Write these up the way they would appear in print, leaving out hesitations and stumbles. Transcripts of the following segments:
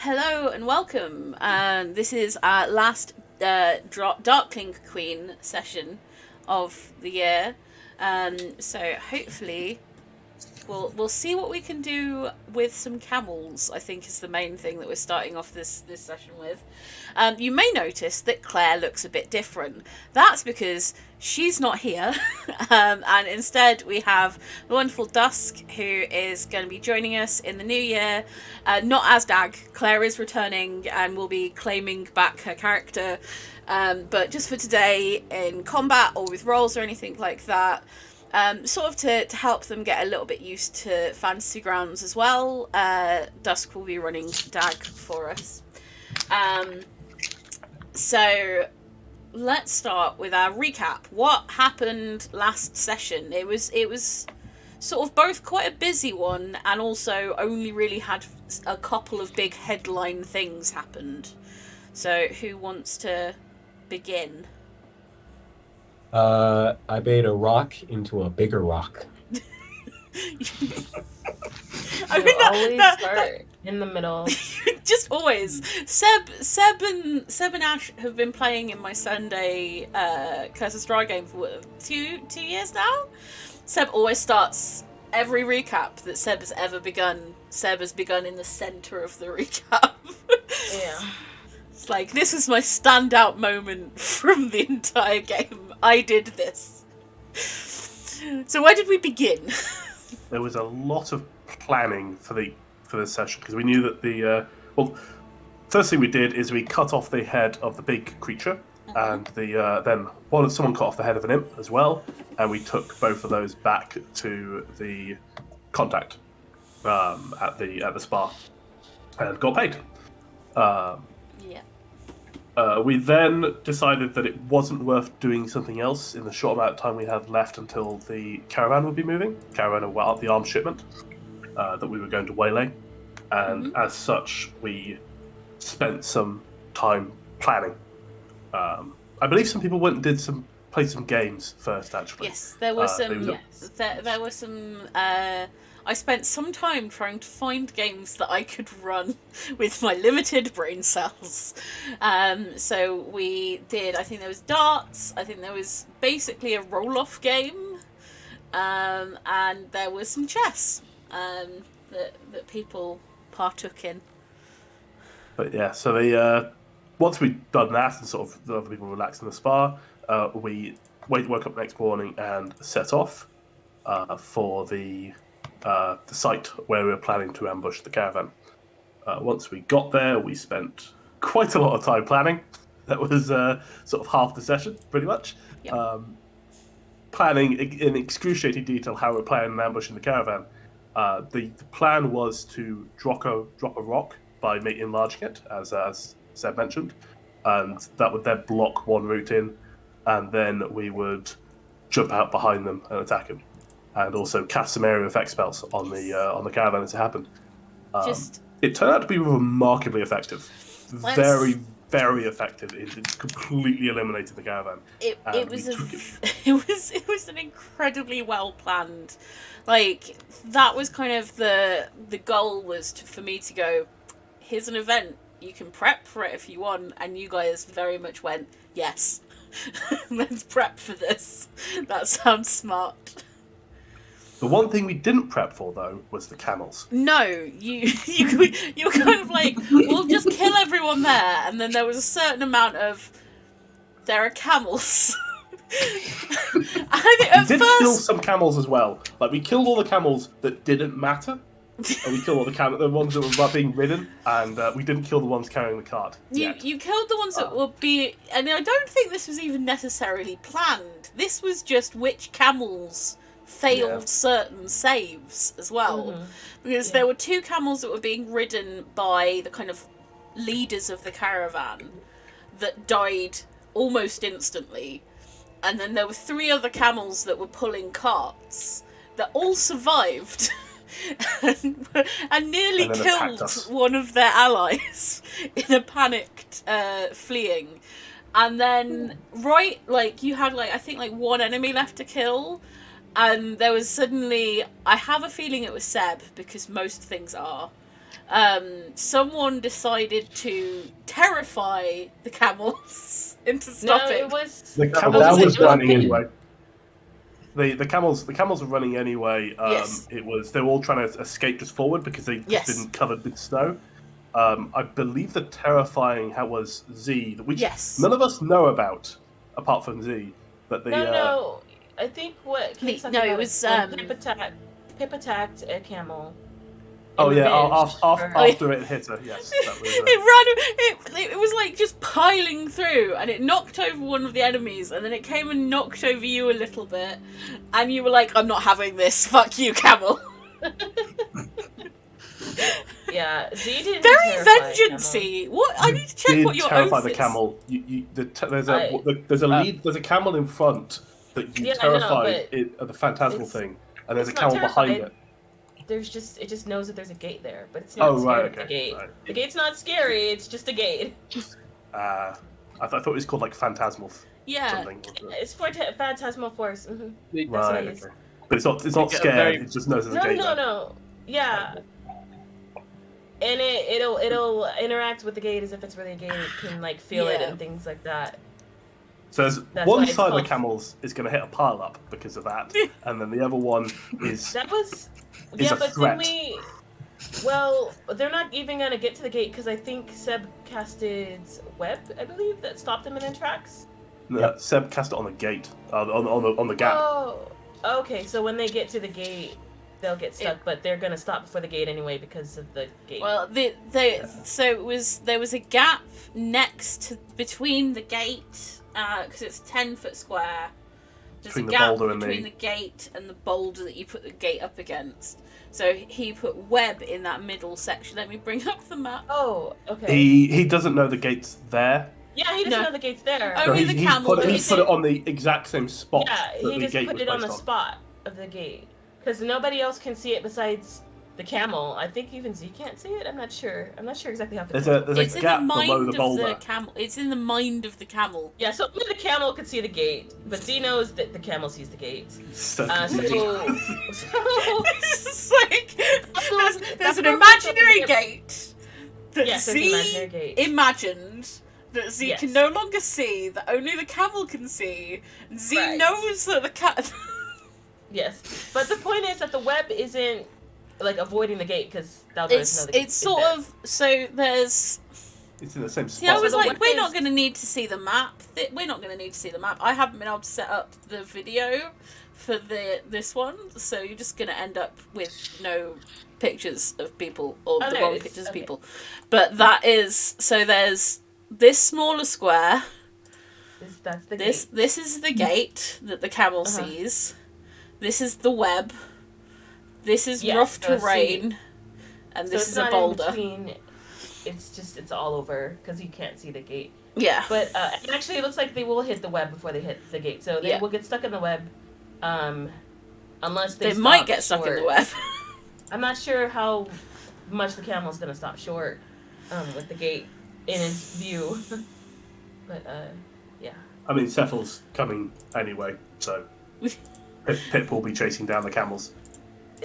Hello and welcome. This is our last Darkling Queen session of the year. So hopefully we'll see what we can do with some camels. I think is the main thing that we're starting off this session with. You may notice that Claire looks a bit different. That's because she's not here, and instead we have the wonderful Dusk, who is going to be joining us in the new year. Not as Dag. Claire is returning and will be claiming back her character, but just for today in combat or with rolls or anything like that. Sort of to help them get a little bit used to Fantasy Grounds as well. Dusk will be running Dag for us. So let's start with our recap. What happened last session? It was sort of both quite a busy one and also only really had a couple of big headline things happened. So who wants to begin? I made a rock into a bigger rock. I You mean always that start in the middle. just always. Seb and Ash have been playing in my Sunday Curse of Strahd game for two years now. Seb always starts every recap that Seb has ever begun. Seb has begun in the center of the recap. Yeah. It's like, this is my standout moment from the entire game. I did this. So where did we begin? There was a lot of planning for the session because we knew that first thing we did is we cut off the head of the big creature, and then someone cut off the head of an imp as well, and we took both of those back to the contact at the spa and got paid. We then decided that it wasn't worth doing something else in the short amount of time we had left until the caravan would be moving. Caravan of the arms shipment that we were going to waylay. And as such, we spent some time planning. I believe some people went and played some games first, actually. Yes, there were some. There were some. I spent some time trying to find games that I could run with my limited brain cells. So we did. I think there was darts. I think there was basically a roll-off game, and there was some chess that people partook in. But yeah, so once we'd done that and sort of the other people relaxed in the spa, we woke up the next morning and set off for the site where we were planning to ambush the caravan. Once we got there, we spent quite a lot of time planning. That was sort of half the session, pretty much. Yep. Planning in excruciating detail how we're planning an ambush in the caravan. The plan was to drop a rock by enlarging it, as Seb mentioned, and that would then block one route in, and then we would jump out behind them and attack them, and also cast some area effect spells on the caravan as it happened. It turned out to be remarkably effective, very, very effective. It completely eliminated the caravan. It was an incredibly well planned. Like, that was kind of the goal was for me to go, here's an event, you can prep for it if you want, and you guys very much went, yes, let's prep for this. That sounds smart. The one thing we didn't prep for, though, was the camels. No, you were kind of like, we'll just kill everyone there, and then there was a certain amount of, there are camels. I think at we did first kill some camels as well. Like, we killed all the camels that didn't matter, and we killed all the ones that were being ridden, and we didn't kill the ones carrying the cart. You killed the ones that would be, and I don't think this was even necessarily planned. This was just which camels failed certain saves as well, because there were two camels that were being ridden by the kind of leaders of the caravan that died almost instantly, and then there were three other camels that were pulling carts that all survived and nearly killed one of their allies in a panicked fleeing. And then you had I think one enemy left to kill, and there was suddenly, I have a feeling it was Seb, because most things are, someone decided to terrify the camels into stopping. No, it was. The That camels was were running me. anyway. The camels were running anyway. Yes. They were all trying to escape just forward because they just Yes. didn't covered with snow. I believe the terrifying was Z, which Yes. none of us know about apart from Z. But the No. I think what Kate's talking about it is was, when Pip attacked a camel. oh in yeah, revenge for- after it hit her, yes, that was. It was like just piling through, and it knocked over one of the enemies, and then it came and knocked over you a little bit, and you were like, "I'm not having this. Fuck you, camel." Yeah, Z didn't Very terrify vengeance-y. What? I need to check Did what your terrify oath the is. camel. There's a camel in front that you Yeah, I know, terrified but the phantasmal it's- thing, and there's a it's not camel behind terrified. it. It just knows that there's a gate there, but it's not Oh, scared right, of the okay, gate. right. The gate's not scary. It's just a gate. I thought it was called like phantasmal Yeah. something. It's for Phantasmal Force. Mm-hmm. The- That's what Right, it is. okay. But it's not get a scared. very- It just knows there's a No, gate no, there. no. Yeah. And it'll interact with the gate as if it's really a gate. It can like feel it Yeah. and things like that. So there's That's one why it's side of the called- camels is going to hit a pile up because of that, and then the other one is That was Is yeah, a but threat. then we. Well, they're not even gonna get to the gate because I think Seb casted web. I believe that stopped them in their tracks. Seb cast it on the gate, on the gap. Oh, okay. So when they get to the gate, they'll get stuck, but they're gonna stop before the gate anyway because of the gate. Well, there was a gap between the gate because it's 10-foot square. There's Between a the gap boulder and between the- the gate and the boulder that you put the gate up against. So he put web in that middle section. Let me bring up the map. Oh, okay. He doesn't know the gate's there. Yeah, he doesn't No. know the gate's there. Oh, Only the he's camel put knows it it. on the exact same spot Yeah, that he the just gate put was it on placed the spot of the gate because nobody else can see it besides the camel. I think even Z can't see it. I'm not sure. I'm not sure exactly how. There's It's a in gap the mind below the of boulder. the camel. It's in the mind of the camel. Yeah, so only the camel could see the gate, but Z knows that the camel sees the gate. So- So It's like there's an that's imaginary what- gate that Yes, there's an Z imaginary gate. imagined that Z Yes. can no longer see, that only the camel can see. And Z Right. knows that the cat. Yes, but the point is that the web isn't like avoiding the gate because know the gate it's is sort there. of so there's. It's in the same See, I spot. was the like, web we're is- not going to need to see the map. We're not going to need to see the map. I haven't been able to set up the video for this one, so you're just going to end up with no pictures of people or Oh, the no, wrong it's- pictures of okay. people. But that is so. There's this smaller square. That's the This gate. this is the gate that the camel Uh-huh. sees. This is the web. This is Yes, rough so see- terrain, and So this it's is a not boulder. in between. It's all over because you can't see the gate. Yeah. But and actually, it looks like they will hit the web before they hit the gate. So they Yeah. will get stuck in the web, unless They stop might get stuck in the short. web. I'm not sure how much the camel's gonna stop short with the gate in his view. But yeah. I mean, Cephal's coming anyway, so Pip will be chasing down the camels.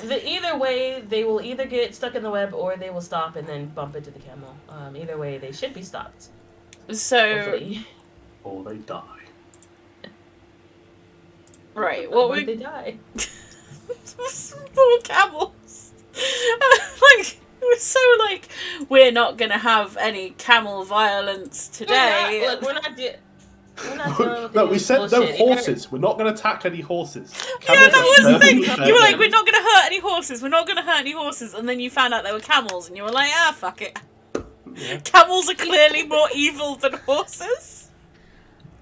Either way, they will either get stuck in the web or they will stop and then bump into the camel. Either way, they should be stopped. So Hopefully. Or they die. right, Or what they we die. poor camels. Like it was so like we're not gonna have any camel violence today. We're not dealing with No, any we said no bullshit. horses. We're not going to attack any horses. Yeah, Camels that are was the perfectly thing. fair You were like, game. we're not gonna hurt any horses. We're not gonna hurt any horses, and then you found out they were camels, and you were like, ah, fuck it. Yeah. Camels are clearly more evil than horses.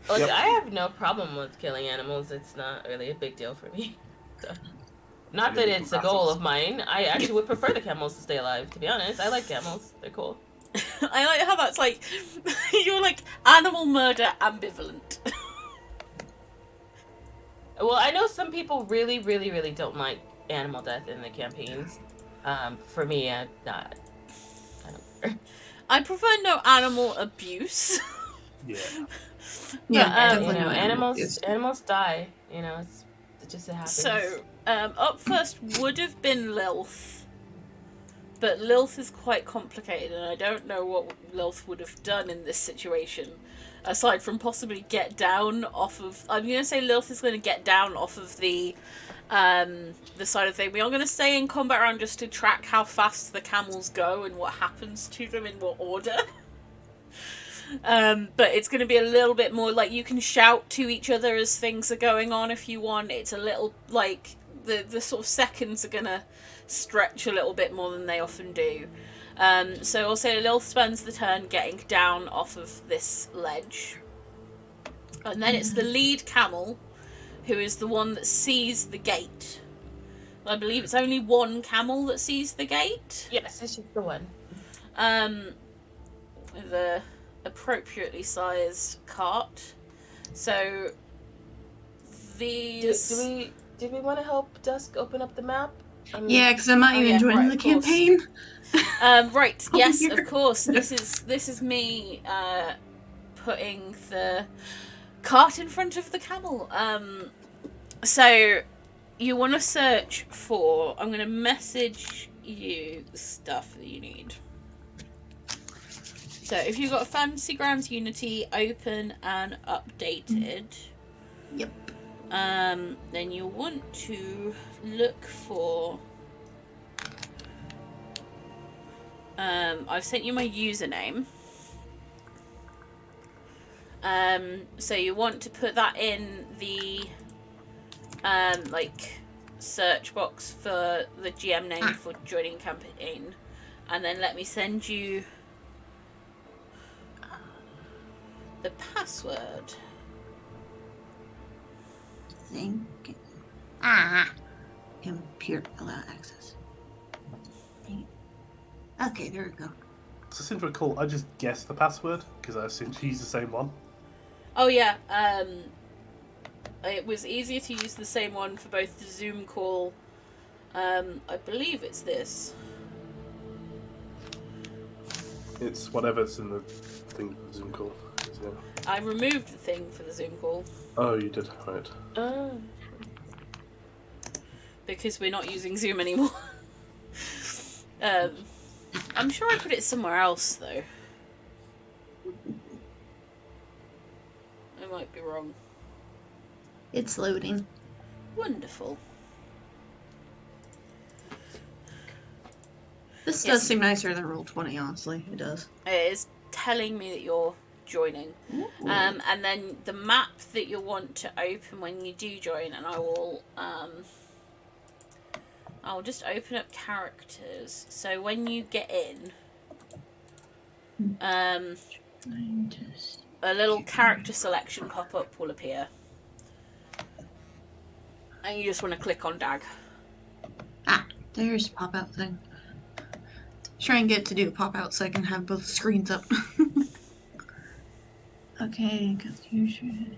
Look, Yep. I have no problem with killing animals. It's not really a big deal for me. So, not that it's a goal of mine. I actually would prefer the camels to stay alive, to be honest. I like camels. They're cool. I like how that's like you're like animal murder ambivalent. Well, I know some people really, really, really don't like animal death in the campaigns. For me, I don't care. I prefer no animal abuse. Yeah. Yeah, You know, It's- animals die. You know, it just happens. So, up first would have been Lilth. but Lilth is quite complicated, and I don't know what Lilth would have done in this situation, aside from possibly get down off of. I'm going to say Lilth is going to get down off of the side of the thing. We are going to stay in combat round just to track how fast the camels go and what happens to them in what order. But it's going to be a little bit more like you can shout to each other as things are going on if you want. It's a little like the sort of seconds are going to stretch a little bit more than they often do. So I'll say Lilith spends the turn getting down off of this ledge. And then it's the lead camel who is the one that sees the gate. I believe it's only one camel that sees the gate. Yes, it's just the one. With a appropriately sized cart. So these... Do we want to help Dusk open up the map? Yeah, because I'm not even joining the campaign. Right, yes, of course. This is me putting the cart in front of the camel. So you want to search for... I'm going to message you the stuff that you need. So if you've got Fantasy Grounds Unity open and updated... Yep. Then you'll want to look for... I've sent you my username. So you want to put that in the like search box for the GM name for joining campaign, and then let me send you the password. Computer allow access. Okay, there we go. So since we're cool, I just guessed the password because I assumed she's the same one. Oh yeah, it was easier to use the same one for both the Zoom call. I believe it's this. It's whatever's in the thing for the Zoom call. Yeah. I removed the thing for the Zoom call. Oh, you did, right. Because we're not using Zoom anymore. I'm sure I put it somewhere else, though. I might be wrong. It's loading. Wonderful. This does seem nicer than Roll20, honestly. It does. It is telling me that you're joining. And then the map that you'll want to open when you do join, and I'll just open up characters. So when you get in, a little character selection pop-up will appear. And you just want to click on DAG. There's a pop-out thing. Try and get to do a pop-out so I can have both screens up. Okay, confusion.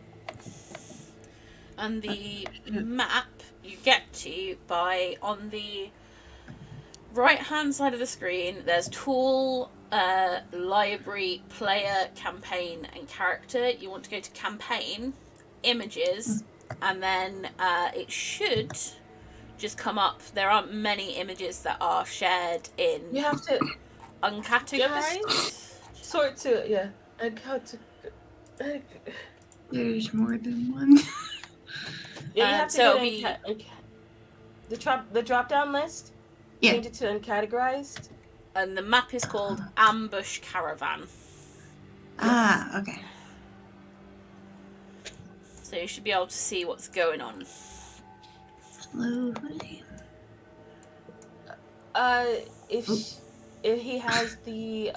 And the map you get to by on the right-hand side of the screen, there's tool, library, player, campaign, and character. You want to go to campaign, images, and then it should just come up. There aren't many images that are shared in. You have to uncategorized. Sort to There's more than one. Yeah, you have to so go the drop down list. Yeah. Change it to uncategorized. And the map is called Ambush Caravan. Okay. So you should be able to see what's going on. Slowly. If he has the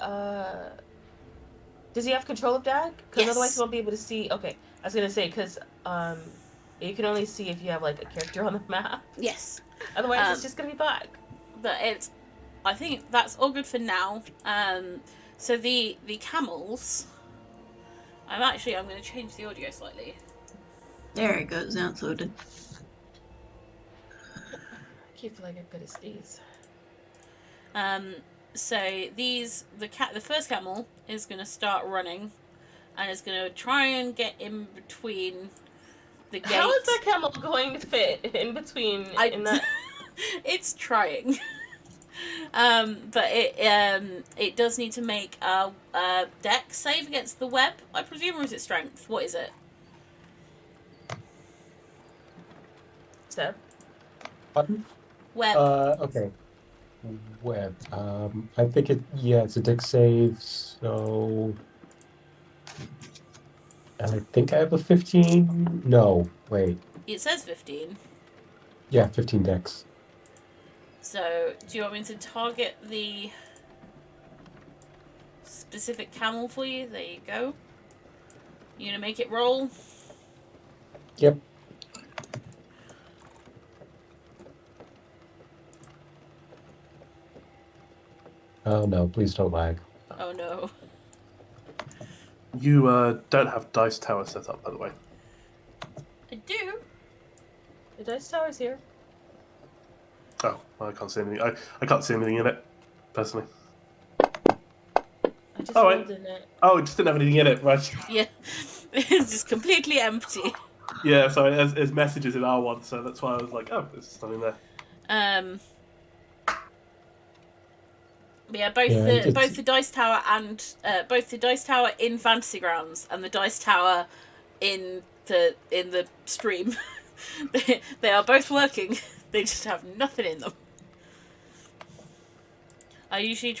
does he have control of DAG? Because Yes. otherwise he won't be able to see. Okay, I was gonna say because you can only see if you have like a character on the map. Yes. Otherwise, it's just gonna be black. But I think that's all good for now. So the camels. I'm going to change the audio slightly. There it goes. Now it's loaded. I keep feeling I'm good at these. So the first camel is going to start running, and is going to try and get in between the gate. How is that camel going to fit in between? In that? It's trying. But it does need to make a dex save against the web, I presume, or is it strength? What is it? Seb? Button? Web. Okay. Web. I think it's a dex save, so I think I have a 15. No, wait. It says 15. Yeah, 15 dex. So, do you want me to target the specific camel for you? There you go. You gonna make it roll? Yep. Oh no, please don't lag. Oh no. You don't have dice tower set up, by the way. I do. The dice tower's here. Oh, I can't see anything. I can't see anything in it, personally. I just Oh, rolled in it. Oh, it just didn't have anything in it, right? Yeah. It's just completely empty. Yeah, sorry, there's messages in R1, so that's why I was like, oh, there's something there. But yeah, both the dice tower and both the dice tower in Fantasy Grounds and the dice tower in the stream, they are both working. They just have nothing in them. I usually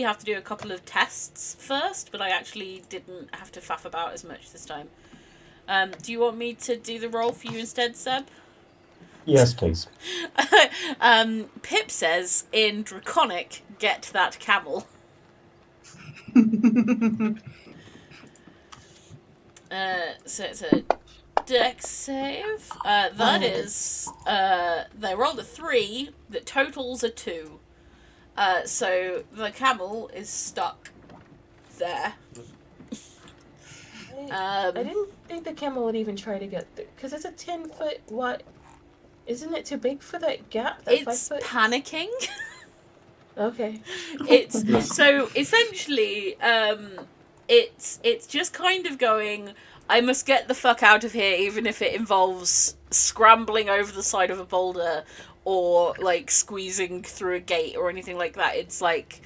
have to do a couple of tests first, but I actually didn't have to faff about as much this time. Do you want me to do the roll for you instead, Seb? Yes, please. Pip says in Draconic, get that camel. So it's a dex save. That is, they rolled a 3 that totals a 2. So the camel is stuck there. I didn't think the camel would even try to get there, because it's a 10-foot. What? Isn't it too big for that gap? That It's 5 foot? panicking. Okay. It's so essentially, it's just kind of going, I must get the fuck out of here, even if it involves scrambling over the side of a boulder or like squeezing through a gate or anything like that. It's like,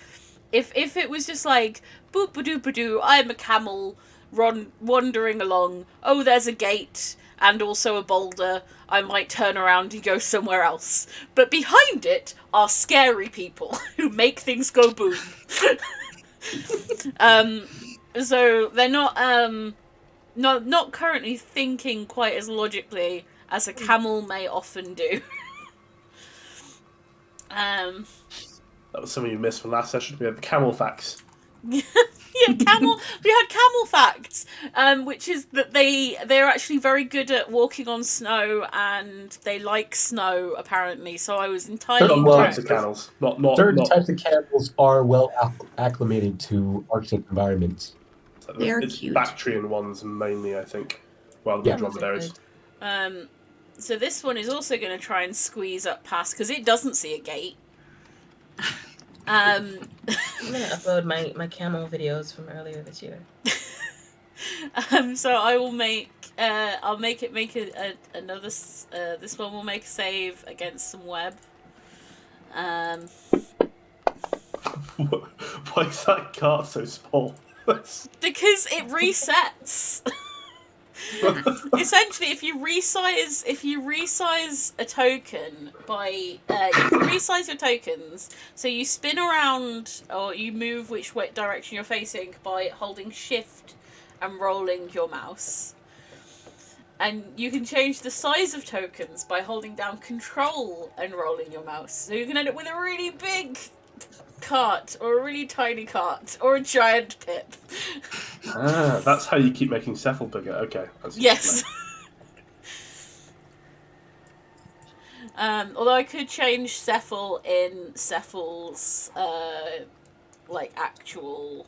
if it was just like boop ba doo ba doo, I'm a camel wandering along. Oh, there's a gate and also a boulder. I might turn around and go somewhere else. But behind it are scary people who make things go boom. So they're not currently thinking quite as logically as a camel may often do. That was something you missed from last session. We had the camel facts. Yeah, camel. We had camel facts, which is that they're actually very good at walking on snow and they like snow apparently. So I was entirely Certain Well, types of camels, not Certain types of camels are well acclimated to Arctic environments. They are it's cute. Bactrian ones mainly, I think, rather than dromedaries. So this one is also going to try and squeeze up past because it doesn't see a gate. I'm gonna upload my camel videos from earlier this year. So I will make I'll make another. This one will make a save against some web. Why is that cart so small? Because it resets. Essentially, if you resize a token by you can resize your tokens, so you spin around or you move which way direction you're facing by holding shift and rolling your mouse, and you can change the size of tokens by holding down control and rolling your mouse, so you can end up with a really big cart or a really tiny cart or a giant Pip. That's how you keep making Cephal bigger. Okay. Yes. Although I could change Cephal in Cephal's like actual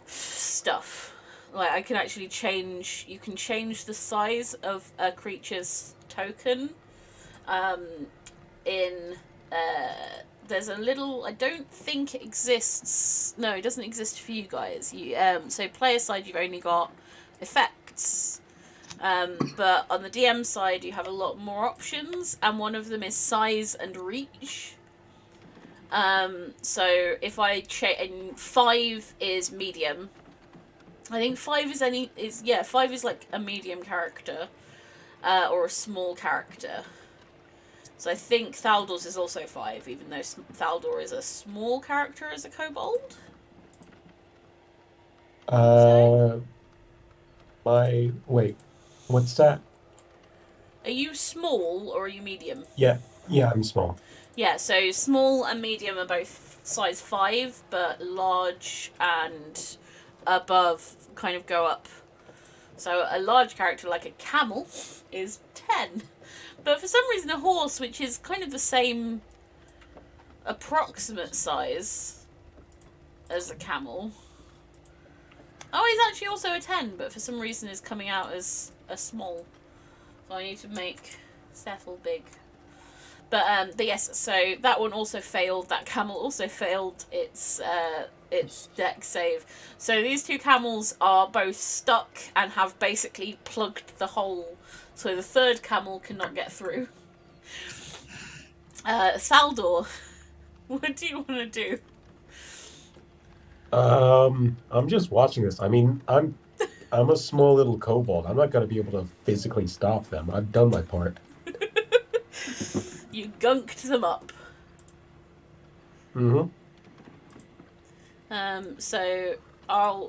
stuff. Like I can actually change. You can change the size of a creature's token. There's a little. I don't think it exists. No, it doesn't exist for you guys. You so player side, you've only got effects. But on the DM side, you have a lot more options, and one of them is size and reach. So if I and 5 is medium. I think 5 5 is like a medium character, or a small character. So I think Thaldor's is also 5, even though Thaldor is a small character as a kobold. Wait, what's that? Are you small or are you medium? Yeah, I'm small. Yeah, so small and medium are both size 5, but large and above kind of go up. So a large character like a camel is 10. But for some reason a horse, which is kind of the same approximate size as a camel... Oh, he's actually also a 10, but for some reason is coming out as a small. So I need to make Cephal big. But yes, so that one also failed. That camel also failed its deck save. So these two camels are both stuck and have basically plugged the hole. So the third camel cannot get through. Thaldor, what do you want to do? I'm just watching this. I mean, I'm a small little kobold. I'm not gonna be able to physically stop them. I've done my part. You gunked them up. Mm-hmm. So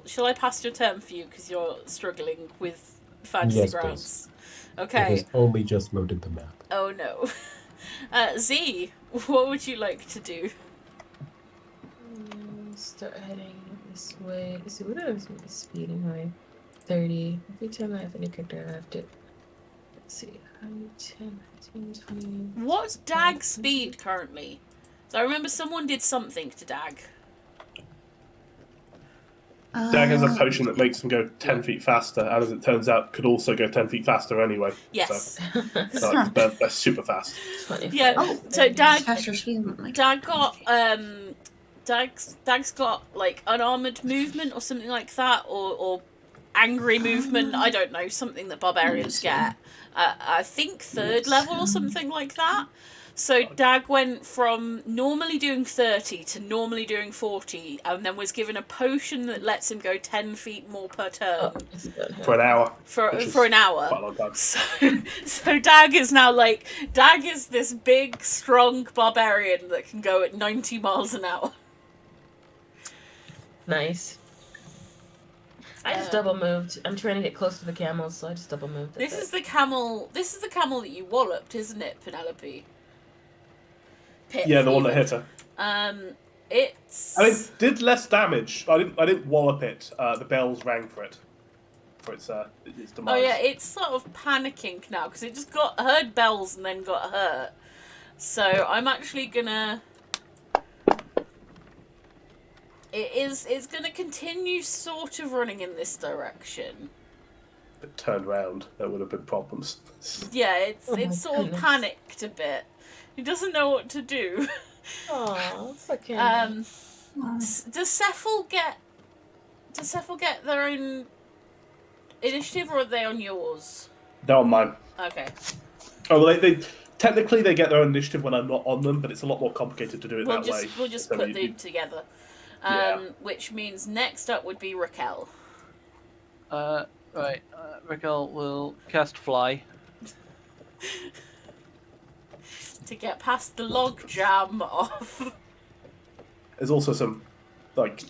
shall I pass your turn for you because you're struggling with Fantasy Yes, Grounds? It Okay. has only just loaded the map. Oh no. Z, what would you like to do? Start heading this way. Let's see, what is my speed in my 30? Every time I have a new character, I have to. Let's see. 10, 15, 20. What's Dag's speed currently? So I remember someone did something to Dag. Dag has a potion that makes them go 10 feet faster, and as it turns out, could also go 10 feet faster anyway. Yes. So they're super fast. 25, Yeah. Oh, So Dag faster speed than like got Dag's got like unarmored movement or something like that, or angry movement. I don't know, something that barbarians get. I think 3rd level or something like that. So Dag went from normally doing 30 to normally doing 40, and then was given a potion that lets him go 10 feet more per turn For an hour. for which is an hour. Quite a long time. So Dag is now Dag is this big, strong barbarian that can go at 90 miles an hour. Nice. I just double moved. I'm trying to get close to the camels, so I just double moved. This is the camel that you walloped, isn't it, Penelope? Yeah, the one that hit her. It's. I mean, did less damage. I didn't wallop it. The bells rang for it. For its demise. Oh yeah, it's sort of panicking now because it just heard bells and then got hurt. So I'm actually gonna. It's gonna continue sort of running in this direction. If it turned round, there would have been problems. Yeah, it's sort of goodness. panicked a bit. He doesn't know what to do. Aww, it's okay. Does Cephal get their own initiative, or are they on yours? They're on mine. Okay. Oh, well, they technically they get their own initiative when I'm not on them, but it's a lot more complicated to do it that way. We'll just So put you- them together. Yeah. Which means next up would be Raquel. Right. Raquel will cast Fly. To get past the log jam of. There's also some like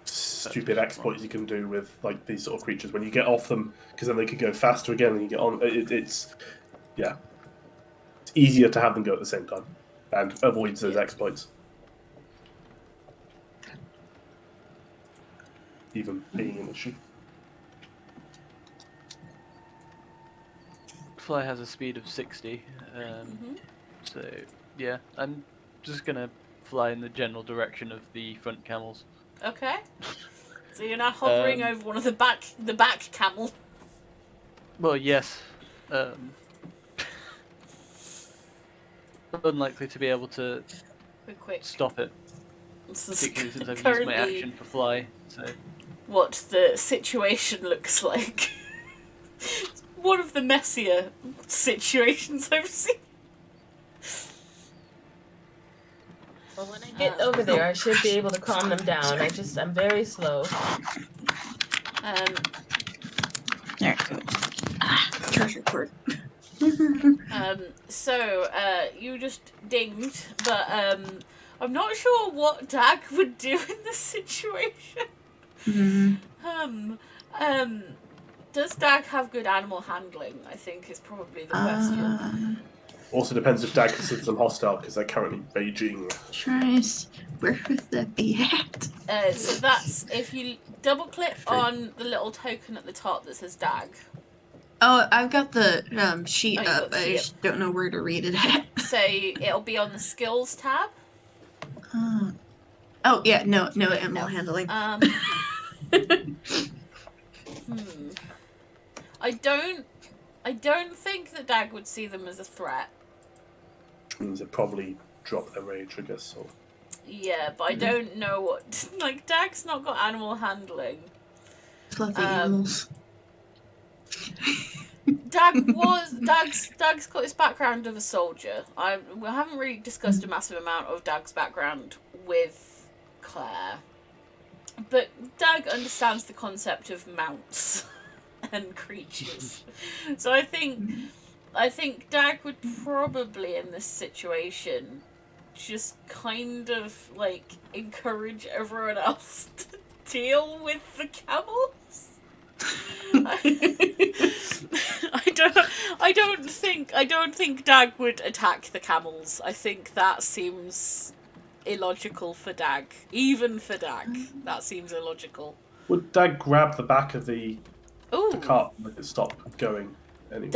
stupid exploits you can do with like these sort of creatures when you get off them, because then they can go faster again and you get on. It's easier to have them go at the same time and avoids those exploits. Even being an issue. Fly has a speed of 60. So, yeah, I'm just gonna fly in the general direction of the front camels. Okay. So you're now hovering over one of the back camel. Well, yes. Unlikely to be able to Quick. stop it, This is particularly since I've used currently my action for Fly. So, what the situation looks like. one of the messier situations I've seen. Well, when I get over there, I should be able to calm them down. I'm very slow. There it goes. Treasure cord. So you just dinged, but I'm not sure what Dag would do in this situation. Does Dag have good animal handling? I think is probably the question. Also depends if Dag considers them hostile because they're currently raging. Tries. Where would that be at? So that's if you double click on the little token at the top that says Dag. Oh, I've got the sheet you've up. got the I sheet just don't know where to read it at. So it'll be on the skills tab. Oh yeah, no animal handling. I don't think that Dag would see them as a threat. Which means they probably drop their rage, I guess. Or... Yeah, but I don't know what. Like, Dag's not got animal handling. Fluffy animals. Dag's got his background of a soldier. We haven't really discussed a massive amount of Dag's background with Claire, but Dag understands the concept of mounts and creatures. So I think Dag would probably in this situation just kind of like encourage everyone else to deal with the camels. I don't think Dag would attack the camels. I think that seems illogical for Dag. Even for Dag, that seems illogical. Would Dag grab the back of the cart and make it stop going anyway?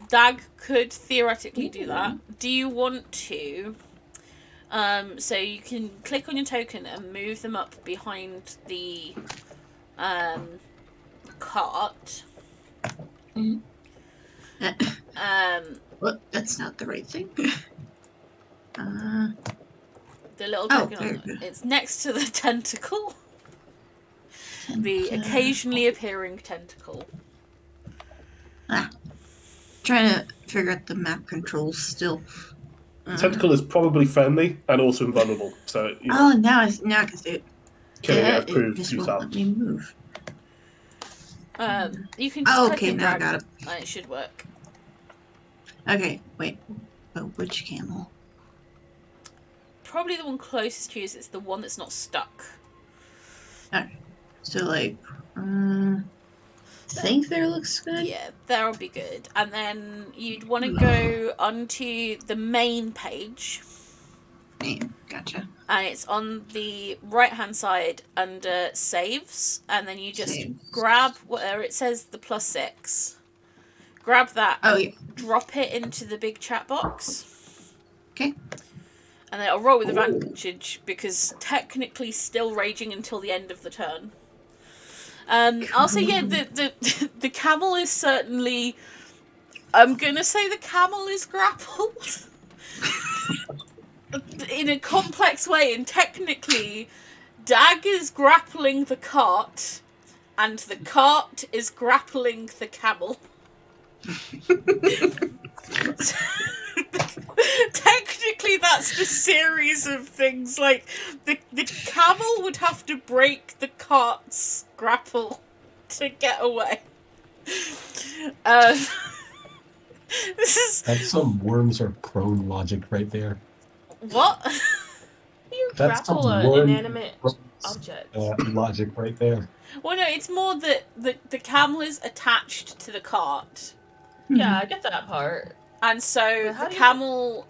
Dag could theoretically do that. Do you want to? So you can click on your token and move them up behind the cart. What? That's not the right thing. The little token it's next to the tentacle. The occasionally appearing tentacle. Trying to figure out the map controls still. The tentacle is probably friendly and also invulnerable. So now I can see it. killing it proved just futile. won't let me move. You can just click okay, and now I drag got it. and it should work. Okay, wait. But which camel? Probably the one closest to you is it's the one that's not stuck. Alright. So like think there looks good? Yeah, that'll be good. And then you'd want to go onto the main page. Gotcha. And it's on the right hand side under saves. And then you just grab where it says the +6. Grab that and drop it into the big chat box. Okay. And then it'll roll with advantage because technically still raging until the end of the turn. Also, yeah, the camel is certainly... I'm going to say the camel is grappled. In a complex way, and technically, Dag is grappling the cart, and the cart is grappling the camel. Technically, that's the series of things. Like, the camel would have to break the cart's grapple to get away. That's some worms are prone logic right there. What? You That's grapple some an worm inanimate object. logic right there. Well, no, it's more that the camel is attached to the cart. Yeah, I get that part. And so the camel...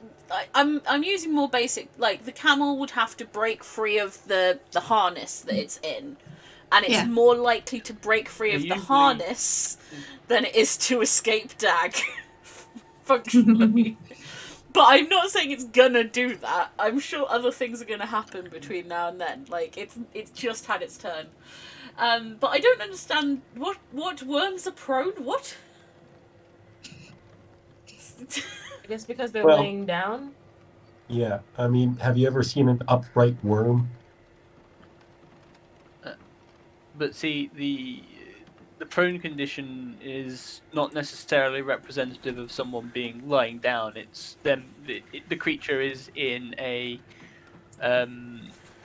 I'm using more basic... Like, the camel would have to break free of the harness that it's in. And it's more likely to break free of the harness than it is to escape Dag. Functionally. But I'm not saying it's gonna do that. I'm sure other things are gonna happen between now and then. Like, it's just had its turn. But I don't understand what worms are prone. What? I guess because they're laying down. Yeah, I mean, have you ever seen an upright worm? But see, the prone condition is not necessarily representative of someone being lying down. It's them. The creature is in a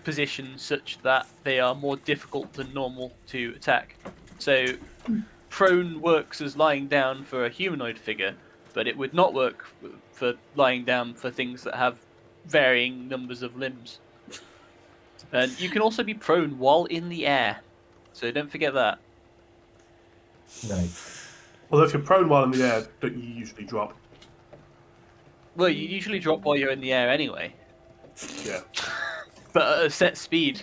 position such that they are more difficult than normal to attack. So prone works as lying down for a humanoid figure, but it would not work for lying down for things that have varying numbers of limbs. And you can also be prone while in the air, so don't forget that. Nice. Well, if you're prone while in the air, don't you usually drop? Well, you usually drop while you're in the air anyway, Yeah. but at a set speed,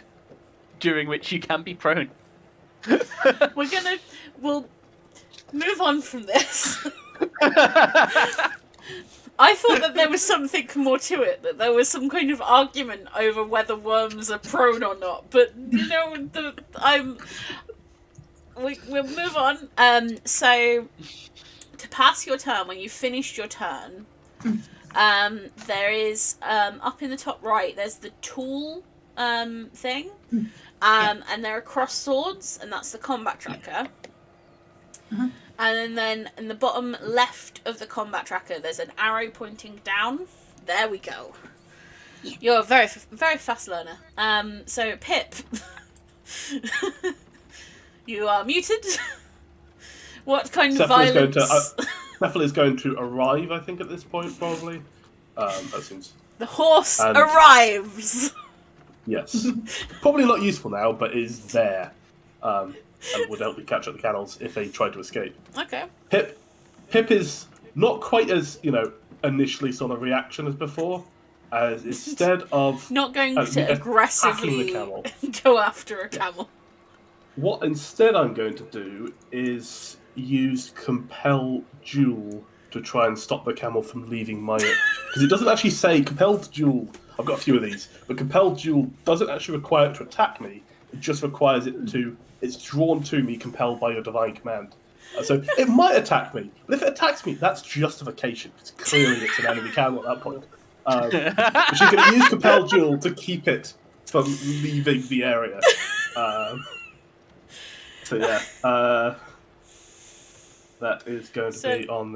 during which you can be prone. We'll move on from this. I thought that there was something more to it, that there was some kind of argument over whether worms are prone or not. But we'll move on. So to pass your turn, when you've finished your turn, there is up in the top right. There's the tool thing, and there are cross swords, and that's the combat tracker. And then in the bottom left of the combat tracker, there's an arrow pointing down. There we go. Yeah. You're a very, very fast learner. So, Pip, you are muted. What kind of violence? Cephal is going to arrive, I think, at this point, probably. That seems... The horse arrives! Yes. Probably not useful now, but is there. And would help you catch up the camels if they try to escape. Okay. Pip is not quite as, initially sort of reaction as before. As instead of not going to aggressively the camel, go after a camel. What instead I'm going to do is use Compel Duel to try and stop the camel from leaving my... Because it doesn't actually say Compelled Duel. I've got a few of these. But Compelled Duel doesn't actually require it to attack me. It just requires it to... It's drawn to me, compelled by your divine command. So it might attack me, but if it attacks me, that's justification. Because clearly it's an enemy camel at that point. But she's going to use Compel Duel to keep it from leaving the area. That is going to be on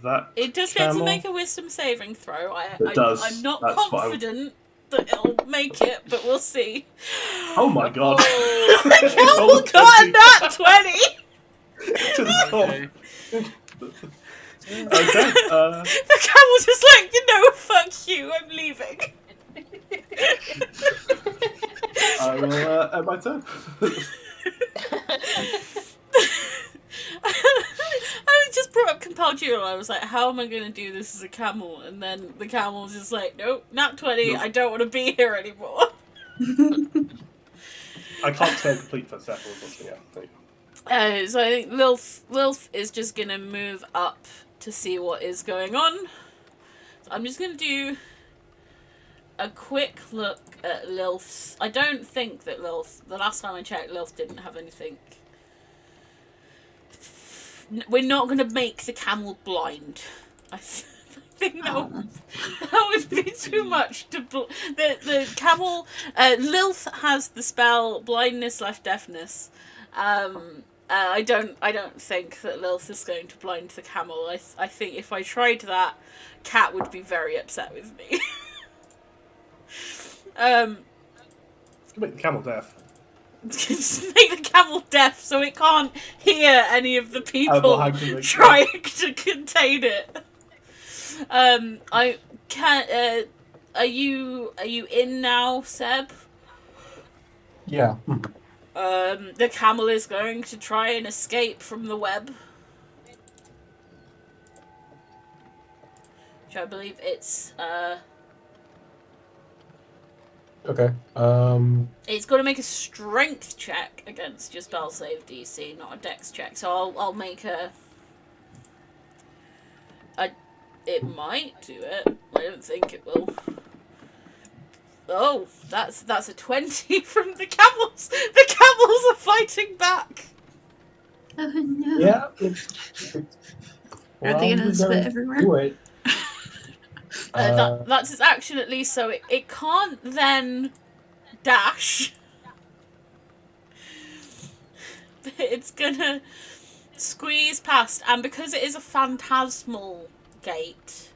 that. It does camel. get to make a wisdom saving throw. It does. I'm not That's confident that it'll make it, but we'll see. Oh my god! The camel got a nat 20. To the top. Okay. The camel's just like, fuck you, I'm leaving. I will end my turn. I just brought up Compel Duel and I was like, how am I going to do this as a camel? And then the camel was just like, nope, nat 20, nope. I don't want to be here anymore. I can't stay complete for several, but yeah. So I think Lilf is just going to move up to see what is going on. So I'm just going to do a quick look at Lilf's. I don't think that the last time I checked, Lilf didn't have anything. We're not going to make the camel blind. I think that would be too much to... The camel... Lilf has the spell blindness/deafness. I don't think that Lilf is going to blind the camel. I think if I tried that, Cat would be very upset with me. Make the camel deaf. Just make the camel deaf so it can't hear any of the people trying to contain it. I can't. Are you in now, Seb? Yeah. The camel is going to try and escape from the web. Which I believe it's Okay. It's got to make a strength check against your spell save DC, not a dex check. So I'll make a. It might do it. I don't think it will. Oh, that's a 20 from the camels. The camels are fighting back. Oh no! Yeah. Are they gonna spit everywhere? Do it. That's its action at least, so it can't then dash. it's gonna squeeze past, and because it is a phantasmal gate,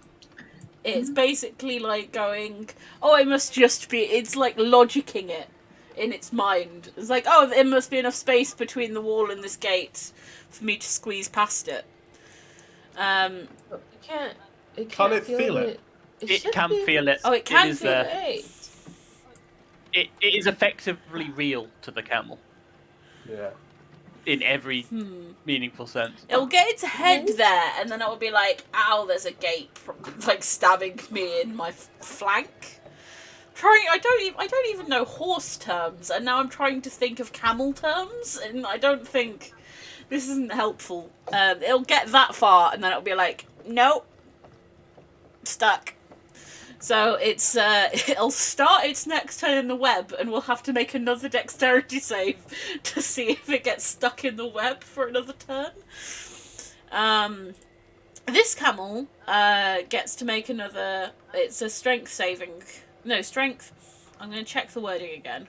it's basically like going, oh, it must just be, it's like logicking it in its mind. It's like, oh, there must be enough space between the wall and this gate for me to squeeze past it. It Can can't it feel it? It should can be- feel it. Oh, it can It is, feel it. Right. it is effectively real to the camel Yeah. in every meaningful sense. It'll get its head there, and then it will be like, ow, there's a gate, like stabbing me in my flank. I don't even know horse terms, and now I'm trying to think of camel terms, and I don't think this isn't helpful. It'll get that far, and then it'll be like, nope, stuck. So it'll start its next turn in the web, and we'll have to make another dexterity save to see if it gets stuck in the web for another turn. This camel gets to make another. It's a strength saving. No, strength. I'm going to check the wording again.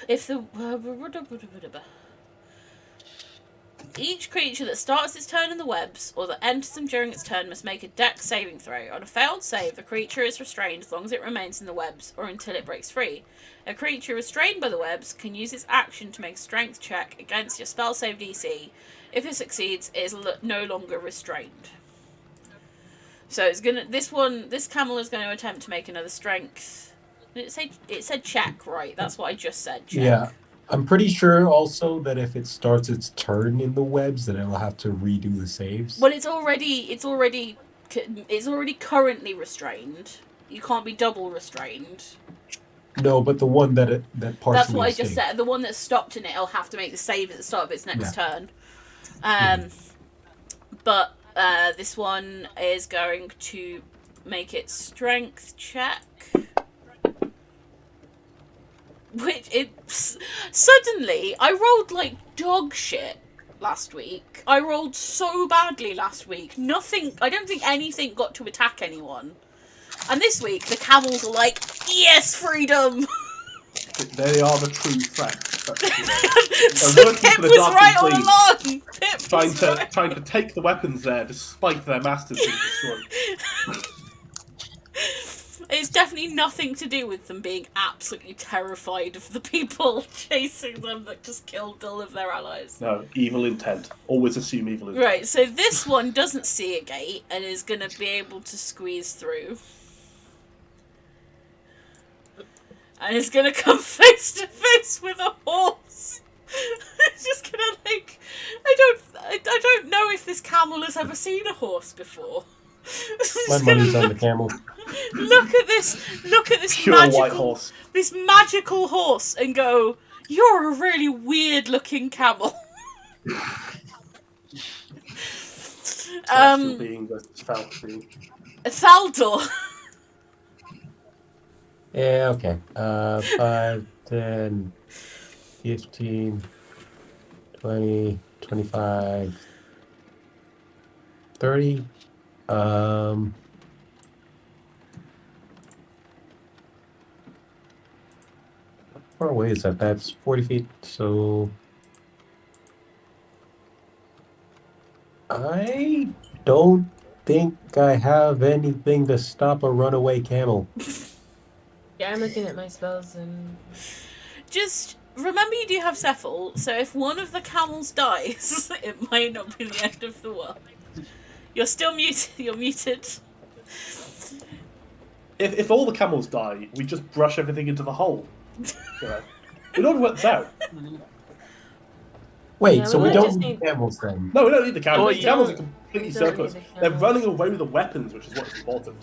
If the each creature that starts its turn in the webs or that enters them during its turn must make a dex saving throw. On a failed save, the creature is restrained as long as it remains in the webs or until it breaks free. A creature restrained by the webs can use its action to make a strength check against your spell save DC. If it succeeds, it is no longer restrained. So it's gonna. This camel is going to attempt to make another strength. It said check, right? That's what I just said. Check. Yeah. I'm pretty sure also that if it starts its turn in the webs, then it'll have to redo the saves. Well, it's already currently restrained. You can't be double restrained. No, but the one that partially. That's what I just escaped. said. The one that's stopped in it, it'll have to make the save at the start of its next turn. But this one is going to make its strength check. Suddenly, I rolled like dog shit last week. I rolled so badly last week. I don't think anything got to attack anyone. And this week, the camels are like, yes, freedom! They are the true threat. So Pip was right all along! Trying to take the weapons there despite their masters being destroyed. It's definitely nothing to do with them being absolutely terrified of the people chasing them that just killed all of their allies. No, evil intent. Always assume evil intent. Right, so this one doesn't see a gate and is going to be able to squeeze through. And is going to come face to face with a horse. It's just going to I don't know if this camel has ever seen a horse before. My money's on the camel. Look at this Pure white horse. This magical horse and go, you're a really weird looking camel. Celestial being versus foul being. Thaldor. Yeah, okay. 5, 10, 15, 20, 25, 30. How far away is that? That's 40 feet, so I don't think I have anything to stop a runaway camel. Yeah, I'm looking at my spells and... Just remember you do have Cephal, so if one of the camels dies, it might not be the end of the world. You're still muted. You're muted. If all the camels die, we just brush everything into the hole. You know? We don't work this out. Wait, Yeah, so we we might don't just need need- camels then? No, we don't need the camels. Oh, The you camels are don't- completely you don't need surplus. the They're camels. running away with the weapons, which is what's important.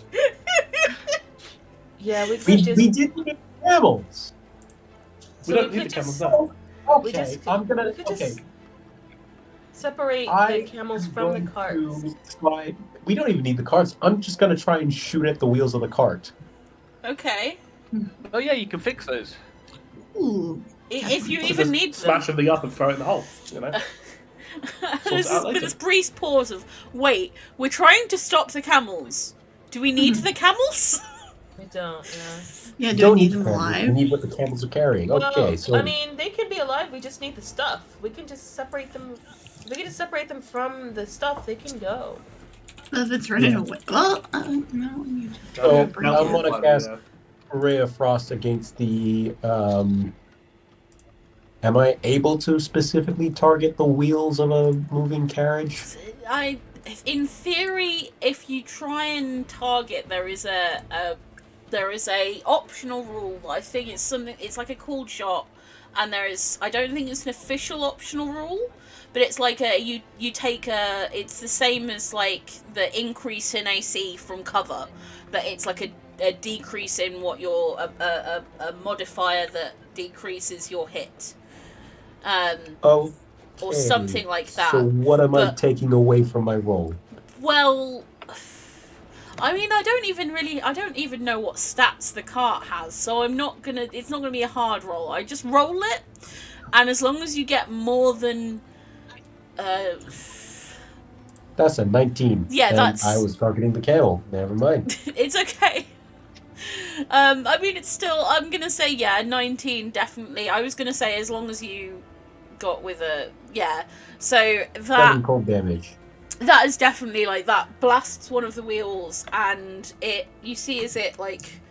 Yeah, we could We just... didn't need camels. We So don't we need the could camels just- now. Okay, We just- I'm gonna. we could Okay, just separate I the camels am from the going carts. to try. We don't even need the carts. I'm just gonna try and shoot at the wheels of the cart. Okay. Oh yeah, you can fix those. Ooh. If you So even just need them. smash everything up and throw it in the hole. You know. There's out later. this brief pause of, wait, we're trying to stop the camels. Do we need the camels? We don't, yeah. Yeah, You do don't we need need them camels. You alive? need what the camels are carrying. Well, Okay, so I mean, they can be alive. We just need the stuff. We can just separate them. We can just separate them from the stuff. They can go. But if it's running Yeah. away, well, no, we need to So, bring I'm it. gonna cast Ray of Frost against the. Am I able to specifically target the wheels of a moving carriage? In theory, if you try and target, there is a optional rule. I think it's something. It's like a cooled shot, and there is. I don't think it's an official optional rule, but it's like you take a. It's the same as like the increase in AC from cover, but it's like a decrease in what your a modifier that decreases your hit. Oh. Or something like that. So what am I But- taking away from my roll? Well, I mean, I don't even know what stats the cart has, so it's not gonna be a hard roll. I just roll it, and as long as you get more than, That's a 19. Yeah, and that's- I was targeting the camel. Never mind. it's okay. I mean, it's still, I'm gonna say, yeah, 19, definitely. I was gonna say, as long as you got with a, yeah. So, 7 cold damage. that is definitely, like, that blasts one of the wheels, and you see as it, like,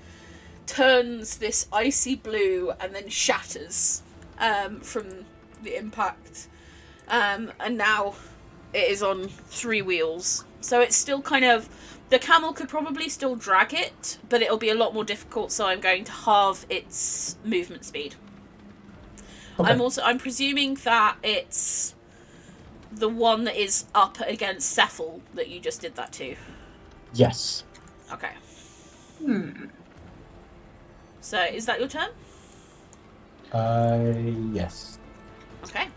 turns this icy blue and then shatters, from the impact. And now it is on 3 wheels. So it's still kind of, the camel could probably still drag it, but it'll be a lot more difficult, so I'm going to halve its movement speed. Okay. I'm presuming that it's the one that is up against Cephal that you just did that to. Yes. Okay. Hmm. So is that your turn? Yes. Okay.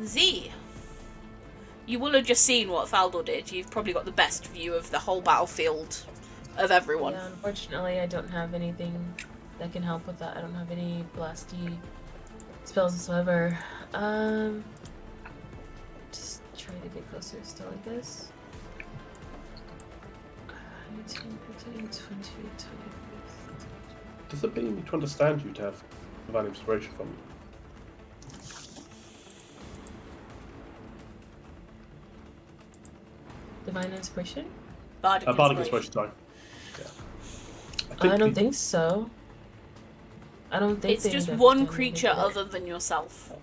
Z. You will have just seen what Faldor did. You've probably got the best view of the whole battlefield of everyone. Yeah, unfortunately, I don't have anything that can help with that. I don't have any blasty spells whatsoever. Just try to get closer still, I guess. 18, 15, 20, 25. Does it mean to understand you to have divine inspiration from you? Divine inspiration? Bardic Bardic inspiration. inspiration, sorry. I don't think so. I don't think It's they just would one understand creature anything. other than yourself.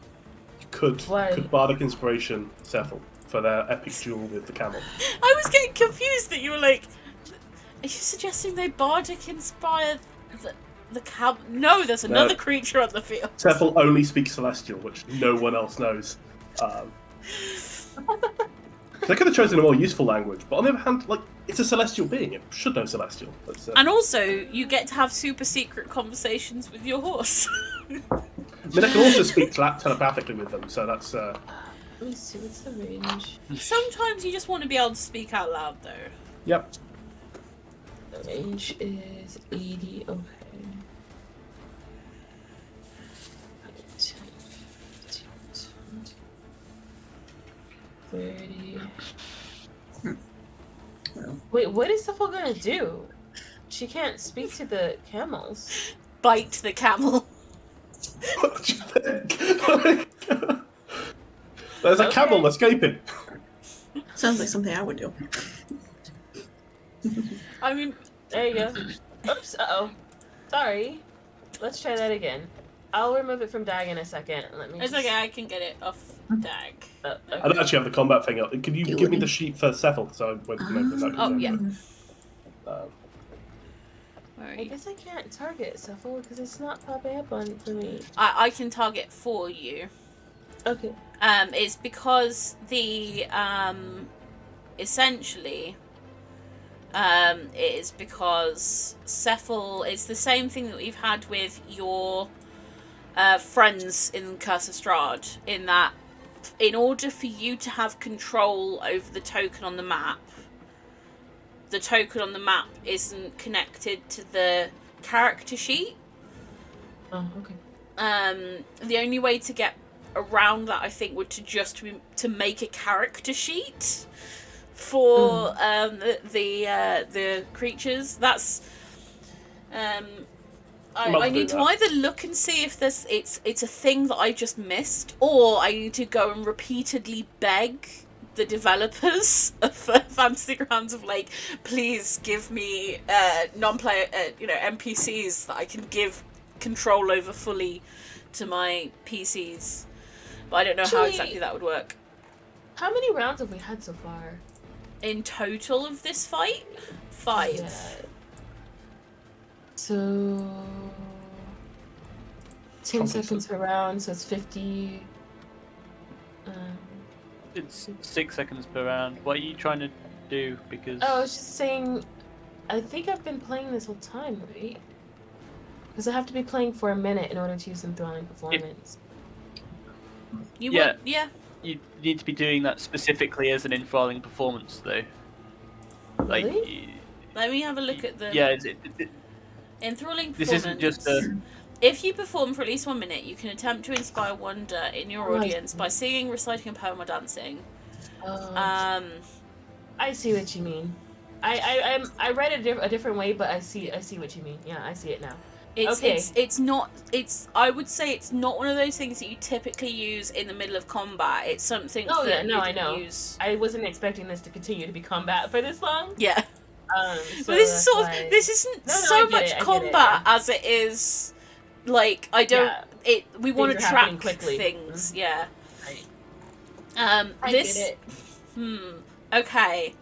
Could Why? Bardic inspiration settle for their epic duel with the camel? I was getting confused that you were like, are you suggesting they Bardic inspired the cab? No, there's another creature on the field. Cephal only speaks Celestial, which no one else knows. They could have chosen a more useful language, but on the other hand, like, it's a Celestial being. It should know Celestial. That's, And also, you get to have super secret conversations with your horse. I mean, I can also speak telepathically with them, so that's... Let me see, what's the range? Sometimes you just want to be able to speak out loud, though. Yep. The range is 80, okay. 10, 15, 20, 30. Wait, what is Cephal gonna do? She can't speak to the camels. Bite the camel. What do you think? There's a camel escaping. Sounds like something I would do. I mean, There you go. Oops, uh-oh. Sorry. Let's try that again. I'll remove it from Dag in a second. Let me it's just... okay, I can get it off Dag. Okay. I don't actually have the combat thing up. Can you give me the sheet for Cephal? So when that comes Oh, over. yeah. Um, Where are I you? guess I can't target Cephal because it's not popping up on for me. I can target for you. Okay. It's because the, essentially, it is because Cephal, it's the same thing that we've had with your friends in Curse of Strahd, in that in order for you to have control over the token on the map isn't connected to the character sheet. Oh, okay. The only way to get around that, I think, would to make a character sheet. for the creatures. That's I need to either look and see if it's a thing that I just missed, or I need to go and repeatedly beg the developers of Fantasy Grounds of like, please give me non-player NPCs that I can give control over fully to my PCs. But I don't know how exactly that would work. How many rounds have we had so far? In total of this fight? 5. Yeah. So 10 seconds per round, so it's 50. It's 6 seconds per round. What are you trying to do? Because Oh, I was just saying, I think I've been playing this whole time, right? Because I have to be playing for a minute in order to use enthralling performance. Yeah. you need to be doing that specifically as an enthralling performance, though. Like, Really? Let me have a look at the yeah, enthralling performance. this isn't just a. If you perform for at least 1 minute, you can attempt to inspire wonder in your Right. audience by singing, reciting a poem, or dancing. I see what you mean. I read it a different way, but I see what you mean. Yeah, I see it now. I would say it's not one of those things that you typically use in the middle of combat. It's something Oh yeah, that no, you I didn't know. use. I wasn't expecting this to continue to be combat for this long. Yeah. So But this is that's sort of why- this isn't No, I so get much it, I get it, combat yeah. as it is like I don't Yeah. we want to Things are happening track quickly. things, yeah. Right. I This get it. okay.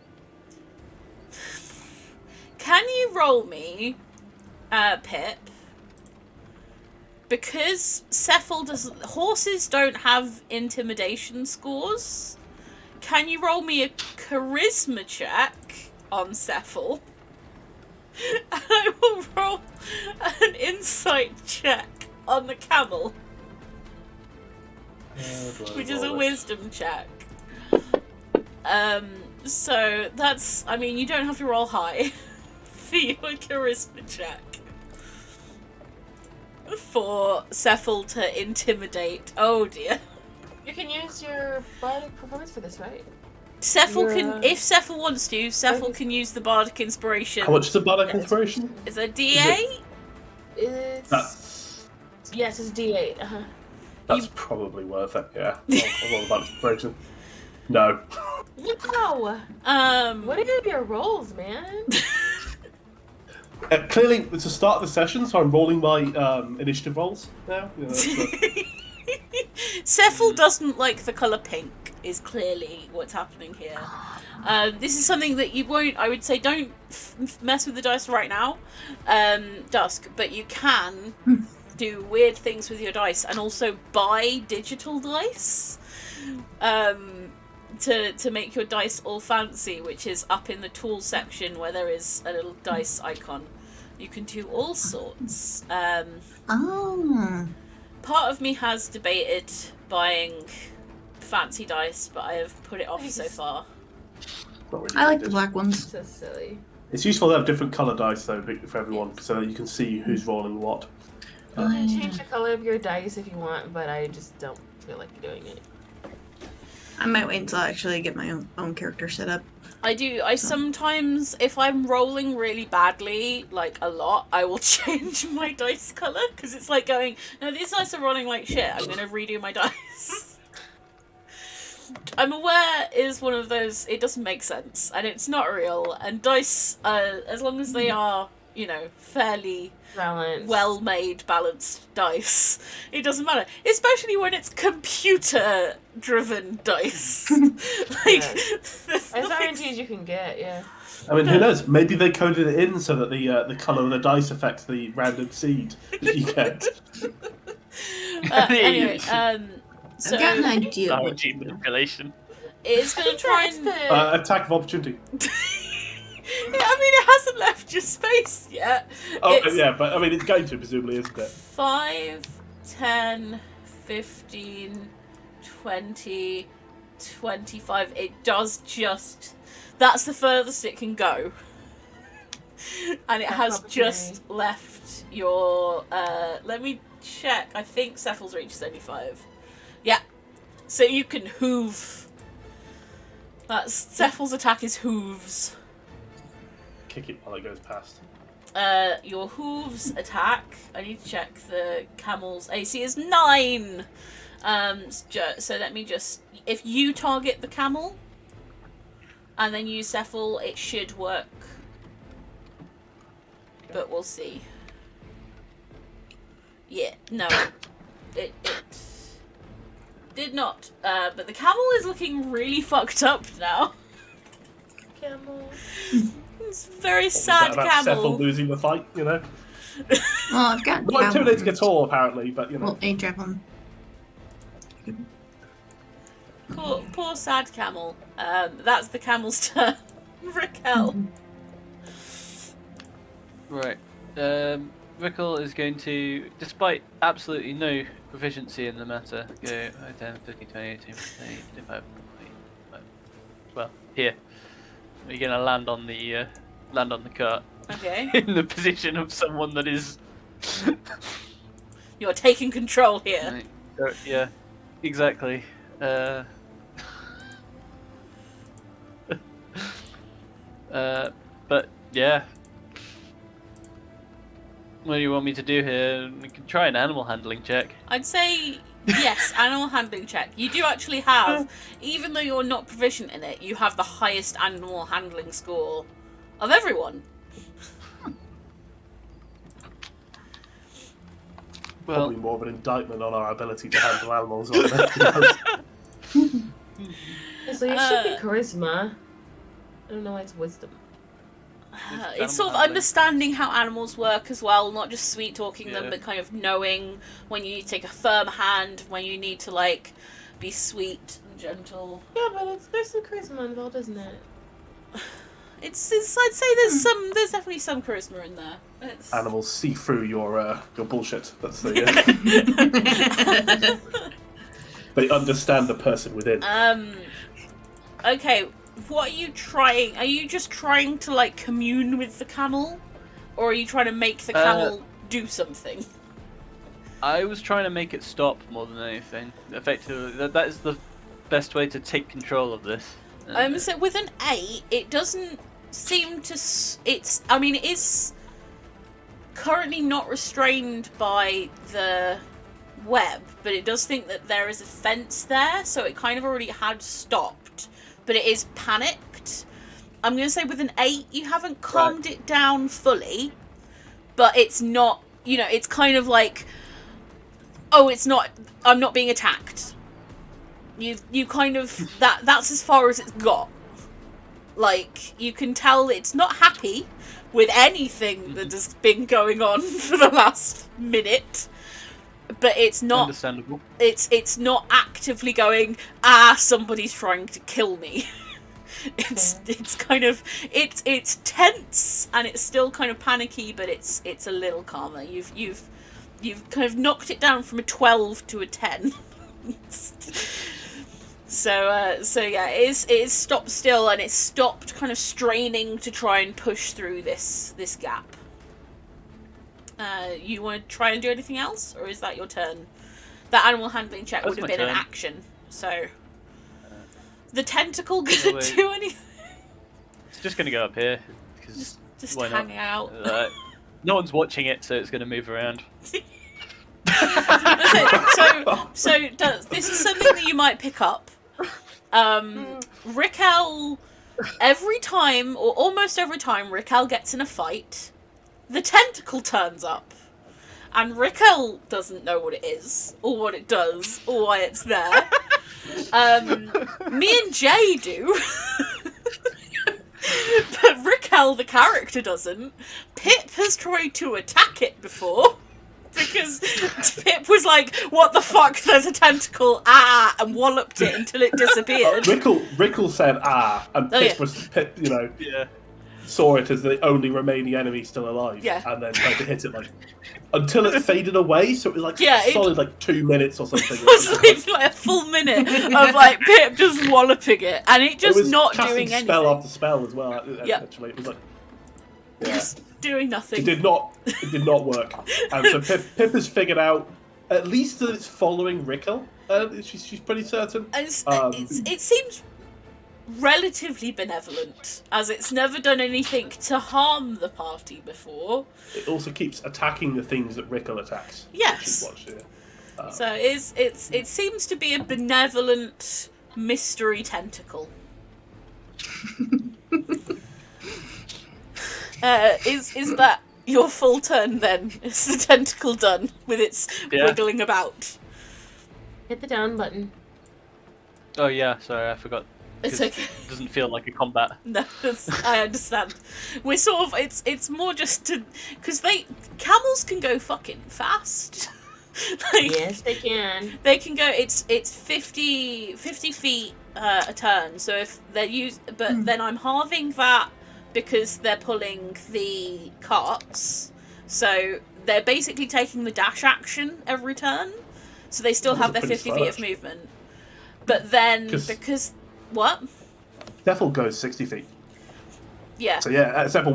Can you roll me Pip? Because horses don't have intimidation scores. Can you roll me a charisma check on Cephal? And I will roll an insight check on the camel, which is a wisdom check. So that's, I mean, you don't have to roll high for your charisma check for Cephal to intimidate. Oh dear. You can use your bardic performance for this, right? Cephal You're, can, if Cephal wants to, Cephal can use the bardic inspiration. How much is the bardic Yeah, inspiration? Is it D8? It's yes, it's D8. Uh-huh. That's probably worth it. Yeah. I'll roll the bardic inspiration. No. Wow. What are your rolls, man? Clearly, it's the start of the session, so I'm rolling my initiative rolls now. You know, Cephal doesn't like the colour pink, is clearly what's happening here. This is something that you won't, I would say, don't mess with the dice right now, Dusk, but you can do weird things with your dice and also buy digital dice to make your dice all fancy, which is up in the tools section where there is a little dice icon. You can do all sorts. Part of me has debated buying fancy dice, but I have put it off so far. not really I like the needed. black ones. So silly. It's useful to have different colour dice though for everyone, so that you can see who's rolling what. You can change the color of your dice if you want, but I just don't feel like doing it. I might wait until I actually get my own character set up. I do. I sometimes, if I'm rolling really badly, like a lot, I will change my dice colour, because it's like going, no, these dice are rolling like shit, I'm going to redo my dice. I'm aware is one of those, it doesn't make sense, and it's not real, and dice, as long as they are, you know, fairly Balance. well-made, balanced dice, it doesn't matter. Especially when it's computer-driven dice. Like, As RNG as you can get, yeah. I mean, who knows? Maybe they coded it in so that the colour of the dice affects the random seed that you get. Anyway, so I've got an idea. RNG manipulation. it's going to try and... Attack of opportunity. I mean, it hasn't left your space yet. Oh, It's yeah, but I mean, it's going to, presumably, isn't it? 5, 10, 15, 20, 25. It does just... That's the furthest it can go. And it has just left your... let me check. I think Cephal's reach is only 5. Yeah. So you can hoove That's Cephal's attack is hooves. Kick it while it goes past. Your hooves attack. I need to check the camel's AC is 9. So let me just. If you target the camel, and then use Cephal, it should work. But we'll see. Yeah, no, it did not. But the camel is looking really fucked up now. Camel. It's a very What was sad that about Cephal camel. losing the fight, you know? Well, I've got Not intimidating at all, apparently, but you know. Well, a dragon. Poor sad camel. That's the camel's turn. Raquel. Right. Rickle is going to, despite absolutely no proficiency in the matter, go 10, 15, 20, 18, 25, 25. Well, here. You're going to land on the cart. Okay. In the position of someone that is... You're taking control here. Right. Yeah, exactly. But yeah. What do you want me to do here? We can try an animal handling check. I'd say yes, animal handling check. You do actually have, even though you're not proficient in it, you have the highest animal handling score of everyone. Well, Probably more of an indictment on our ability to handle animals. Right now. So it should be charisma. I don't know why it's wisdom. It's sort of animal handling. understanding how animals work as well, not just sweet talking them, Yeah. but kind of knowing when you need to take a firm hand, when you need to like be sweet and gentle. Yeah, but there's some charisma involved, isn't it? It's I'd say there's definitely some charisma in there. It's... Animals see through your bullshit. That's the. They understand the person within. Okay, what are you trying? Are you just trying to like commune with the camel, or are you trying to make the camel do something? I was trying to make it stop more than anything. Effectively, that is the best way to take control of this. So with an 8, it doesn't seem to. It is currently not restrained by the web, but it does think that there is a fence there, so it kind of already had stopped, but it is panicked. I'm going to say with an 8, you haven't calmed it down fully, but it's not, it's kind of like, I'm not being attacked. You kind of, that's as far as it's got. Like, you can tell it's not happy with anything that has been going on for the last minute, but it's not. Understandable. It's not actively going. Somebody's trying to kill me. It's kind of it's tense and it's still kind of panicky, but it's a little calmer. You've kind of knocked it down from a 12 to a 10. So yeah, it is stopped still, and it's stopped kind of straining to try and push through this gap. You want to try and do anything else, or is that your turn? That animal handling check That's would have my been an turn. action. So the tentacle gonna wait. do anything? It's just going to go up here because Just why not? hang out. No one's watching it, so it's going to move around. This is something that you might pick up. Raquel, every time, or almost every time Raquel gets in a fight, the tentacle turns up. And Raquel doesn't know what it is, or what it does, or why it's there. Me and Jay do. But Raquel, the character, doesn't. Pip has tried to attack it before. Because Pip was like, what the fuck, there's a tentacle, and walloped it until it disappeared. Rickle said and Pip Yeah. saw it as the only remaining enemy still alive, and then tried to hit it until it faded away. So it was solid 2 minutes or something. It was literally like a full minute of Pip just walloping it, and it just not doing anything. Spell after spell as well. Actually, it was just doing nothing. It did not work. And so Pip has figured out at least that it's following Rickle. She's pretty certain. It seems relatively benevolent, as it's never done anything to harm the party before. It also keeps attacking the things that Rickle attacks. Yes. Which is what, So it seems to be a benevolent mystery tentacle. Is that your full turn then? Is the tentacle done with its wiggling about? Hit the down button. Oh yeah, sorry, I forgot. It's 'Cause okay. It doesn't feel like a combat. No, I understand. We're sort of it's more just to because camels can go fucking fast. Like, Yes, they can. they can go. It's 50 feet a turn. So if they're but then I'm halving that because they're pulling the carts. So they're basically taking the dash action every turn. So they still have their 50 feet of movement. But then because what? Zephyl goes 60 feet. Yeah. So yeah, Zephyl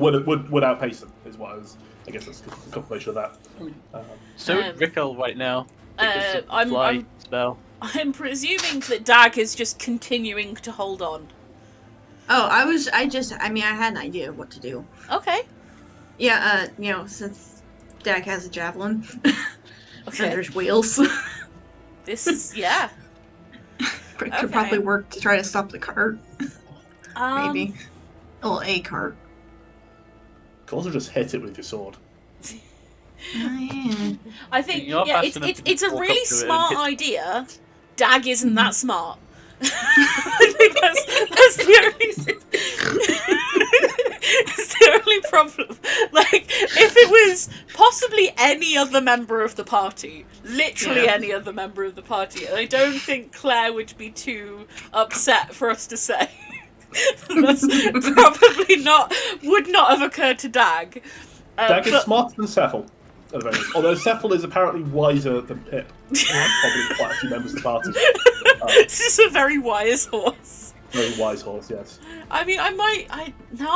would outpace them. Is what I guess that's a confirmation of that. So Rickle right now. because of the I'm fly spell. I'm presuming that Dag is just continuing to hold on. Oh, I had an idea of what to do. Okay. Yeah, since Dag has a javelin, Okay. and there's wheels, This is yeah. it Okay. could probably work to try to stop the cart, maybe. Well, a cart. You can also just hit it with your sword. Oh, yeah. I think You're yeah, fast enough it's to it's a walk really up to it and smart hit- idea. Dag isn't that smart. I think that's the only it's the only problem. Like, if it was possibly any other member of the party, literally Yeah. any other member of the party, I don't think Claire would be too upset for us to say. That's probably would not have occurred to Dag. Dag is but- smarter than Zephyl, at the very least. Although Zephyl is apparently wiser than Pip. Probably quite a few members of the party. This is a very wise horse. Very wise horse, yes. I mean, now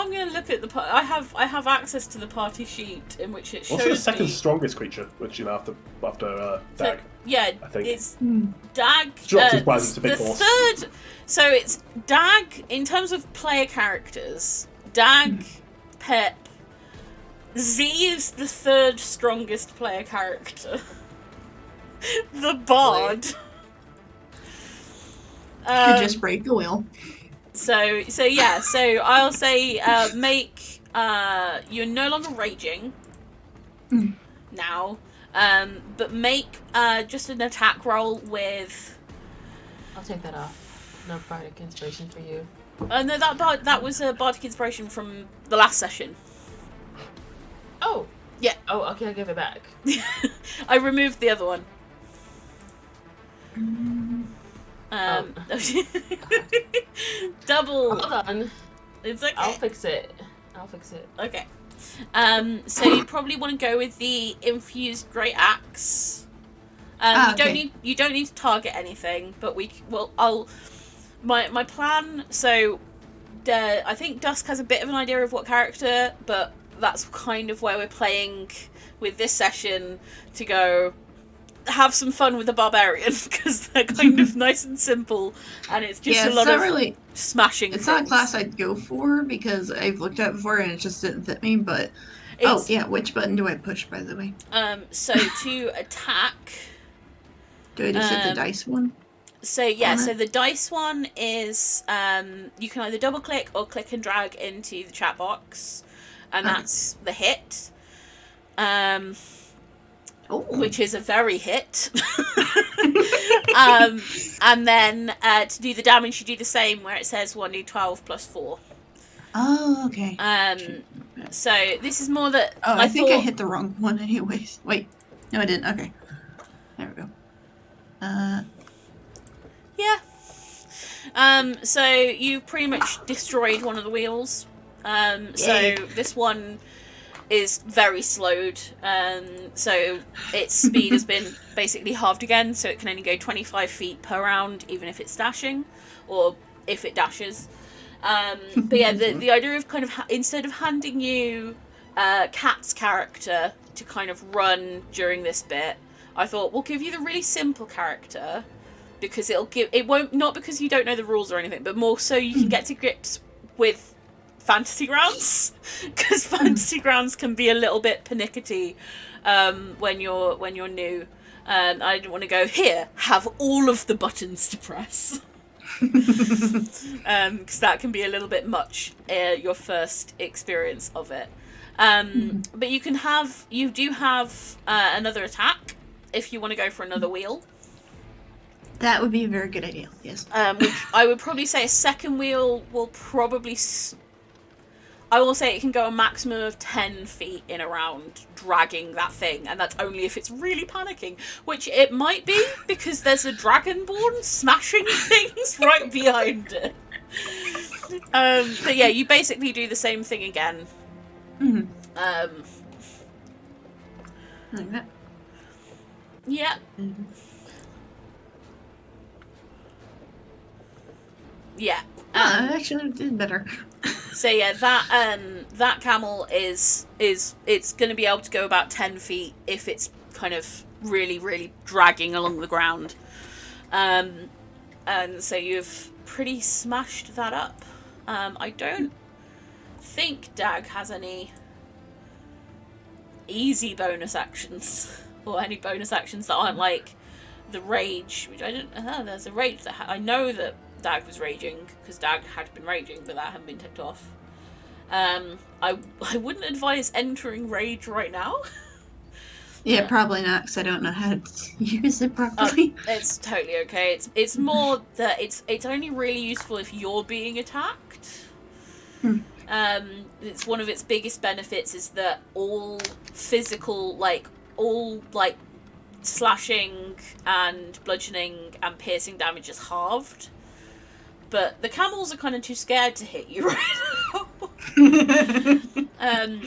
I'm going to look at the I have access to the party sheet in which it shows Also the second me. strongest creature, which after Dag. Yeah, I think. it's Dag. Dropped his prize, it's a big the horse. third. So it's Dag in terms of player characters. Dag, Pep. Z is the third strongest player character. The Bard. Could just break the wheel. So yeah, so I'll say make you're no longer raging now, but make just an attack roll with. I'll take that off. No bardic inspiration for you. No, that was a bardic inspiration from the last session. Oh. Yeah. Oh, okay, I'll give it back. I removed the other one. Double. Hold on. It's okay. I'll fix it. Okay. So you probably want to go with the infused great axe. You don't need to target anything, but my plan. So, I think Dusk has a bit of an idea of what character, but that's kind of where we're playing with this session to go have some fun with the barbarian because they're kind of nice and simple, and it's just a lot of smashing. It's things. not a class I'd go for because I've looked at it before and it just didn't fit me. But which button do I push, by the way? So to attack. Do I just hit the dice one? So yeah, so the dice one is you can either double click or click and drag into the chat box, and that's the hit. Which is a very hit. And then to do the damage, you do the same where it says 1d12 plus 4. Oh, okay. So this is more that. I think I hit the wrong one, anyways. Wait, no, I didn't. Okay, there we go. Yeah. So you pretty much destroyed one of the wheels. So this one is very slowed, so its speed has been basically halved again, so it can only go 25 feet per round, even if it's dashing, or if it dashes. But yeah, the idea of kind of, instead of handing you Kat's character to kind of run during this bit, I thought, we'll give you the really simple character, because it won't, not because you don't know the rules or anything, but more so you can get to grips with Fantasy Grounds, because Fantasy Grounds can be a little bit pernickety when you're new. And I didn't want to go, here, have all of the buttons to press. Because that can be a little bit much, your first experience of it. But you do have another attack if you want to go for another wheel. That would be a very good idea, yes. Which I would probably say a second wheel will probably... I will say it can go a maximum of 10 feet in a round, dragging that thing, and that's only if it's really panicking, which it might be, because there's a dragonborn smashing things right behind it. But yeah, you basically do the same thing again. Like that. Yeah. Yeah. I actually did better. So yeah, that camel is it's going to be able to go about 10 feet if it's kind of really dragging along the ground. And so you've pretty smashed that up. I don't think Dag has any easy bonus actions or any bonus actions that aren't like the rage, which I don't know. There's a rage that I know that Dag was raging because Dag had been raging, but that hadn't been ticked off. I wouldn't advise entering rage right now. Yeah, probably not, because I don't know how to use it properly. It's totally okay. It's more that it's only really useful if you're being attacked. It's one of its biggest benefits is that all physical, all slashing and bludgeoning and piercing damage is halved. But the camels are kind of too scared to hit you right now.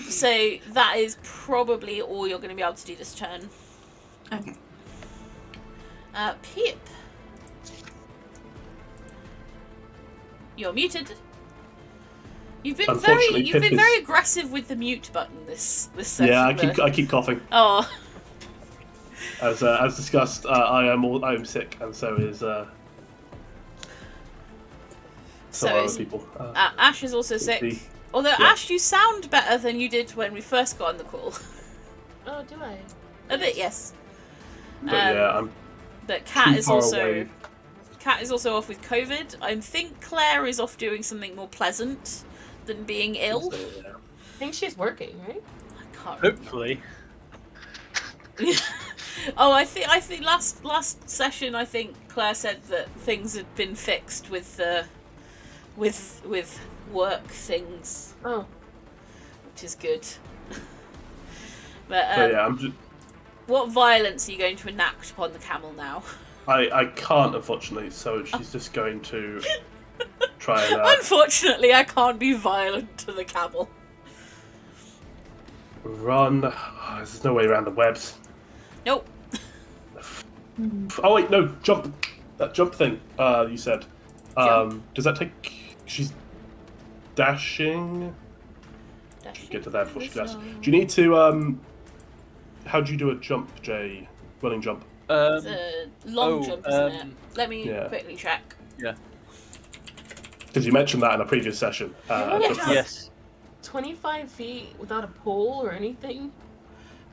So that is probably all you're going to be able to do this turn. Okay. Pip. You're muted. You've been very aggressive with the mute button this session. Yeah, I keep coughing. Oh. As discussed, I am sick, and so is some other people. Ash is also sick. Although yeah. Ash, you sound better than you did when we first got on the call. Oh, do I? A bit, yes. But yeah, I'm. But Kat is also away. Kat is also off with COVID. I think Claire is off doing something more pleasant than being ill. So, yeah. I think she's working, right? I can't remember. Hopefully. Oh, I think last session I think Claire said that things had been fixed with work things. Oh. Which is good. So yeah, I'm just. What violence are you going to enact upon the camel now? I can't, unfortunately. So she's just going to try and. Unfortunately, I can't be violent to the camel. Run. Oh, there's no way around the webs. Nope. Oh wait, no, jump. That jump thing. You said. Does that take? She's dashing. Get to that before she does. Do you need to? How do you do a jump, Jay? Running jump. It's a long jump, isn't it? Let me quickly check. Yeah. Because you mentioned that in a previous session. Yes. 25 feet without a pole or anything?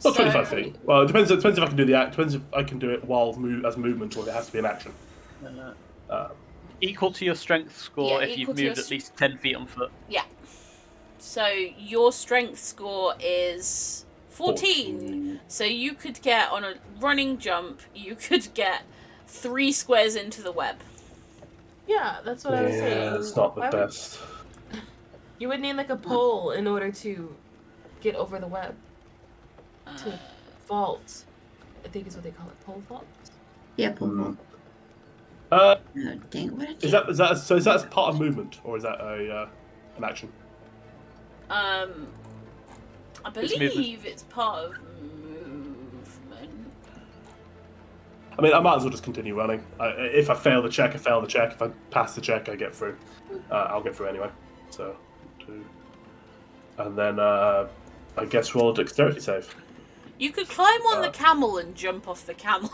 Not 25 feet. Well, it depends if I can do the act. Depends if I can do it while as movement or if it has to be an action. Equal to your strength score if you've moved at least 10 feet on foot. Yeah. So your strength score is 14. So you could get, on a running jump, you could get 3 squares into the web. Yeah, that's what I was saying. Yeah, it's not the best. You would need like a pole in order to get over the web. To vault. I think is what they call it. Pole vault? Yeah, pole vault. Oh, dang, what is that part of movement or is that an action? I believe it's part of movement. I mean, I might as well just continue running. If I fail the check, I fail the check. If I pass the check, I get through. I'll get through anyway. So, 2. And then I guess roll a dexterity save. You could climb on the camel and jump off the camel.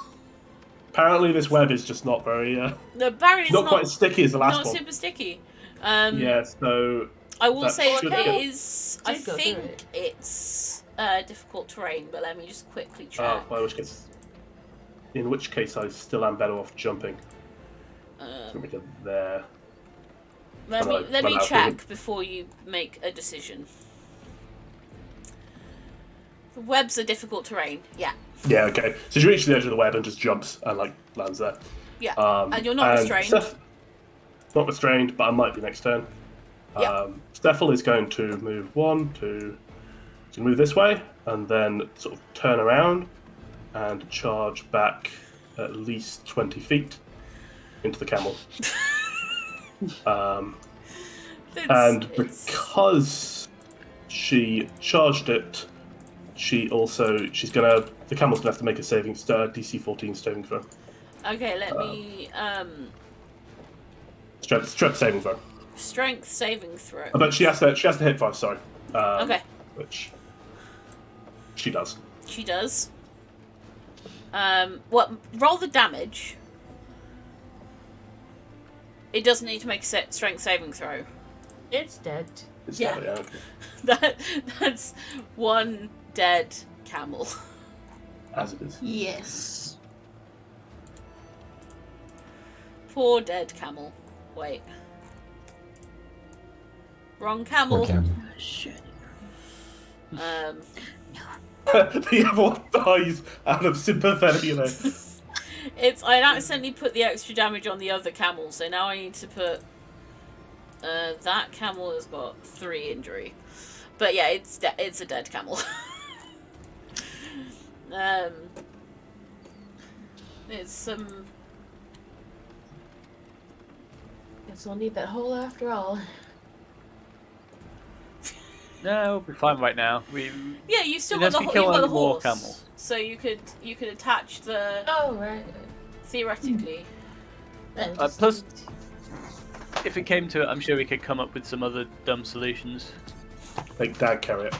Apparently, this web is just not very. No, apparently it's not quite as sticky as the last not one. super sticky. Yeah, so I will that say should it get- is. I Did go through think it. it's difficult terrain, but let me just quickly check. well, in which case, I still am better off jumping. Let me get there. Let Well, me I'll check before you make a decision. The webs are difficult terrain. Yeah. Yeah, okay. So she reaches the edge of the web and just jumps and lands there. Yeah. And you're not restrained. Not restrained, but I might be next turn. Yeah. Steffel is going to move to move this way and then sort of turn around and charge back at least 20 feet into the camel. Because she charged it, the camel's gonna have to make a DC 14 saving throw. Okay, let me Strength saving throw. strength saving throw. But she has to hit 5. Sorry. Okay. Which she does. She does. Roll the damage. It doesn't need to make a strength saving throw. It's dead. It's Yeah. dead, okay. That's one dead camel. As it is. Yes. Poor dead camel. Wait. Wrong camel. Poor camel. Oh, shit. The other one dies out of sympathy. I accidentally put the extra damage on the other camel, so now I need to put. That camel has got 3 injury, but yeah, it's a dead camel. It's some. Guess we'll need that hole after all. No, we'll be fine right now. Yeah, you still Unless got we the, kill you've got the one more horse, camel. so you could attach the Oh, right. theoretically. Plus, if it came to it, I'm sure we could come up with some other dumb solutions. Make Dad carry it.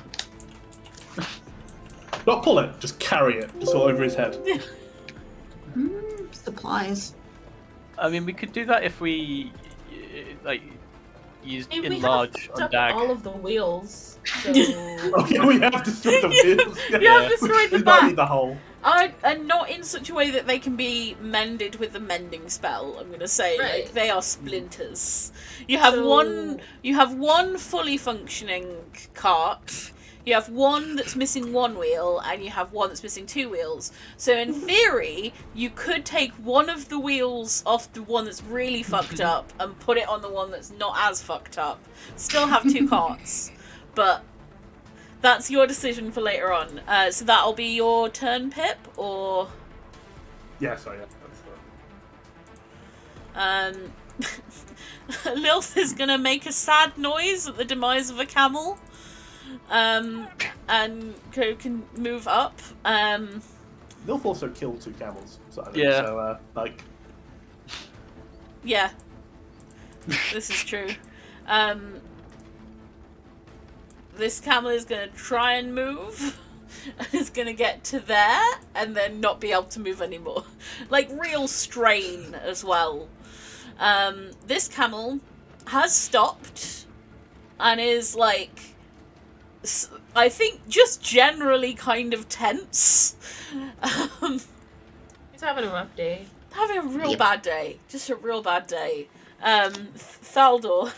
Not pull it, just carry it, just all over his head. Supplies. I mean, we could do that if we use Maybe we enlarge have on stuck Dag. all of the wheels. So... Oh yeah, we have destroyed the wheels. You have destroyed the We might back. need the hole. And not in such a way that they can be mended with the mending spell. I'm gonna say, Right. like, they are splinters. You have one fully functioning cart. You have one that's missing 1 wheel, and you have one that's missing 2 wheels. So in theory, you could take one of the wheels off the one that's really fucked up and put it on the one that's not as fucked up. Still have 2 carts, but that's your decision for later on. So that'll be your turn, Pip, or Yeah, sorry. Yeah, Lilth is gonna make a sad noise at the demise of a camel. And can move up. They'll also kill 2 camels. So, Yeah. So, Yeah. This is true. This camel is gonna try and move. It's gonna get to there and then not be able to move anymore. Like real strain as well. This camel has stopped and is like, I think just generally kind of tense. He's having a rough day. Having a real bad day. Just a real bad day. Thaldor.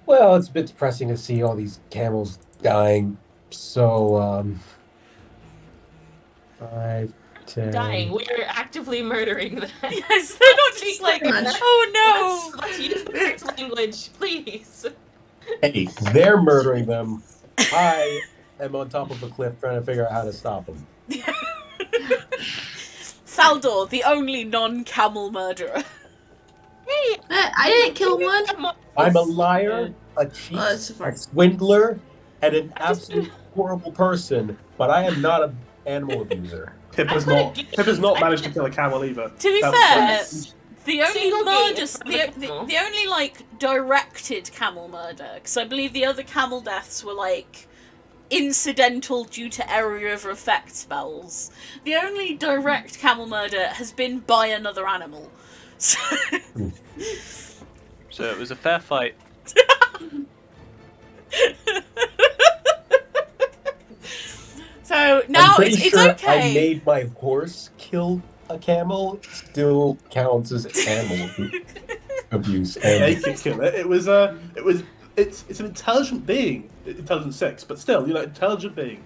Well, it's a bit depressing to see all these camels dying. So, 5, 10. Dying. We're actively murdering them. Yes, they're not just like, Pretty much. oh no! Let's use the correct language, please. Hey, they're murdering them. I am on top of a cliff trying to figure out how to stop them. Thaldor, the only non-camel murderer. Hey, I didn't kill one. I'm a liar, a cheat, that's fine. a swindler, and an absolute horrible person, but I am not an animal abuser. Pip has not managed to kill a camel either. To be That fair, was- the only Single gate murders, in front of the camel. the only like directed camel murder, because I believe the other camel deaths were like incidental due to area of effect spells. The only direct camel murder has been by another animal. So, So it was a fair fight. so now I'm pretty it's sure okay. I made my horse kill a camel. Still counts as animal abuse. Yeah, you And could kill it. It's an intelligent being, intelligent 6, but still, intelligent being.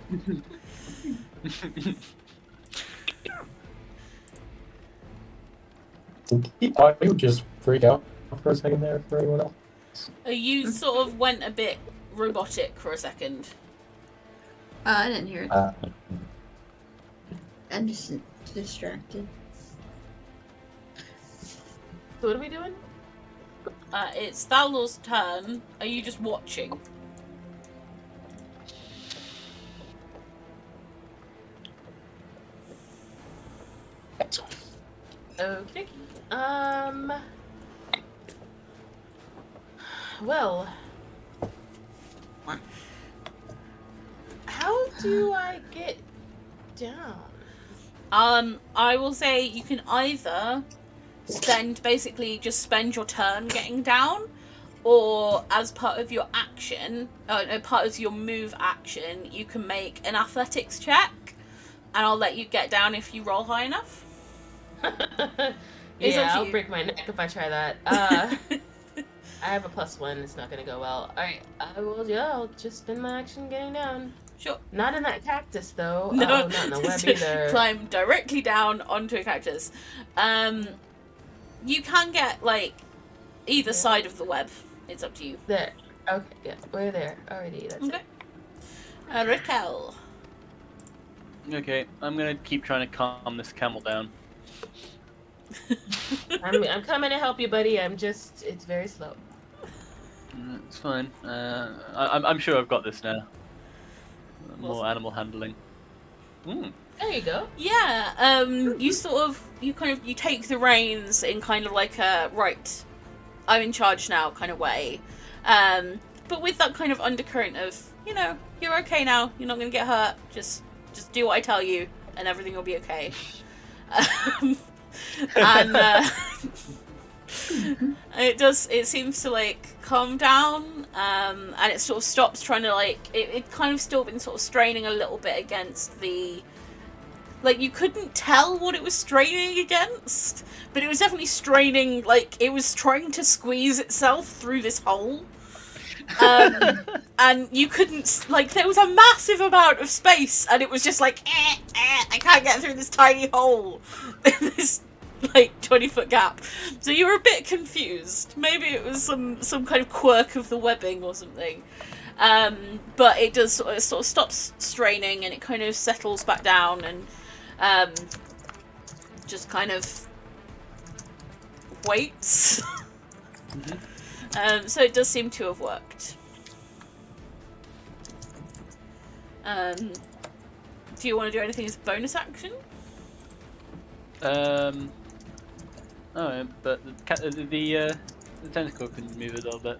I would just freak out for a second there for anyone else. You sort of went a bit robotic for a second. I didn't hear it. Uh, I'm just distracted. So what are we doing? It's Thalor's turn. Are you just watching? Okay. Well. How do I get down? I will say you can either spend your turn getting down, or as part of your action, part of your move action, you can make an athletics check, and I'll let you get down if you roll high enough. It's up Yeah, to I'll you. break my neck if I try that. I have a +1. It's not gonna go well. Alright, I'll just spend my action getting down. Sure. Not in that cactus, though. No, Oh, not in the web either. Climb directly down onto a cactus. You can get, either side of the web. It's up to you. There. Okay, yeah, we're there already. That's Okay. Raquel. Okay, I'm gonna keep trying to calm this camel down. it. I'm coming to help you, buddy. It's very slow. It's fine. I'm sure I've got this now. More animal handling. There you go. Yeah, you take the reins in kind of like a, right, I'm in charge now kind of way. But with that kind of undercurrent of, you're okay now, you're not going to get hurt, just do what I tell you and everything will be okay. And it seems to calm down, and it sort of stops trying to it kind of still been sort of straining a little bit against the, you couldn't tell what it was straining against, but it was definitely straining, it was trying to squeeze itself through this hole. And you couldn't, there was a massive amount of space, and it was just I can't get through this tiny hole in this 20-foot gap. So you were a bit confused. Maybe it was some kind of quirk of the webbing or something. But it does sort of stops straining, and it kind of settles back down, and just kind of waits. So it does seem to have worked. Do you want to do anything as a bonus action? Oh, but the tentacle can move a little bit.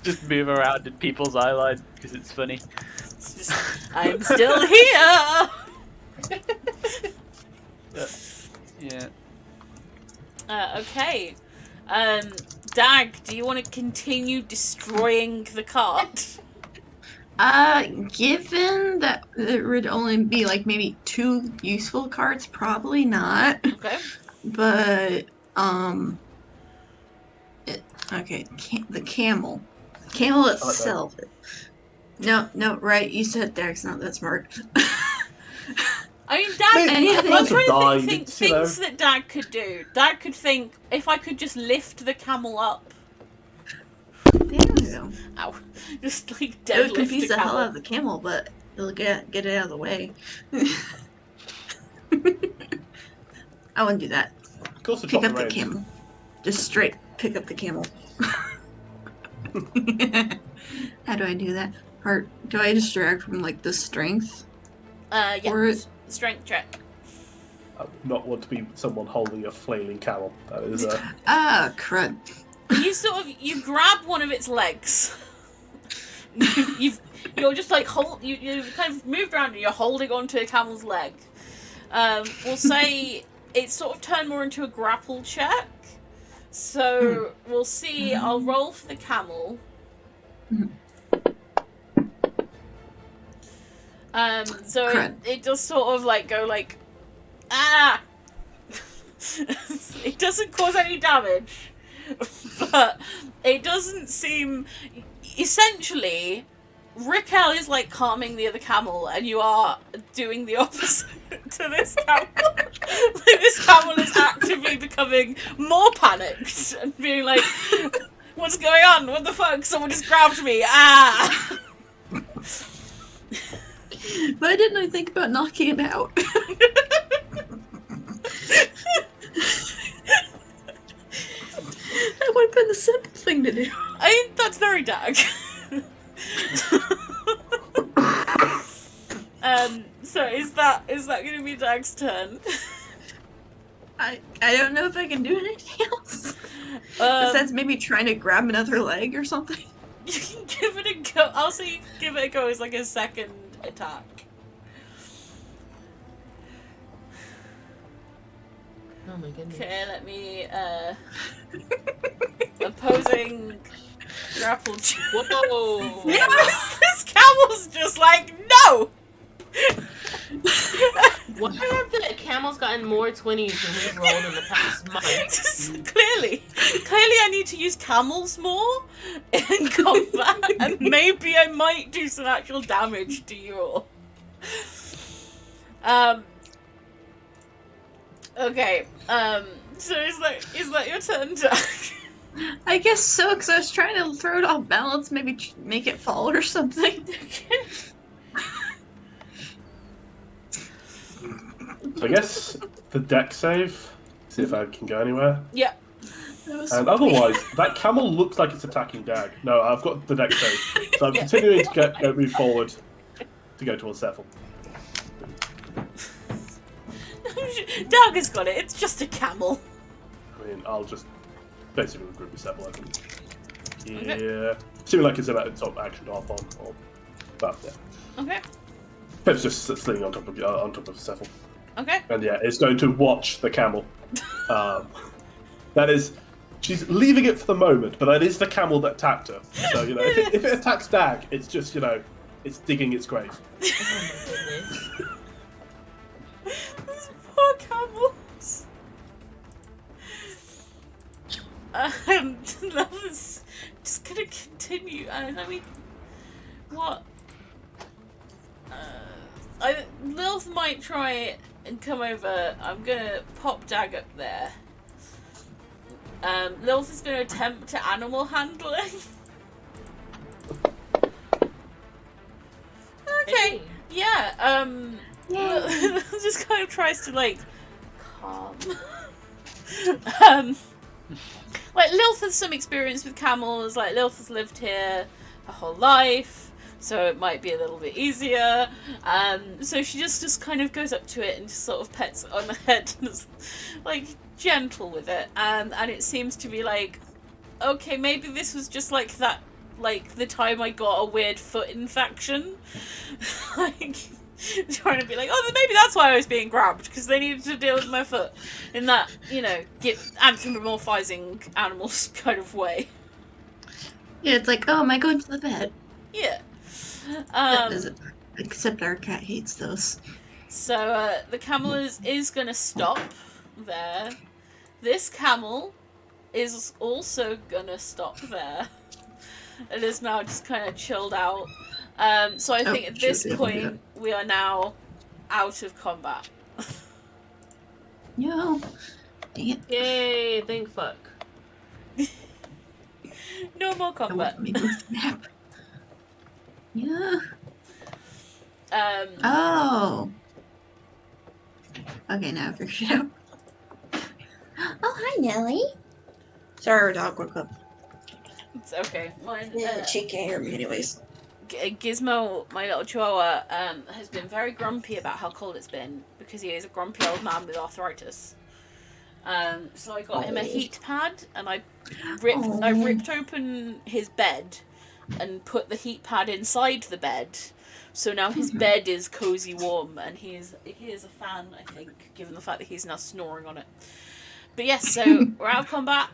just move around in people's eye line because it's funny. It's just, I'm still here! Yeah. Okay. Dag, do you want to continue destroying the cart? Given that there would only be maybe 2 useful cards, probably not. Okay. But the camel itself. No, right. You said Dag's not that smart. I mean, Dag, I'm trying to think It's, things that Dag could do. Dag could think, if I could just lift the camel up. Damn. Ow. Just It would deadlift confuse the the hell out camel. of the camel, but it'll get it out of the way. I wouldn't do that. Of course, Pick up the camel. Just straight pick up the camel. How do I do that? Or do I distract from the strength? Yeah, Or- strength check. I would not want to be someone holding a flailing camel. That is Ah, crud. You grab one of its legs, You're just like you've kind of moved around and you're holding onto a camel's leg. We'll say it's sort of turned more into a grapple check. So we'll see. I'll roll for the camel. So it does sort of like go like, ah. It doesn't cause any damage, but it doesn't seem. Essentially, Raquel is like calming the other camel, and you are doing the opposite to this camel. Like, this camel is actively becoming more panicked and being like, "What's going on? What the fuck? Someone just grabbed me! Ah!" Why didn't I think about knocking it out? That would have been the simple thing to do. I mean, that's very Dag. So is that going to be Dag's turn? I don't know if I can do anything else. Besides maybe trying to grab another leg or something. You can give it a go. I'll say you can give it a go as like a second attack. Oh my goodness. Okay, let me opposing grapple. Whoa! This camel's just like, no! Why have the camels gotten more 20s than we've rolled in the past month? Clearly I need to use camels more in combat, and maybe I might do some actual damage to you all. Okay, so is that your turn, Jack? I guess so, because I was trying to throw it off balance, maybe make it fall or something. So I guess the deck save. See if I can go anywhere. Yeah. And otherwise, that camel looks like it's attacking Dag. No, I've got the deck save. So I'm continuing to move forward to go towards Cephal. Dag has got it. It's just a camel. I mean, I'll just basically regroup with Cephal, I think. Yeah. Okay. Seeming like it's about top action to hop on. Or, but yeah. Okay. Pep's just slinging on top of Cephal. Okay. And yeah, it's going to watch the camel. That is, she's leaving it for the moment, but that is the camel that attacked her. So, you know, if it attacks Dag, it's just, you know, it's digging its grave. Oh my goodness. These poor camels. Lilith's just gonna continue. I mean, what? Lilith might try it and come over. I'm gonna pop Dag up there. Lilith is gonna attempt to animal handling. Okay. Hey. Yeah. Lilith just kind of tries to like calm. Like Lilith has some experience with camels. Like Lilith has lived here her whole life, so it might be a little bit easier. So she just kind of goes up to it and just sort of pets it on the head and is like gentle with it. And it seems to be like, okay, maybe this was just like that, like the time I got a weird foot infection. Like trying to be like, oh, maybe that's why I was being grabbed, because they needed to deal with my foot in that, you know, anthropomorphizing animals kind of way. Yeah, it's like, oh, am I going to the bed? Yeah. That doesn't. Except our cat hates those. So the camel is gonna stop there. This camel is also gonna stop there. It is now just kind of chilled out. So I think at this point we are now out of combat. No. Dang it. Yay, thank fuck. No more I combat. want me to snap. Yeah. Oh. Okay, now I figured it out. Oh, hi, Nelly. Sorry, our dog woke up. It's okay. Mine, She can't hear me anyways. Gizmo, my little chihuahua, has been very grumpy about how cold it's been, because he is a grumpy old man with arthritis. So I got him a heat pad, and I ripped open his bed and put the heat pad inside the bed. So now his bed is cozy warm, and he is a fan, I think, given the fact that he's now snoring on it. But yes, so we're out of combat.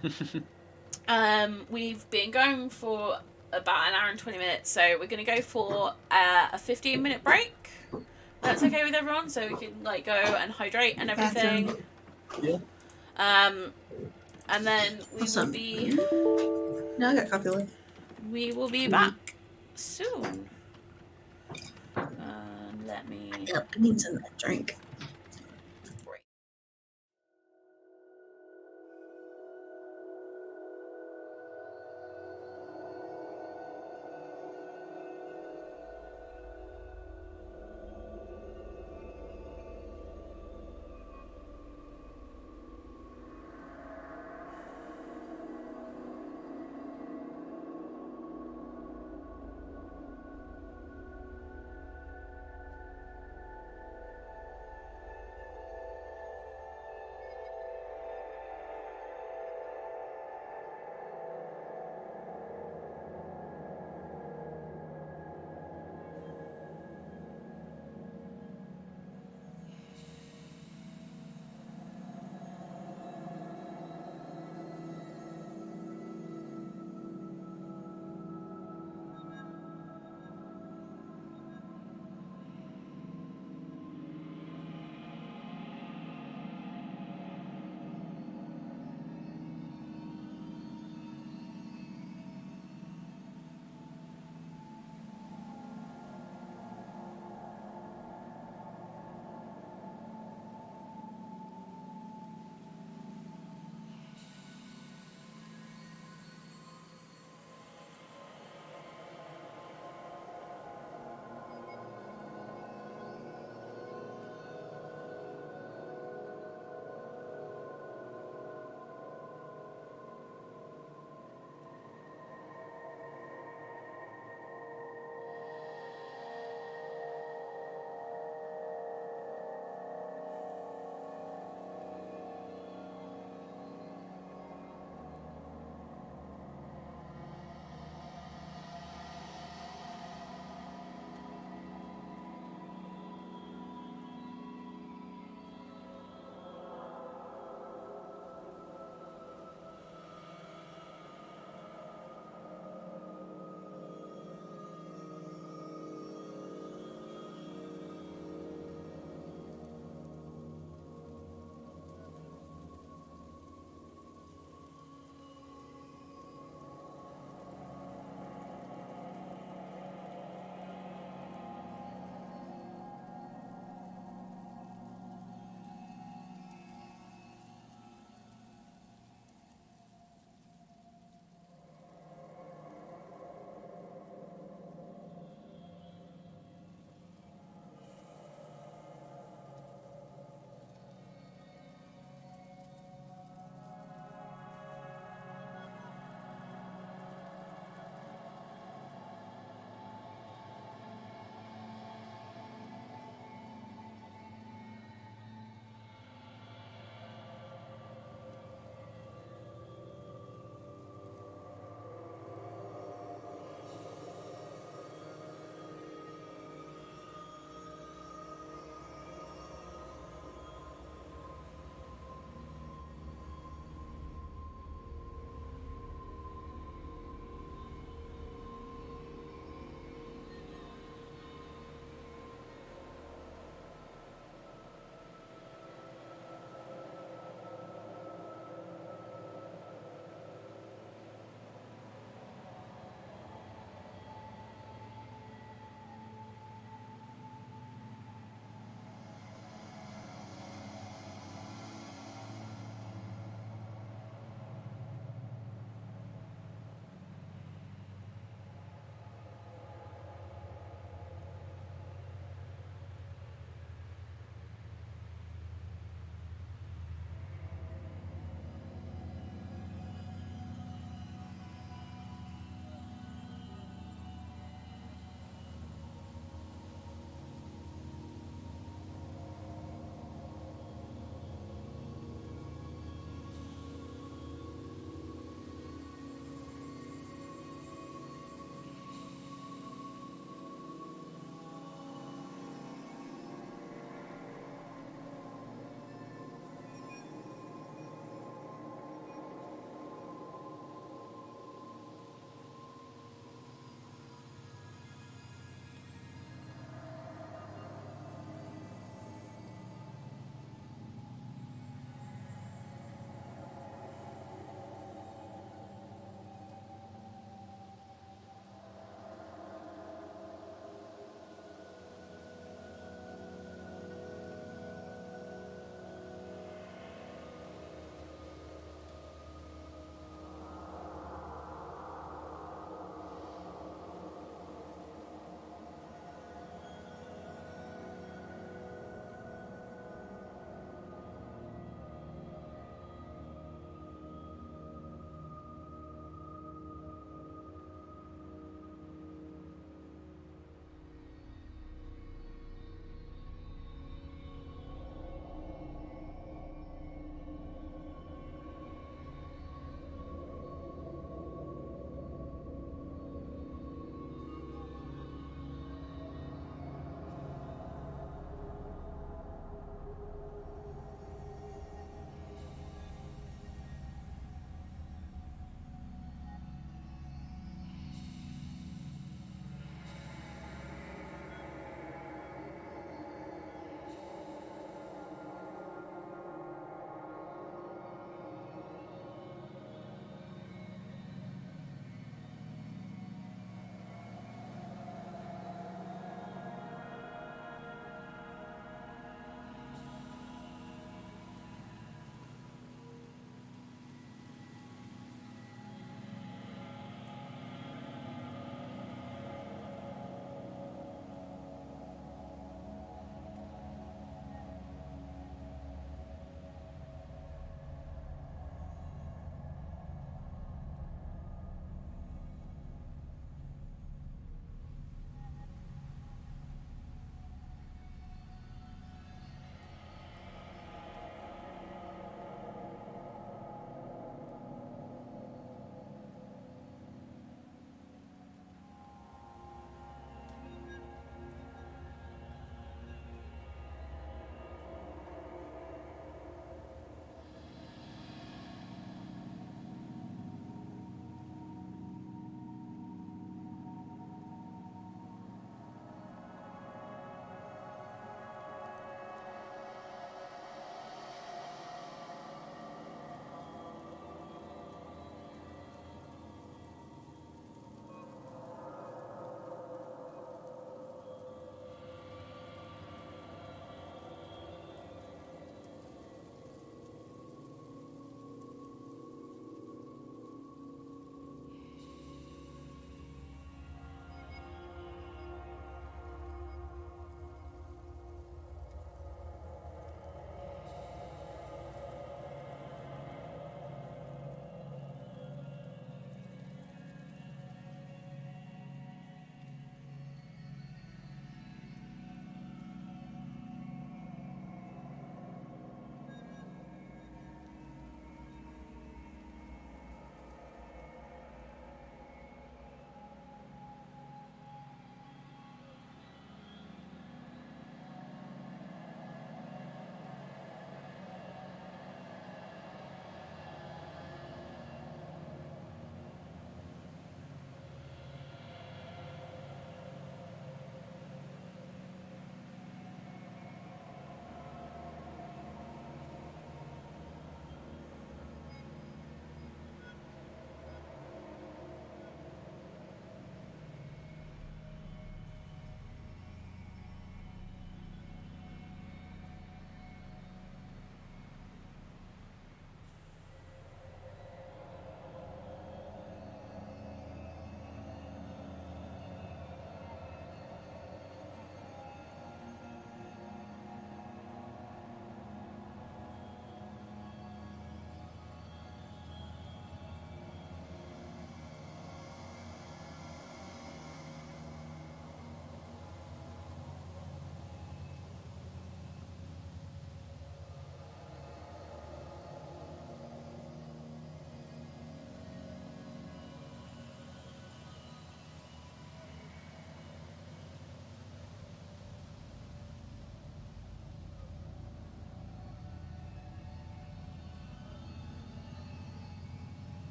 We've been going for about an hour and 20 minutes, so we're going to go for a 15-minute break. That's okay with everyone, so we can like go and hydrate and everything. Yeah. And then we Awesome. will be No, I got coffee left. we will be back soon. Let me. Yep, I need some of that drink.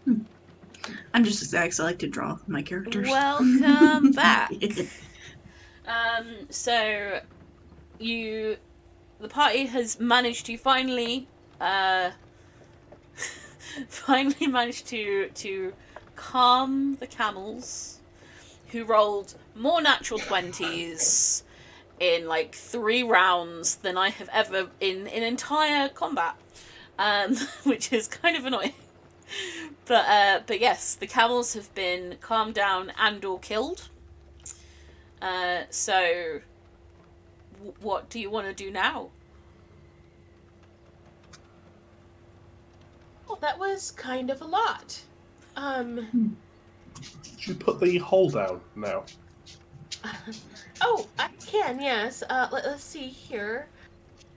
I'm just excited 'cause I like to draw my characters. Welcome back. So the party has managed to finally managed to calm the camels, who rolled more natural 20s in like 3 rounds than I have ever in entire combat, which is kind of annoying. But yes, the camels have been calmed down and or killed. So what do you want to do now? Well, that was kind of a lot. Should we put the hole down now? Oh, I can, yes. Let's see here.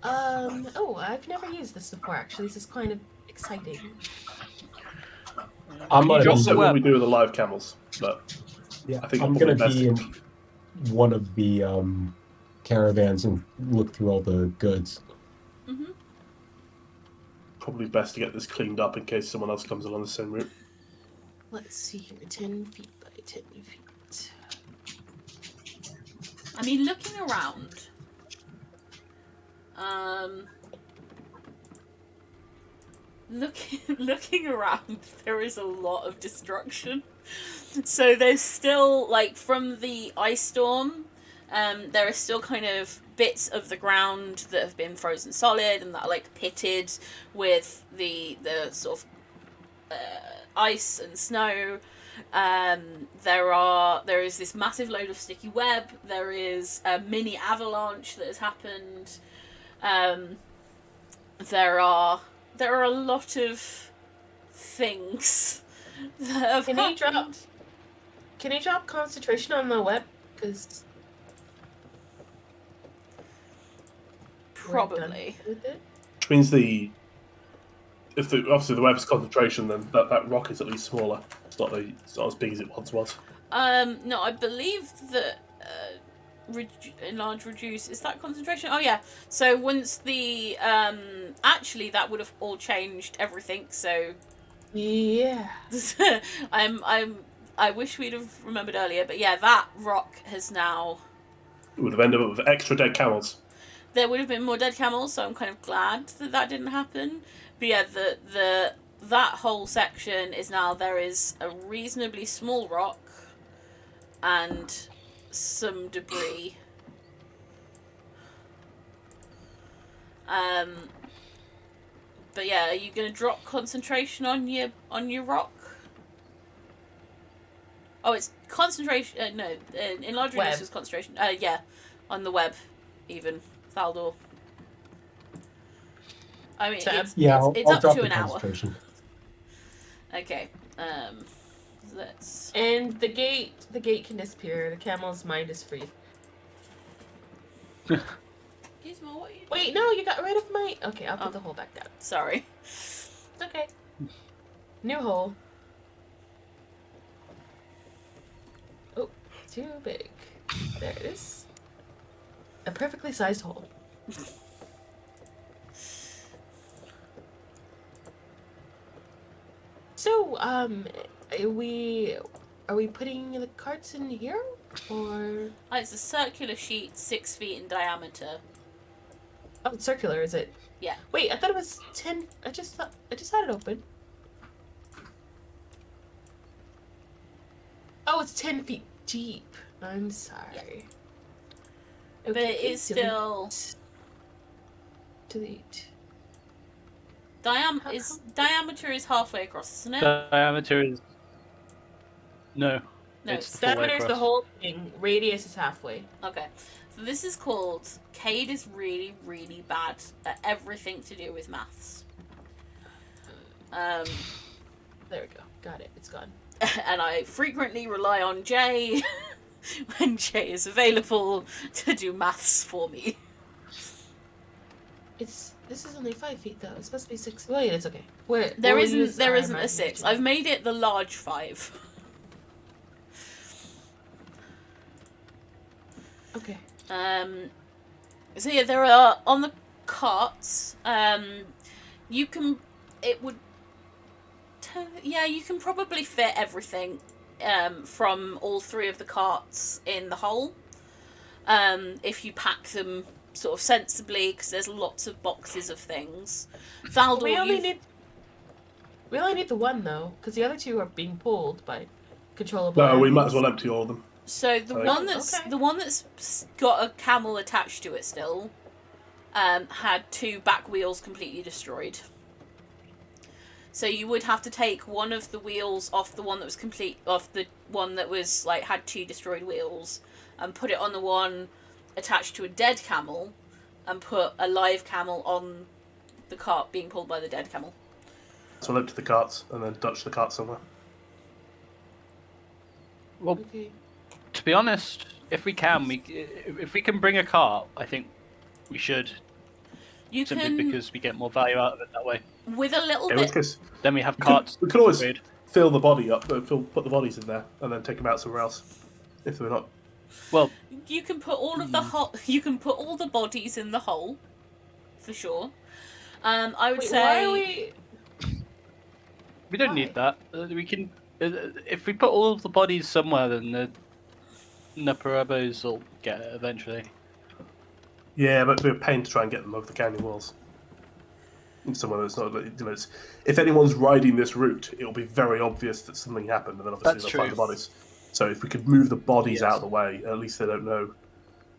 Oh, I've never used this before, actually. This is kind of exciting. I'm You gonna drop be, the Also, what web. we do with the live camels, but yeah, I think I'm it's gonna probably be in best one of the caravans and look through all the goods. Mm-hmm. probably best to get this cleaned up in case someone else comes along the same route. Let's see here. 10 feet by 10 feet. I mean, looking around, looking around, there is a lot of destruction. So there's still, like, from the ice storm, there are still kind of bits of the ground that have been frozen solid and that are, like, pitted with the sort of ice and snow. There is this massive load of sticky web. There is a mini avalanche that has happened. There are a lot of things that have happened. Can you drop concentration on the web? Because Probably. with it. Which means obviously the web's concentration, then that rock is at least smaller. It's not as big as it once was. No, I believe that enlarge, reduce, is that concentration? Oh yeah. So once the actually that would have all changed everything. So Yeah. I wish we'd have remembered earlier, but yeah, that rock has now. It would have ended up with extra dead camels. There would have been more dead camels, so I'm kind of glad that didn't happen. But yeah, that whole section is now, there is a reasonably small rock and some debris. But yeah, are you gonna drop concentration on your rock? Oh, it's concentration. No, enlarge, reduce was concentration. Yeah, on the web, even Thaldor. I mean, it's I'll up drop to the an hour. concentration. Okay. Let's. And the gate can disappear. The camel's mind is free. Gizmo, what are you doing? Wait, no, you got rid of my. Okay, I'll put the hole back down. Sorry. It's okay. New hole. Oh, too big. There it is. A perfectly sized hole. So, are we putting the carts in here, or? Oh, it's a circular sheet, 6 feet in diameter. Oh, it's circular, is it? Yeah. Wait, I thought it was 10. I just had it open. Oh, it's 10 feet deep. I'm sorry. Yeah. But it is still. Delete. Diameter is halfway across, isn't it? Diameter is no. No, It's the full way Diameter is the across. whole thing. Radius is halfway. Okay. So this is called. Cade is really, really bad at everything to do with maths. There we go. Got it. It's gone. And I frequently rely on Jay when Jay is available to do maths for me. This is only 5 feet though. It's supposed to be 6. Well, yeah, it's okay. There isn't a 6. I've made it the large 5. Okay. So yeah, there are on the carts. It would Yeah, you can probably fit everything from all 3 of the carts in the hole. If you pack them sort of sensibly, because there's lots of boxes of things. Valdor, we only need the one though, because the other 2 are being pulled by controllable. No, we animals. might as well empty all of them. So the one that's got a camel attached to it still had 2 back wheels completely destroyed. So you would have to take one of the wheels off the one that was like had 2 destroyed wheels, and put it on the one attached to a dead camel, and put a live camel on the cart being pulled by the dead camel. So we'll empty the carts and then Dutch the cart somewhere. Well, Okay. to be honest, if we can bring a cart, I think we should. You Simply can, because we get more value out of it that way. with a little In which bit. case, Then we have carts. we could always upgrade. fill the body up, put the bodies in there, and then take them out somewhere else. If they're not. Well, You can put all of you can put all the bodies in the hole, for sure. I would Wait, say. why are we? we don't Why? need that. We can. If we put all of the bodies somewhere, then the Naparabos will get it eventually. Yeah, but it'd be a pain to try and get them over the canyon walls. Somewhere that's not, if anyone's riding this route, it'll be very obvious that something happened, and then obviously That's they'll find true. the bodies. So if we could move the bodies Yes. out of the way, at least they don't know,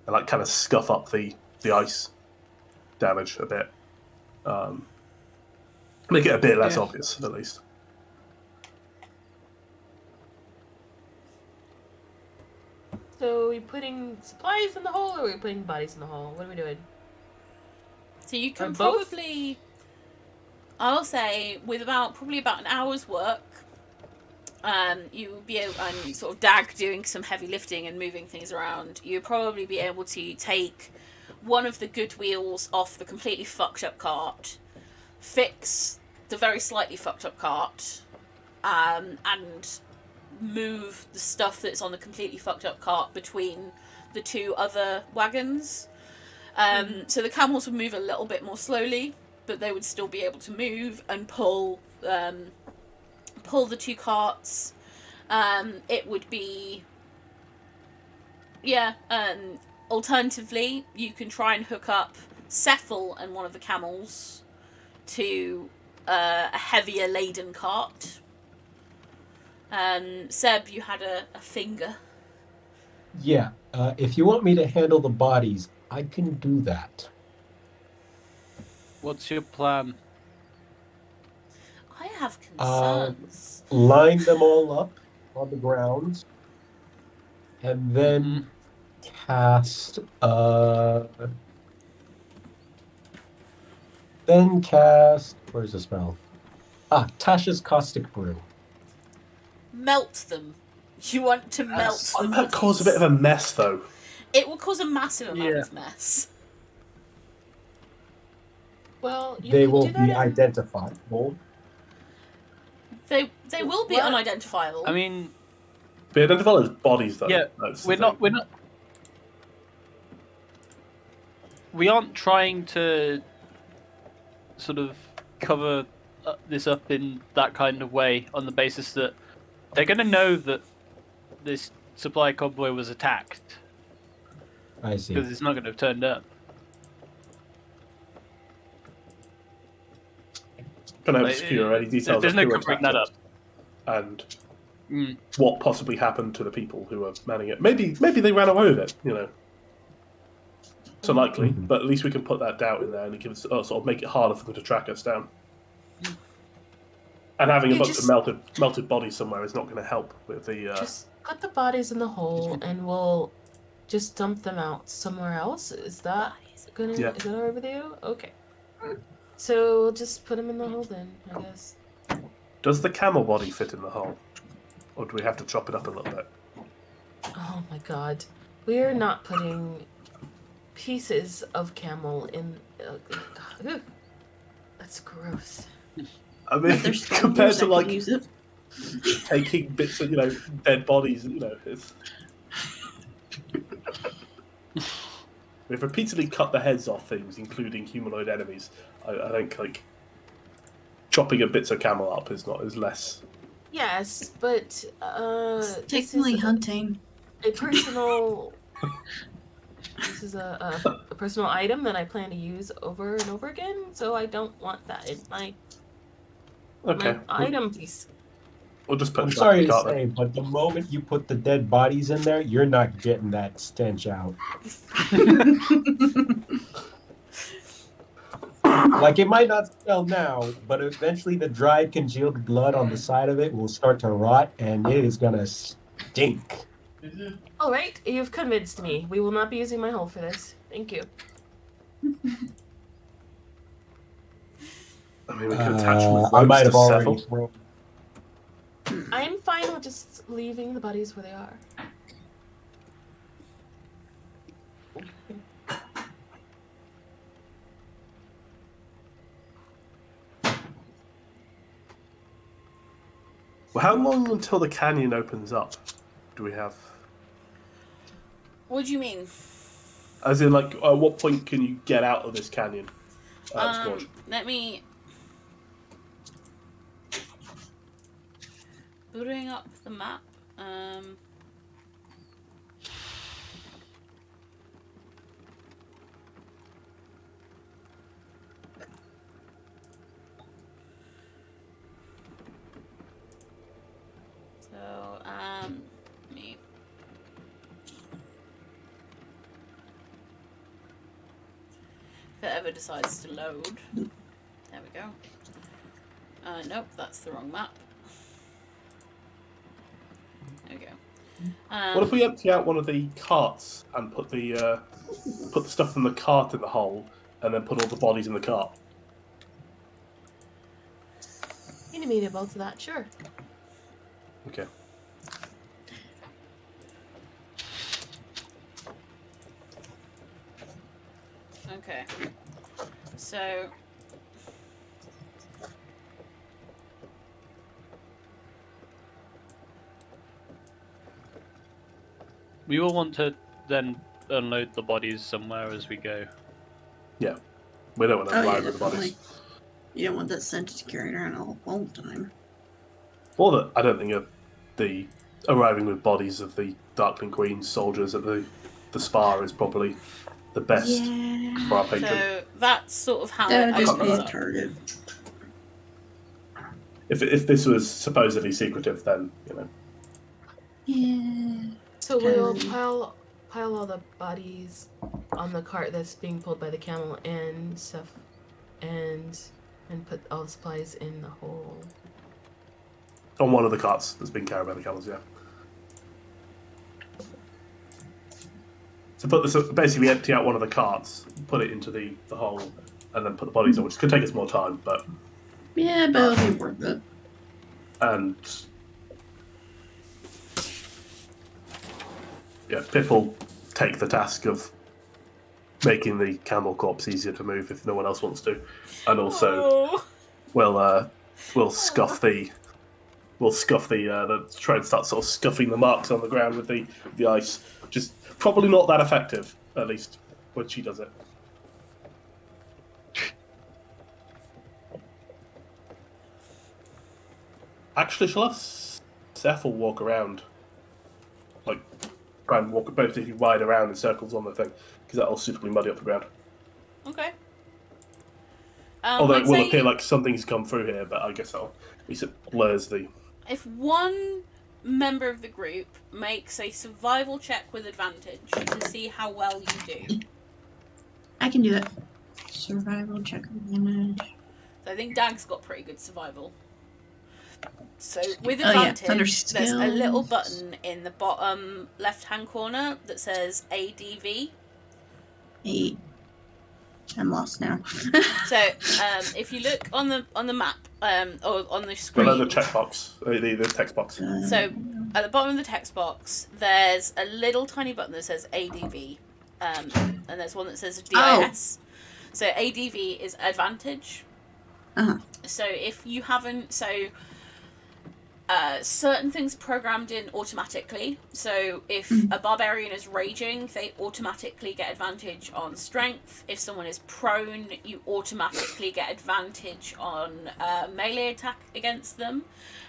and like kind of scuff up the ice damage a bit, make it a bit less Yeah. obvious at least. So are we putting supplies in the hole, or are we putting bodies in the hole? What are we doing? So you can Or both? probably, I'll say, with probably about an hour's work, you would be able, and sort of Dag doing some heavy lifting and moving things around, you'd probably be able to take one of the good wheels off the completely fucked up cart, fix the very slightly fucked up cart, and move the stuff that's on the completely fucked up cart between the 2 other wagons. So the camels would move a little bit more slowly, but they would still be able to move and pull the 2 carts. It would be, alternatively, you can try and hook up Cephal and one of the camels to a heavier laden cart. Seb, you had a finger. Yeah, if you want me to handle the bodies, I can do that. What's your plan? I have concerns. Line them all up on the ground, and then cast. Where's the spell? Tasha's Caustic Brew. Melt them. You want to melt the Wouldn't that bodies. cause a bit of a mess though? It will cause a massive amount Yeah. of mess. Well, you They could will do that be in- identifiable. They will be What? unidentifiable. I mean, Be identified as bodies though. yeah, That's the we're not. thing. We're not. We aren't trying to sort of cover this up in that kind of way on the basis that they're going to know that this supply convoy was attacked I see. because it's not going to have turned up. Can I Like, obscure any details? there's of no who covering attacked that us and Mm. what possibly happened to the people who were manning it. Maybe they ran away with it. It's unlikely, Mhm. but at least we can put that doubt in there and it gives sort of make it harder for them to track us down. And having a You bunch just- of melted bodies somewhere is not going to help with the. Just put the bodies in the hole, and we'll just dump them out somewhere else. Is that gonna? Yeah. Is that alright with you? Okay. So we'll just put them in the hole then, I guess. Does the camel body fit in the hole, or do we have to chop it up a little bit? Oh my god, we are not putting pieces of camel in. God, ugh. That's gross. I mean, But there's compared soldiers to that like can use it. taking bits of dead bodies, it's. We've repeatedly cut the heads off things, including humanoid enemies. I think chopping a bits of camel up is less. Yes, but this Technically is hunting. a personal. This is a personal item that I plan to use over and over again, so I don't want that in my Okay, item piece. we'll just put I'm it back sorry in to the cart say, but the moment you put the dead bodies in there, you're not getting that stench out. Like, it might not smell now, but eventually the dried congealed blood on the side of it will start to rot, and it is gonna stink. All right, you've convinced me. We will not be using my hole for this. Thank you. I mean, we could attach them with I ropes might to have already several. thrown. I'm fine with just leaving the bodies where they are. Well, how long until the canyon opens up do we have? What do you mean? As in, like, at what point can you get out of this canyon? Scorch. Let me bring up the map. So, me. If it ever decides to load. There we go. Nope, that's the wrong map. There we go. What if we empty out one of the carts and put the stuff from the cart in the hole, and then put all the bodies in the cart? Amenable to that, sure. Okay. Okay. So We will want to then unload the bodies somewhere as we go. Yeah. We don't want to Oh, yeah, ride with the definitely. bodies. You don't want that scent carried around all the time. Or that I don't think the arriving with bodies of the Darkling Queen's soldiers at the spa is probably the best Yeah. for our patron. So that's sort of how That it would just be opens a up. target. If this was supposedly secretive, then Yeah. So we'll Um, pile all the bodies on the cart that's being pulled by the camel and stuff, and put all the supplies in the hole. on one of the carts that's being carried by the camels, yeah. So put this basically empty out one of the carts, put it into the hole, and then put the bodies on, which could take us more time, but Yeah, but it'll be worth it. and yeah, Pip will take the task of making the camel corpse easier to move if no one else wants to, and also we'll scuff the try and start sort of scuffing the marks on the ground with the ice. Just probably not that effective, at least when she does it. Actually, she'll have Seth will walk around, like try and walk basically ride around in circles on the thing, because that'll suitably muddy up the ground. Okay. Although I'd it will say appear like something's come through here, but I guess at least it blurs the. if one member of the group makes a survival check with advantage to see how well you do. I can do that. Survival check advantage. So I think Dag's got pretty good survival. So with Oh, yeah, advantage, under there's a little skills. button in the bottom left-hand corner that says ADV. 8. I'm lost now. So if you look on the map or on the screen, Below the checkbox, the text box. so at the bottom of the text box, there's a little tiny button that says ADV, and there's one that says DIS. So ADV is advantage. Uh-huh. So if you haven't, certain things programmed in automatically. So if a barbarian is raging, they automatically get advantage on strength. If someone is prone, you automatically get advantage on melee attack against them.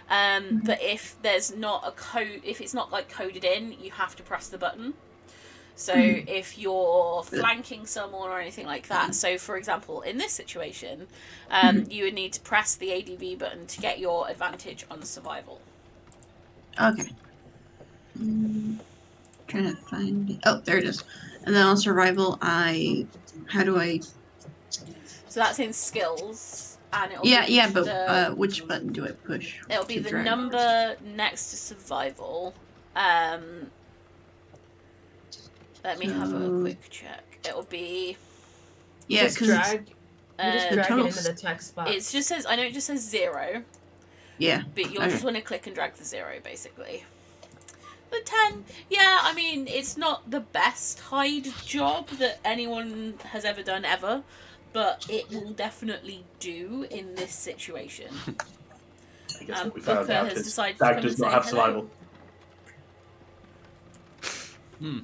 But if there's not a code, if it's not like coded in, you have to press the button. So if you're flanking someone or anything like that, so for example, in this situation, you would need to press the ADV button to get your advantage on survival. Okay. Trying to find it. Oh, there it is. And then on survival, how do I? So that's in skills, and it'll Yeah, be yeah, but which button do I push? it'll be to the drag? number next to survival. Let me have a So- quick check. It'll be. Yeah, just because drag. You just Uh, drag it total- into the text box. it just says. I know it just says 0, yeah. but you'll Okay. just want to click and drag the 0, basically. The 10, yeah, I mean, it's not the best hide job that anyone has ever done ever, but it will definitely do in this situation. I guess what we found Booker out has is decided to Dag come does and not say have hello. survival.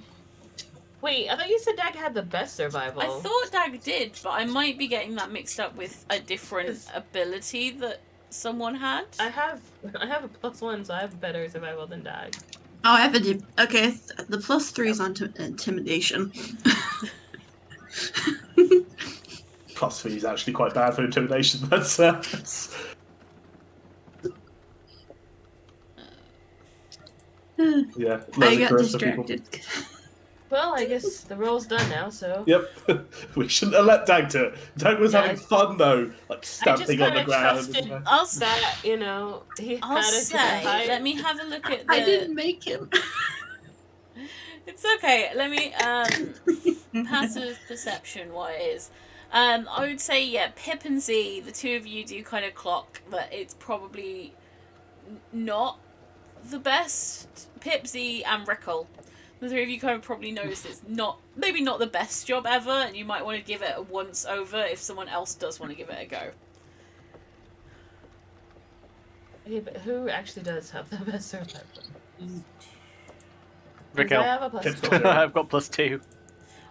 Wait, I thought you said Dag had the best survival. I thought Dag did, but I might be getting that mixed up with a different Yes. ability that someone had. I have a +1, so I have better survival than Dag. Oh, I have okay. The +3 is on intimidation. +3 is actually quite bad for intimidation. That's yeah. I learning got curves for people. distracted. Well, I guess the roll's done now, so. Yep. We shouldn't have let Dag do it. Dag was Yeah, having fun though, like I just stamping on the kinda ground. trusted I'll that, he I'll had it to say, hide. let me have a look at the... I didn't make him. It's okay, let me, passive perception wise. I would say, yeah, Pip and Z, the two of you do kind of clock that it's probably not the best. Pip, Z, and Rickle. The three of you kind of probably notice it's maybe not the best job ever, and you might want to give it a once over if someone else does want to give it a go. Okay, but who actually does have the best survival? Raquel. I have a +2. I've got +2.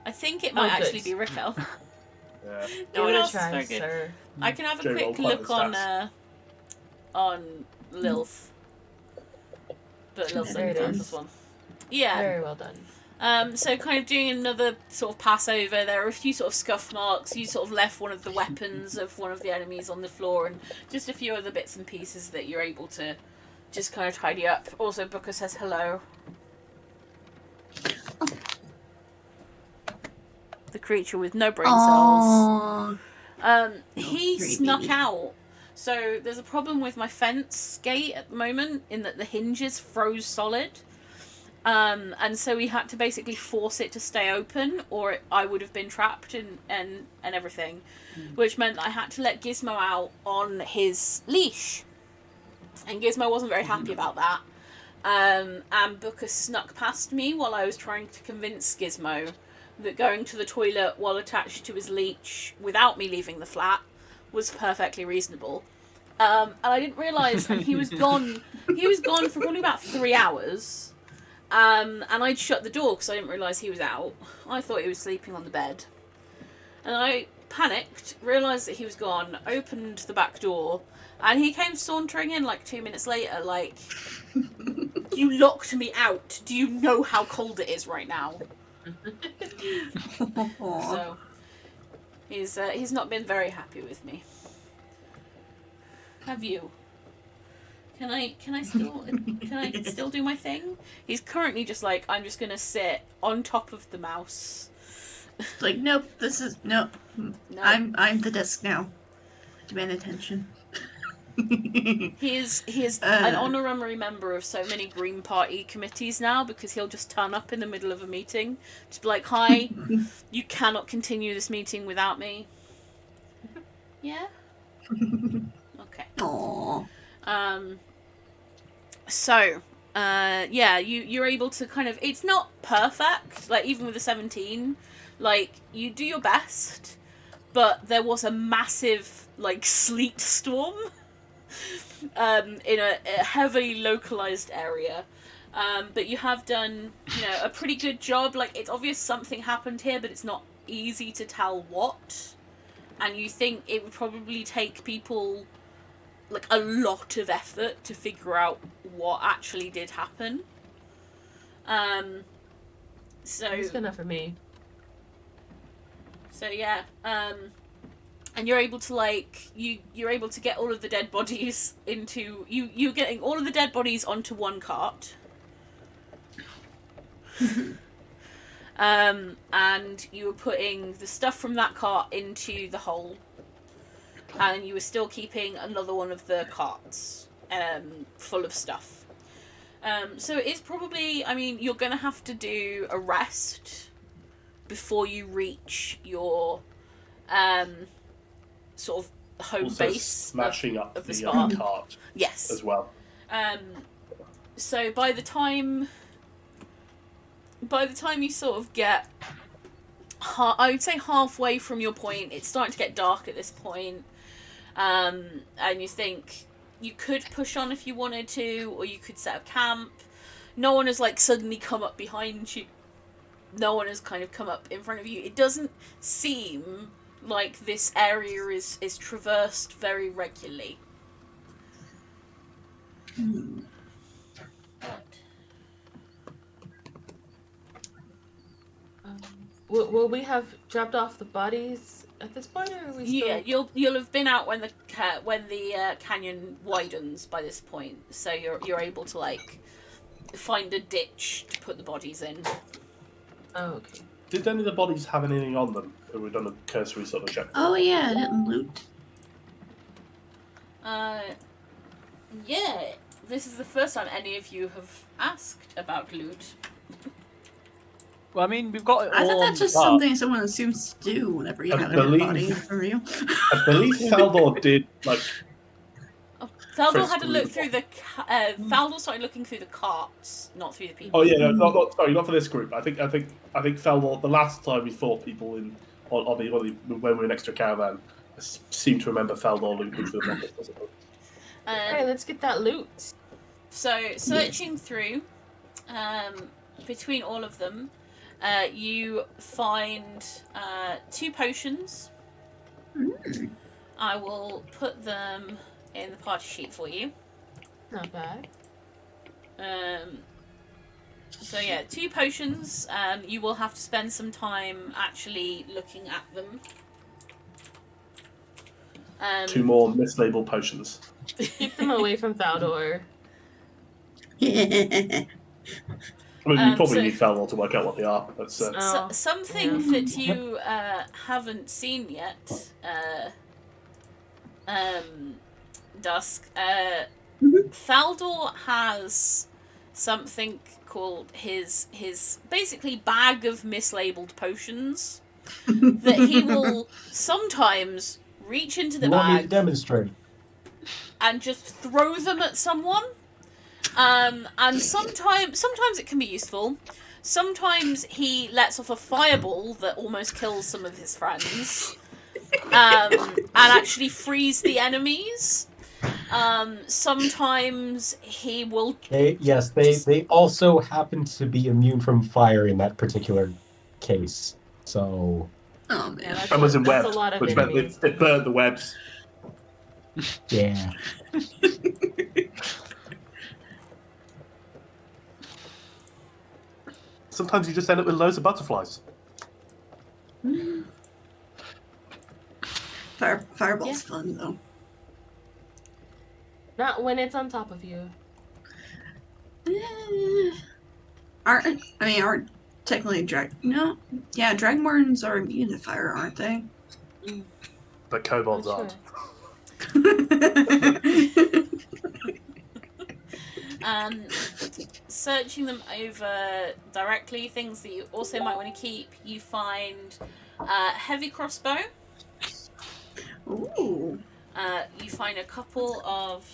I think it might Oh, good. actually be Rickle. Yeah. Give one it a else is try, very good. sir. I can have a Joe quick rolled quite look the on Lilith. But Lilith's There only it found is. this one. Yeah. Very well done. So kind of doing another sort of passover, there are a few sort of scuff marks. You sort of left one of the weapons of one of the enemies on the floor, and just a few other bits and pieces that you're able to just kind of tidy up. Also, Booker says hello. The creature with no brain cells. Aww. He pretty snuck baby. out. So there's a problem with my fence gate at the moment in that the hinges froze solid. And so we had to basically force it to stay open, or I would have been trapped and everything, which meant that I had to let Gizmo out on his leash. And Gizmo wasn't very happy about that. And Booker snuck past me while I was trying to convince Gizmo that going to the toilet while attached to his leash without me leaving the flat was perfectly reasonable. And I didn't realise, and he was gone. He was gone for probably about 3 hours. And I'd shut the door because I didn't realise he was out. I thought he was sleeping on the bed. And I panicked, realised that he was gone, opened the back door, and he came sauntering in like 2 minutes later, like, you locked me out. Do you know how cold it is right now? So, he's not been very happy with me. Have you? Can I still do my thing? He's currently just like, I'm just gonna sit on top of the mouse. Like, nope, no. No. I'm the desk now. Demand attention. He is an honorary member of so many Green Party committees now because he'll just turn up in the middle of a meeting, just be like, "Hi, you cannot continue this meeting without me." Yeah. Okay. Aww. So, yeah, you're able to kind of, it's not perfect, like, even with a 17, like, you do your best, but there was a massive, like, sleet storm, in a heavily localized area. But you have done, a pretty good job. Like, it's obvious something happened here, but it's not easy to tell what. And you think it would probably take people, like, a lot of effort to figure out what actually did happen. So It's good enough for me. So yeah, and you're able to you're able to get all of the dead bodies into you're getting all of the dead bodies onto one cart. And you were putting the stuff from that cart into the hole, and you were still keeping another one of the carts full of stuff. So it's probably, you're gonna have to do a rest before you reach your sort of home Also base smashing up of the the spa. cart Yes. as well. So by the time you sort of get, I would say halfway from your point, it's starting to get dark at this point, and you think you could push on if you wanted to, or you could set up camp. No one has suddenly come up behind you. No one has kind of come up in front of you. It doesn't seem like this area is traversed very regularly. Will we have dropped off the bodies at this point, or are we still... Yeah, you'll have been out when the canyon widens by this point, so you're able to find a ditch to put the bodies in. Oh, okay. Did any of the bodies have anything on them? Or we've done a cursory sort of check? Oh yeah, I didn't loot. Yeah, this is the first time any of you have asked about loot. Well, we've got it all I thought on that's just the cart. something someone assumes to do whenever you I have a dead believe- body for you. I believe Saldor did, Faldor Frisk had a through look the through the... Faldor started looking through the carts, not through the people. Oh yeah, no, not for this group. I think Feldor, the last time we fought people when we were next to a caravan, I seem to remember Feldor looking for the bodies. Alright, let's get that loot. So, searching through, between all of them, you find 2 potions. I will put them in the party sheet for you. Not bad. So yeah, 2 potions. You will have to spend some time actually looking at them. 2 more mislabeled potions. Keep them away from Thaldor. I mean, we probably so- need Feldor to work out what they are. But Oh, Something that you haven't seen yet, Dusk. Thaldor has something called his basically bag of mislabeled potions that he will sometimes reach into the You want me to bag demonstrate? and just throw them at someone. And sometimes it can be useful. Sometimes he lets off a fireball that almost kills some of his friends, and actually frees the enemies. Sometimes he will. They also happen to be immune from fire in that particular case. So Oh man. Yeah, I was in that's webs, a lot of which meant enemies. they burned the webs. yeah. Sometimes you just end up with loads of butterflies. Fireball's fun though. Not when it's on top of you. Aren't technically Dragonborns are immune to fire, aren't they? But kobolds Not aren't. Searching them over directly, things that you also might want to keep. You find heavy crossbow. Ooh. You find a couple of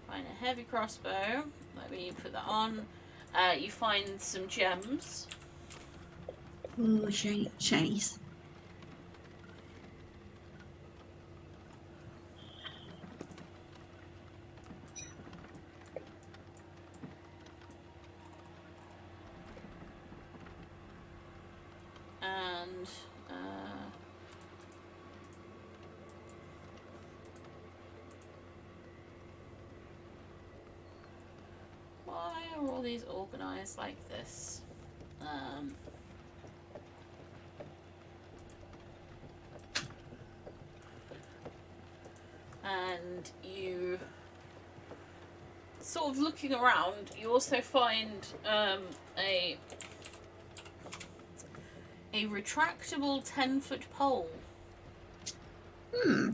find a heavy crossbow. Let me put that on. You find some gems. Ooh, shinies. And why are all these organized like this? And you sort of looking around, you also find a retractable 10-foot pole. Hmm.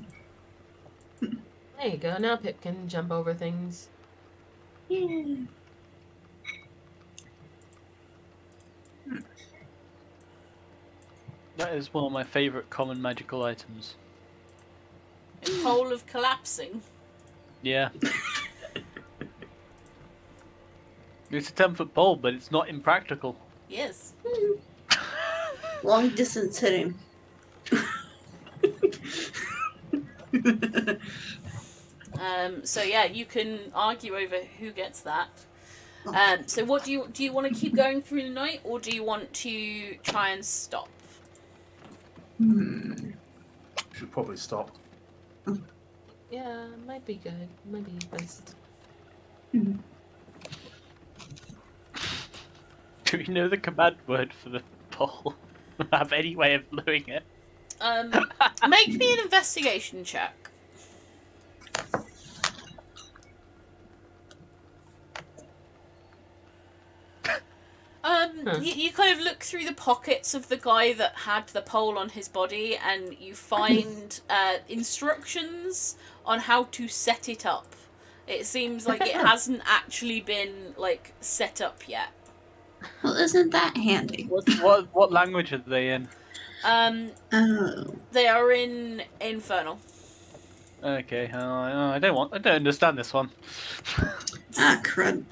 There you go. Now Pip can jump over things. Yeah. That is one of my favourite common magical items. A pole of collapsing. Yeah. It's a 10-foot pole, but it's not impractical. Yes. Long distance hitting. So yeah, you can argue over who gets that. So what do you want to keep going through the night, or do you want to try and stop? Should probably stop. Yeah, might be good. Might be best. Do we know the command word for the pole? Have any way of knowing it? Make me an investigation check. You kind of look through the pockets of the guy that had the pole on his body, and you find instructions on how to set it up. It seems like it hasn't actually been like set up yet. Well, isn't that handy? What language are they in? Oh. They are in Infernal. Okay, I don't understand this one. Ah, crud.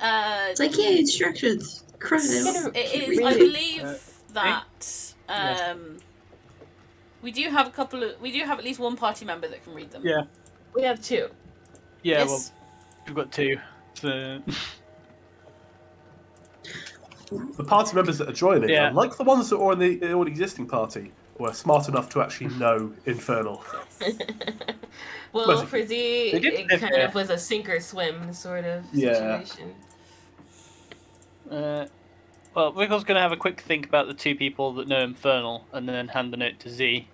It's like, yeah, instructions. Crud. It is, I believe that we do have at least one party member that can read them. Yeah. We have two. Yeah, Yes. well, we've got two. So... The party members that are joining, Yeah. like the ones that are in the already existing party, were smart enough to actually know Infernal. Well, Well, for Z, they did it live kind there. of was a sink or swim sort of Yeah. situation. Well, Wiggle's going to have a quick think about the two people that know Infernal, and then hand the note to Z.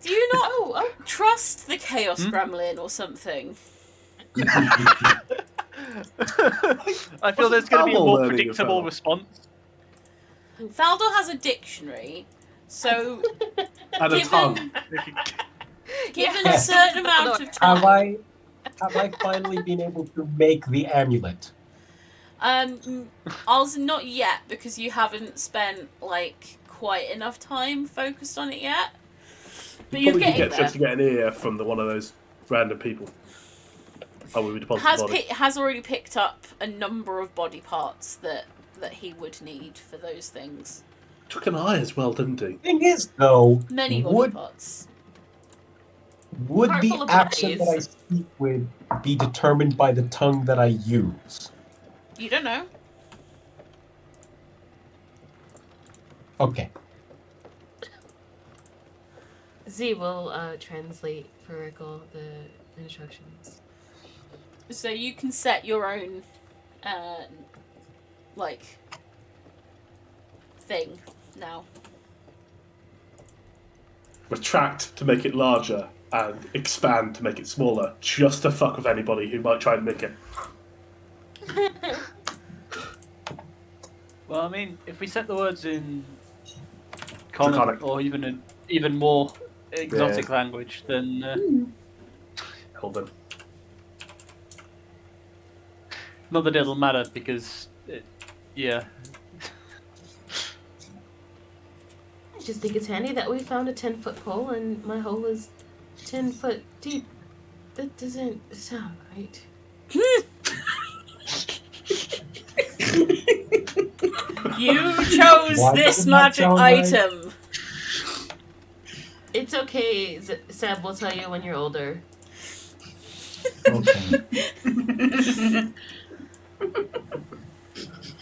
Do you not trust the Chaos Gremlin or something? I feel there's going to be a Thaldor more learning predictable Infernal? response. Thaldor has a dictionary, so And a tongue. given a certain amount of time, Have I finally been able to make the amulet? also not yet, because you haven't spent like quite enough time focused on it yet. But you're Probably getting get there. just to get an ear from one of those random people. Oh, we deposit the body. Has already picked up a number of body parts that he would need for those things. Took an eye as well, didn't he? Thing is, though, Many body parts. would Heart the full of accent that I bodies. speak with be determined by the tongue that I use? You don't know. Okay. Z will translate for Rickle the instructions. So you can set your own, thing now. Retract to make it larger and expand to make it smaller, just to fuck with anybody who might try and nick it. Well, I mean, if we set the words in common Draconic. or even more exotic language, then Hold on. not that it'll matter because, yeah. I just think it's handy that we found a 10-foot pole and my hole is 10 foot deep. That doesn't sound right. You chose Why this does it not magic sound right? item. It's okay, Seb. We'll tell you when you're older. Okay.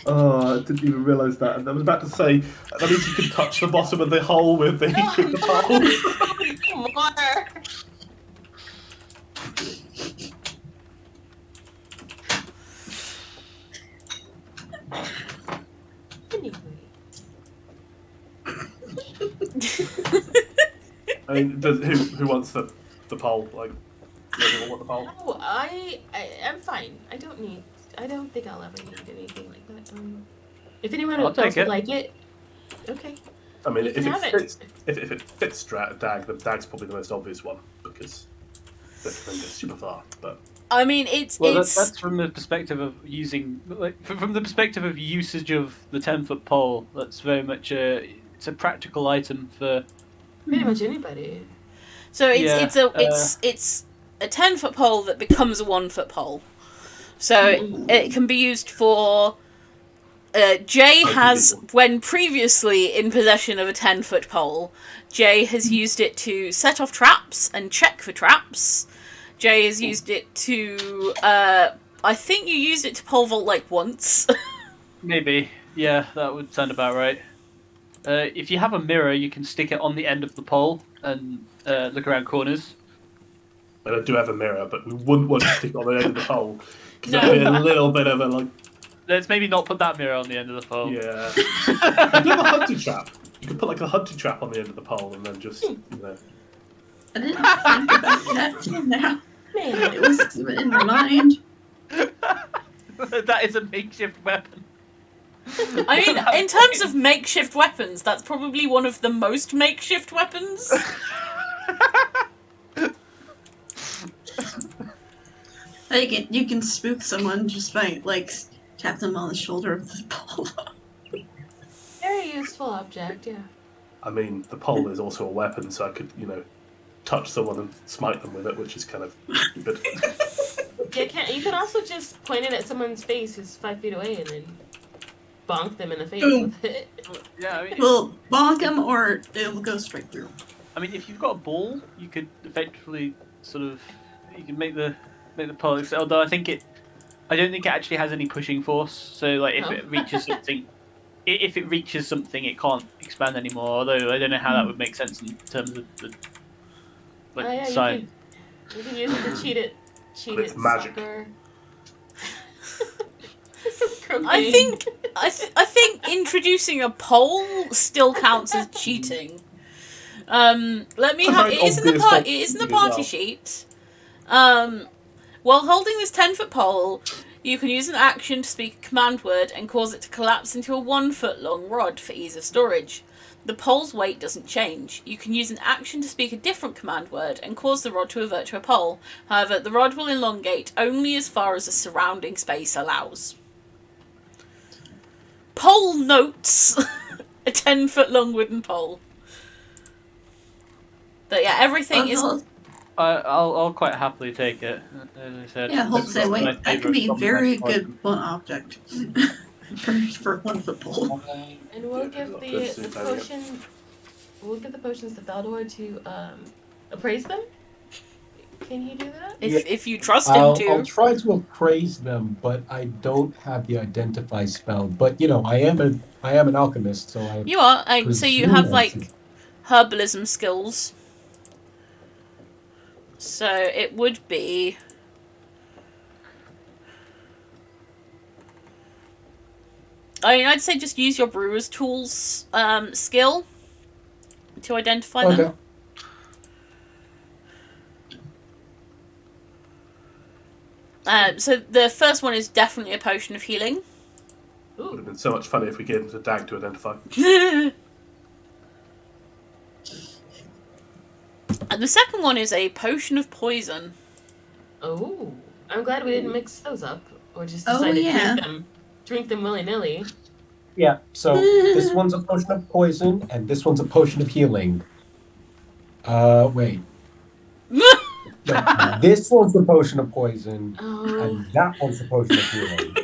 Oh, I didn't even realise that. And I was about to say, that means you can touch the bottom of the hole with the, with the pole. More. Anyway. I mean, who wants the pole? Like, does anyone want the pole? Oh, I'm fine. I don't think I'll ever need anything like that. If anyone I'll else take would it. like it, okay. I mean, You if can it have it. fits, if it fits Dag, then Dag's probably the most obvious one because they can go super far. But I mean, it's Well, that's from the perspective of from the perspective of usage of the 10-foot pole. That's very much it's a practical item for. Pretty much anybody. so Yeah, it's a 10-foot pole that becomes a 1-foot pole. So it can be used for. Jay has, when previously in possession of a 10-foot pole, Jay has used it to set off traps and check for traps. Jay has used it to. I think you used it to pole vault like once. Maybe, yeah, that would sound about right. If you have a mirror, you can stick it on the end of the pole and look around corners. I do have a mirror, but we wouldn't want to stick it on the end of the pole because No. that'd be a little bit of a like. Let's maybe not put that mirror on the end of the pole. Yeah. I do have a hunting trap. You could put like a hunting trap on the end of the pole and then just, you know. I didn't think about that till now. Man, It was in my mind. That is a makeshift weapon. I mean, in terms of makeshift weapons, that's probably one of the most makeshift weapons. You can spook someone just by tap them on the shoulder of the pole. very useful object, yeah. I mean, the pole is also a weapon, so I could, you know, touch someone and smite them with it, which is kind of good. Yeah, you can also just point it at someone's face who's 5 feet away and then bonk them in the face Boom. with it. Yeah, I mean, Well, bonk them or it'll go straight through. if you've got a ball, you could effectively you can make the pole. Although I don't think it actually has any pushing force. So like if Oh. it reaches something, it can't expand anymore. Although I don't know how that would make sense in terms of the Oh, yeah, science. you can use it to cheat it. But it's magic. Soccer. I think introducing a pole still counts as cheating. Let me A have very it is in the obvious part. one It is in the as well. party sheet. While holding this 10-foot pole, you can use an action to speak a command word and cause it to collapse into a 1-foot long rod for ease of storage. The pole's weight doesn't change. You can use an action to speak a different command word and cause the rod to revert to a pole. However, the rod will elongate only as far as the surrounding space allows. Pole notes a 10-foot long wooden pole. But yeah, everything is. I'll quite happily take it. As I said, Yeah, hold it's say, my wait, that can favourite be common very magic good item. one object for 1-foot pole. And we'll give Let's the see if I potion. We'll give the potions to Valdor to appraise them. Can you do that? If you trust him I'll to. try to appraise them, but I don't have the identify spell. But you know, I am an alchemist, so I. You are. So you have presume I like should- herbalism skills. So it would be. I mean, I'd say just use your brewer's tools skill to identify them. So the first one is definitely a potion of healing. Would have been so much funny if we gave them to Dag to identify. And the second one is a potion of poison. Oh, I'm glad we didn't mix those up or just Oh, decided yeah. to drink them willy nilly. Yeah. So this one's a potion of poison, and this one's a potion of healing. Wait. No, this one's a potion of poison, Oh, and that one's a potion of healing.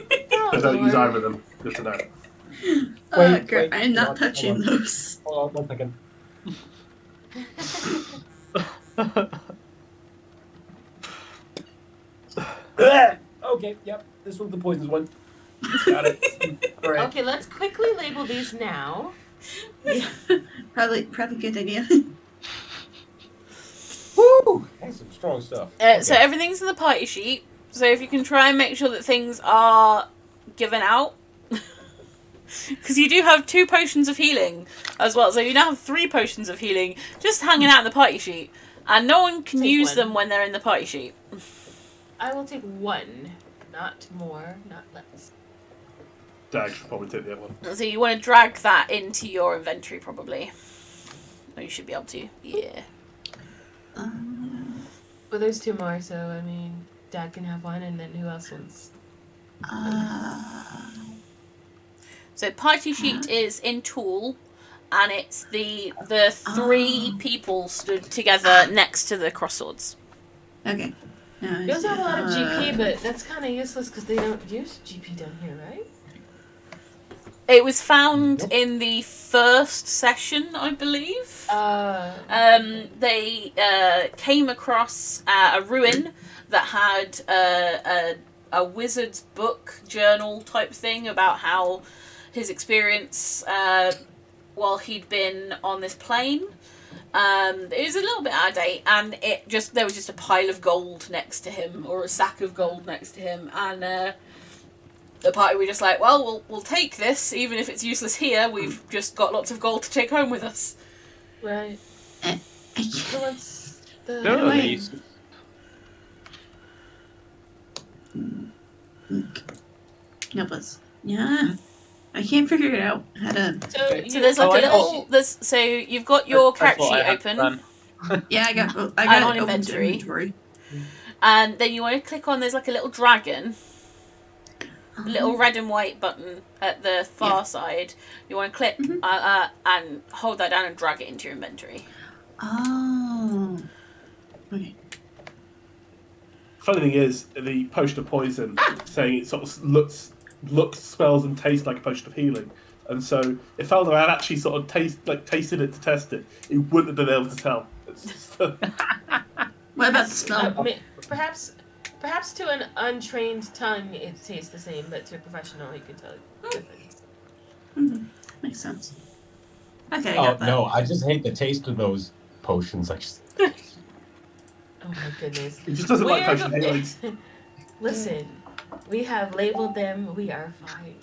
I don't use either of them. Good to know. Wait, I'm not hold touching on. those. Hold on 1 second. Okay, yep. This one's the poisonous one. Got it. All right. Okay, let's quickly label these now. Yeah, probably good idea. Woo! That's some strong stuff. So everything's in the party sheet. So if you can try and make sure that things are given out. Because you do have 2 potions of healing as well. So you now have 3 potions of healing just hanging out in the party sheet. And no one can Take use one. them when they're in the party sheet. I will take 1, not more, not less. Dag should probably take the other one. So you want to drag that into your inventory probably. Or you should be able to. Yeah. Well, there's 2 more, so I mean, Dad can have 1, and then who else wants? So party sheet is in tool, and it's the 3 people stood together next to the crosswords. Okay. You also have a lot of GP, but that's kind of useless because they don't use GP down here, right? It was found in the first session, I believe. They came across a ruin that had a wizard's book journal type thing about how his experience while he'd been on this plane. It was a little bit out of date, and there was just a pile of gold next to him, or a sack of gold next to him, and the party were just like, well, we'll take this, even if it's useless here. We've just got lots of gold to take home with us. Right. So what's the... No, these. No, but yeah, I can't figure it out how to. So there's like a little. So you've got your character sheet open. Yeah, I got on it open to inventory. inventory. And then you want to click on. There's like a little dragon. A little red and white button at the far side. You want to click and hold that down and drag it into your inventory. Oh. Okay. Funny thing is, the potion of poison, saying it sort of looks, smells, and tastes like a potion of healing. And so, if Elder had actually sort of tasted it to test it, he wouldn't have been able to tell. What about the smell? Perhaps to an untrained tongue it tastes the same, but to a professional you could tell the difference. Mm-hmm. Makes sense. Okay. I Oh got that. no, I just hate the taste of those potions. Oh my goodness. He just doesn't like potion healings. Listen, we have labeled them. We are fine.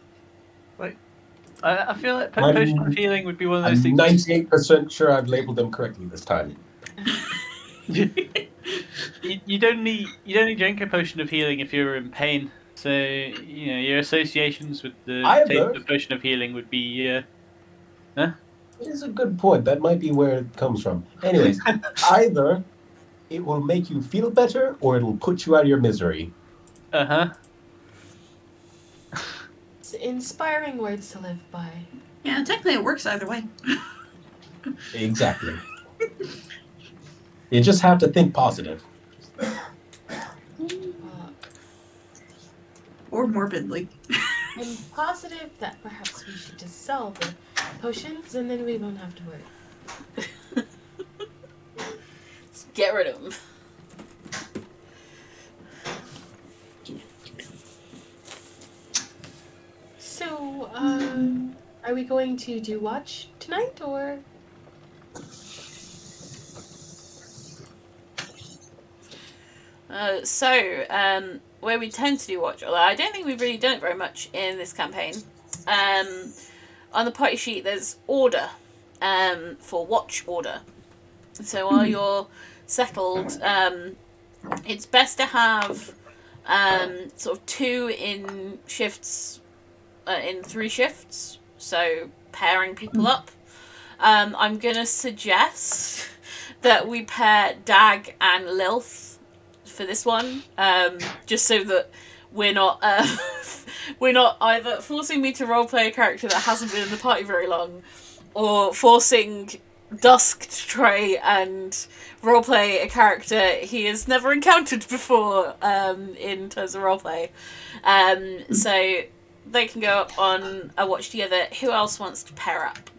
I feel like potion of healing would be one of those I'm things. 98% sure I've labeled them correctly this time. You'd only drink a potion of healing if you were in pain. So your associations with the taste of potion of healing would be. It is a good point. That might be where it comes from. Anyways, either it will make you feel better or it'll put you out of your misery. It's inspiring words to live by. Yeah, technically it works either way. Exactly. You just have to think positive. Or morbidly. I'm positive that perhaps we should just sell the potions and then we won't have to worry. Just get rid of them. So, are we going to do watch tonight or? Where we tend to do watch, although I don't think we've really done it very much in this campaign. On the party sheet, there's order for watch order. So while you're settled, it's best to have sort of 2 in shifts, in 3 shifts. So pairing people up. I'm gonna suggest that we pair Dag and Lilth for this one, just so that we're not either forcing me to roleplay a character that hasn't been in the party very long, or forcing Dusk to try and roleplay a character he has never encountered before in terms of roleplay. So they can go up on a watch together. Who else wants to pair up?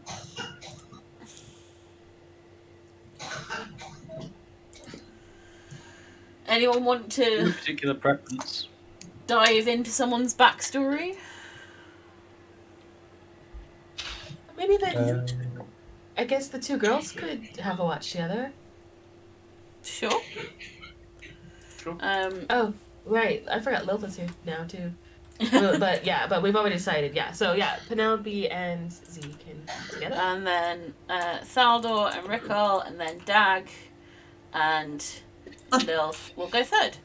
Anyone want No to particular preference. dive into someone's backstory? Maybe that. Uh, I guess the two girls could have a watch together. Sure. Sure. Oh, right. I forgot Lilith's here now too. but we've already decided. Yeah. So yeah, Penelope and Z can together. And then Thaldor and Rickle, and then Dag and Lilith will go third.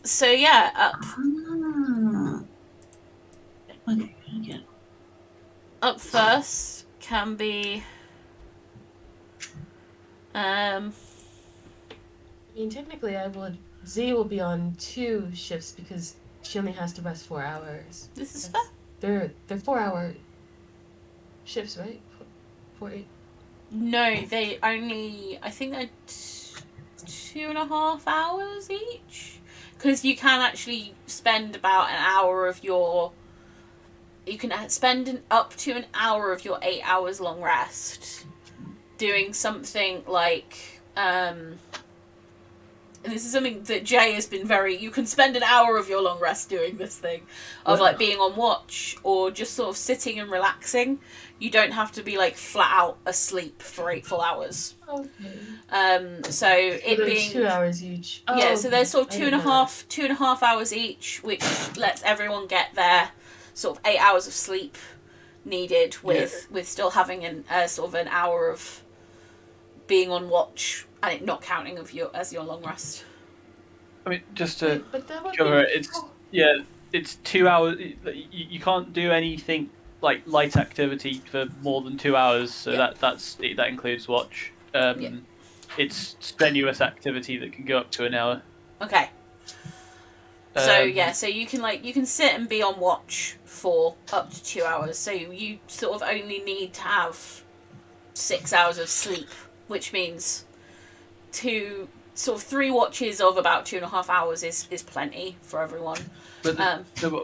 So yeah, up first can be I mean, technically, Z will be on 2 shifts because she only has to rest 4 hours. this is fair. They're 4-hour shifts, right? 4-8. No, they only, I think they're 2.5 hours each. Because you can actually spend about an hour of your, you can spend up to an hour of your 8 hours long rest doing something like, and this is something that Jay has been you can spend an hour of your long rest doing this thing of like being on watch or just sort of sitting and relaxing. You don't have to be like flat out asleep for 8 full hours. Okay. So it there's being 2 hours each. Oh, yeah, so there's sort of I two didn't and a know half hours each, which lets everyone get their sort of 8 hours of sleep needed with still having a sort of an hour of being on watch and it not counting as your long rest. I mean, just to But that would cover be... it, it's 2 hours. You can't do anything like light activity for more than 2 hours, so that includes watch. It's strenuous activity that can go up to an hour. Okay. So you can sit and be on watch for up to 2 hours. So you sort of only need to have 6 hours of sleep, which means 3 watches of about 2.5 hours is plenty for everyone. But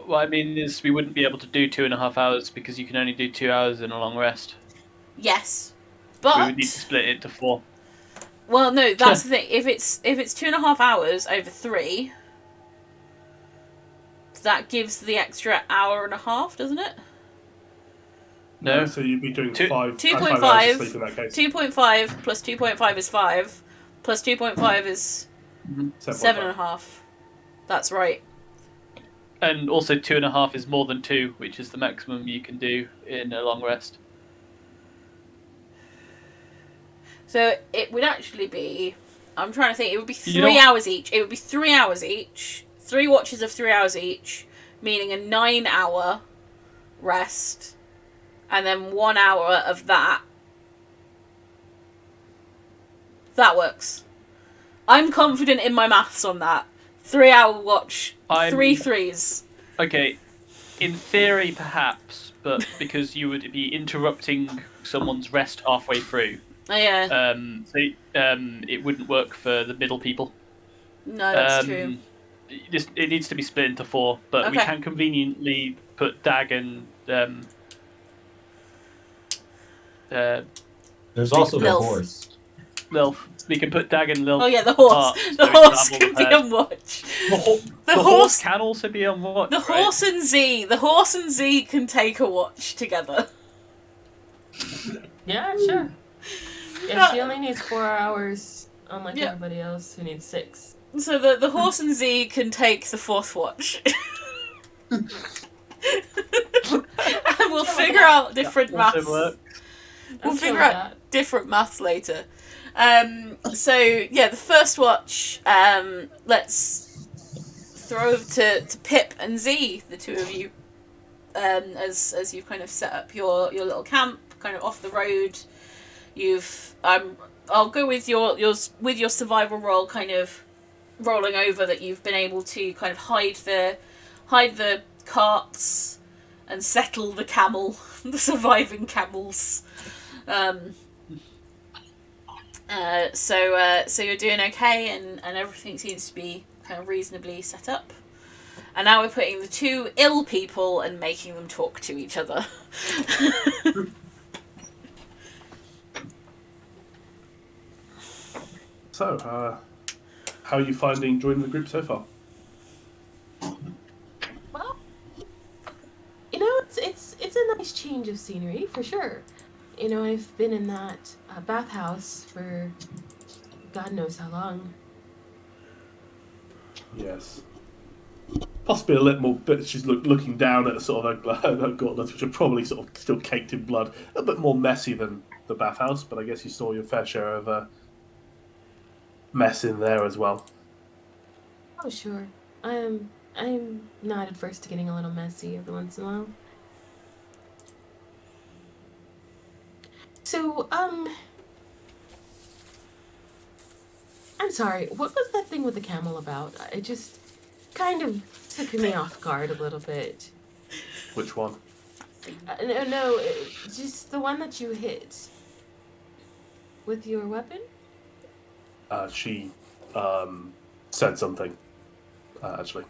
what I mean is, we wouldn't be able to do 2.5 hours because you can only do 2 hours in a long rest. Yes, but we would need to split it to 4. Well, no, that's the thing. If it's 2.5 hours over 3, that gives the extra hour and a half, doesn't it? No. So you'd be doing 5 hours of 2.5 sleep in that case. 2.5 plus 2.5 is 5, plus 2.5 is 7.5. That's right. And also 2.5 is more than 2, which is the maximum you can do in a long rest. So it would actually be, I'm trying to think, it would be 3 hours each. It would be 3 hours each. 3 watches of 3 hours each, meaning a 9-hour rest, and then 1 hour of that. That works. I'm confident in my maths on that. 3-hour watch, 3 threes. Okay, in theory perhaps, but because you would be interrupting someone's rest halfway through. Oh, yeah. It wouldn't work for the middle people. No, that's true. It needs to be split into 4, but we can conveniently put Dag and there's also the Lilf. horse. Lilf. We can put Dag and Lilf. Oh yeah, the horse. apart, The so horse we can be travel on watch. The horse can also be on watch. The horse and Z. The horse and Z can take a watch together. Yeah, sure. Yeah, she only needs 4 hours, unlike everybody else who needs 6. So the horse and Z can take the 4th watch. And we'll figure out different maths. We'll figure out different maths later. So yeah, the first watch. Let's throw over to Pip and Z, the two of you, as you've kind of set up your little camp, kind of off the road. I'll go with your survival roll, kind of rolling over that you've been able to kind of hide the carts and settle the camel, the surviving camels. So you're doing okay, and everything seems to be kind of reasonably set up. And now we're putting the two ill people and making them talk to each other. So, how are you finding joining the group so far? Well, you know, it's a nice change of scenery for sure. You know, I've been in that bathhouse for God knows how long. Yes. Possibly a little more, but she's looking down at sort of her gauntlets, which are probably sort of still caked in blood. A bit more messy than the bathhouse, but I guess you saw your fair share of mess in there as well. Oh, sure. I'm not adverse to getting a little messy every once in a while. So, I'm sorry, what was that thing with the camel about? It just kind of took me off guard a little bit. Which one? No, just the one that you hit with your weapon? She said something, actually.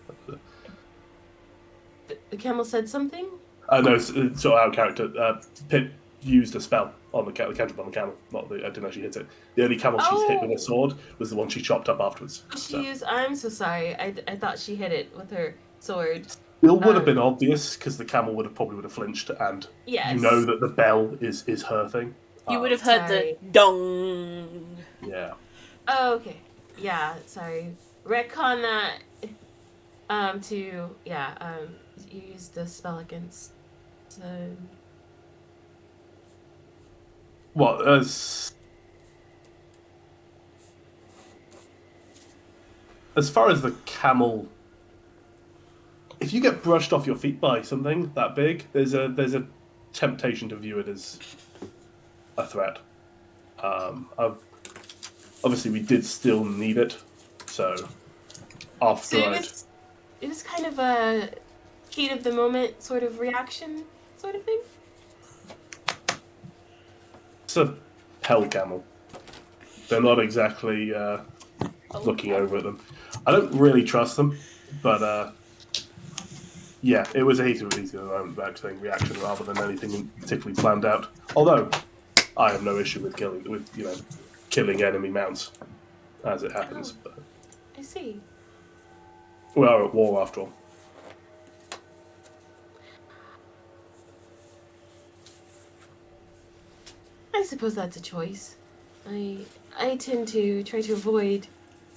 The camel said something? No, it's sort of out of character. Pip used a spell on the cantrip on the camel. Not the, I didn't actually hit it. The only camel she's hit with a sword was the one she chopped up afterwards. I'm so sorry. I thought she hit it with her sword. It would have been obvious because the camel probably would have flinched, and yes. You know that the bell is her thing. You would have heard the dong. Yeah. Oh, okay. Yeah, sorry. Retcon that. Use the spell against. What as far as the camel, if you get brushed off your feet by something that big, there's a temptation to view it as a threat. Obviously, we did still need it, so after it was kind of a heat of the moment sort of reaction, sort of thing. It's a hell camel. They're not exactly looking over at them. I don't really trust them, but yeah, it was a heat of the moment reaction rather than anything particularly planned out. Although I have no issue with killing enemy mounts as it happens. Oh, but I see. we are at war after all. I suppose that's a choice. I tend to try to avoid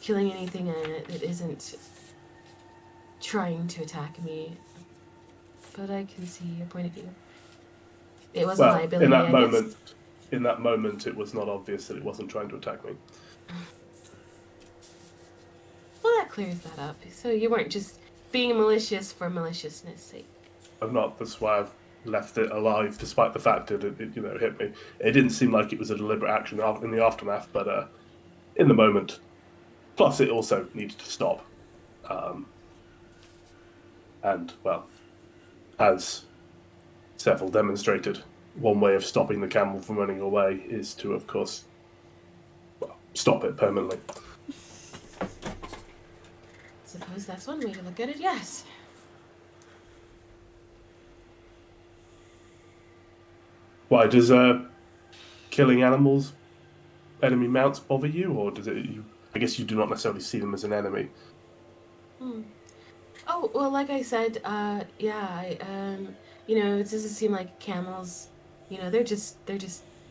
killing anything that isn't trying to attack me. But I can see your point of view. It was a liability, in that moment, it was not obvious that it wasn't trying to attack me. Well, that clears that up. So you weren't just being malicious for maliciousness' sake. I'm not. That's why I've left it alive, despite the fact that it hit me. It didn't seem like it was a deliberate action in the aftermath, but in the moment. Plus, it also needed to stop. And, well, as several demonstrated, one way of stopping the camel from running away is to, of course, stop it permanently. Suppose that's one way to look at it, yes. Why, does killing animals, enemy mounts, bother you, or does it? I guess you do not necessarily see them as an enemy. Oh, well, like I said, it doesn't seem like camels, they're just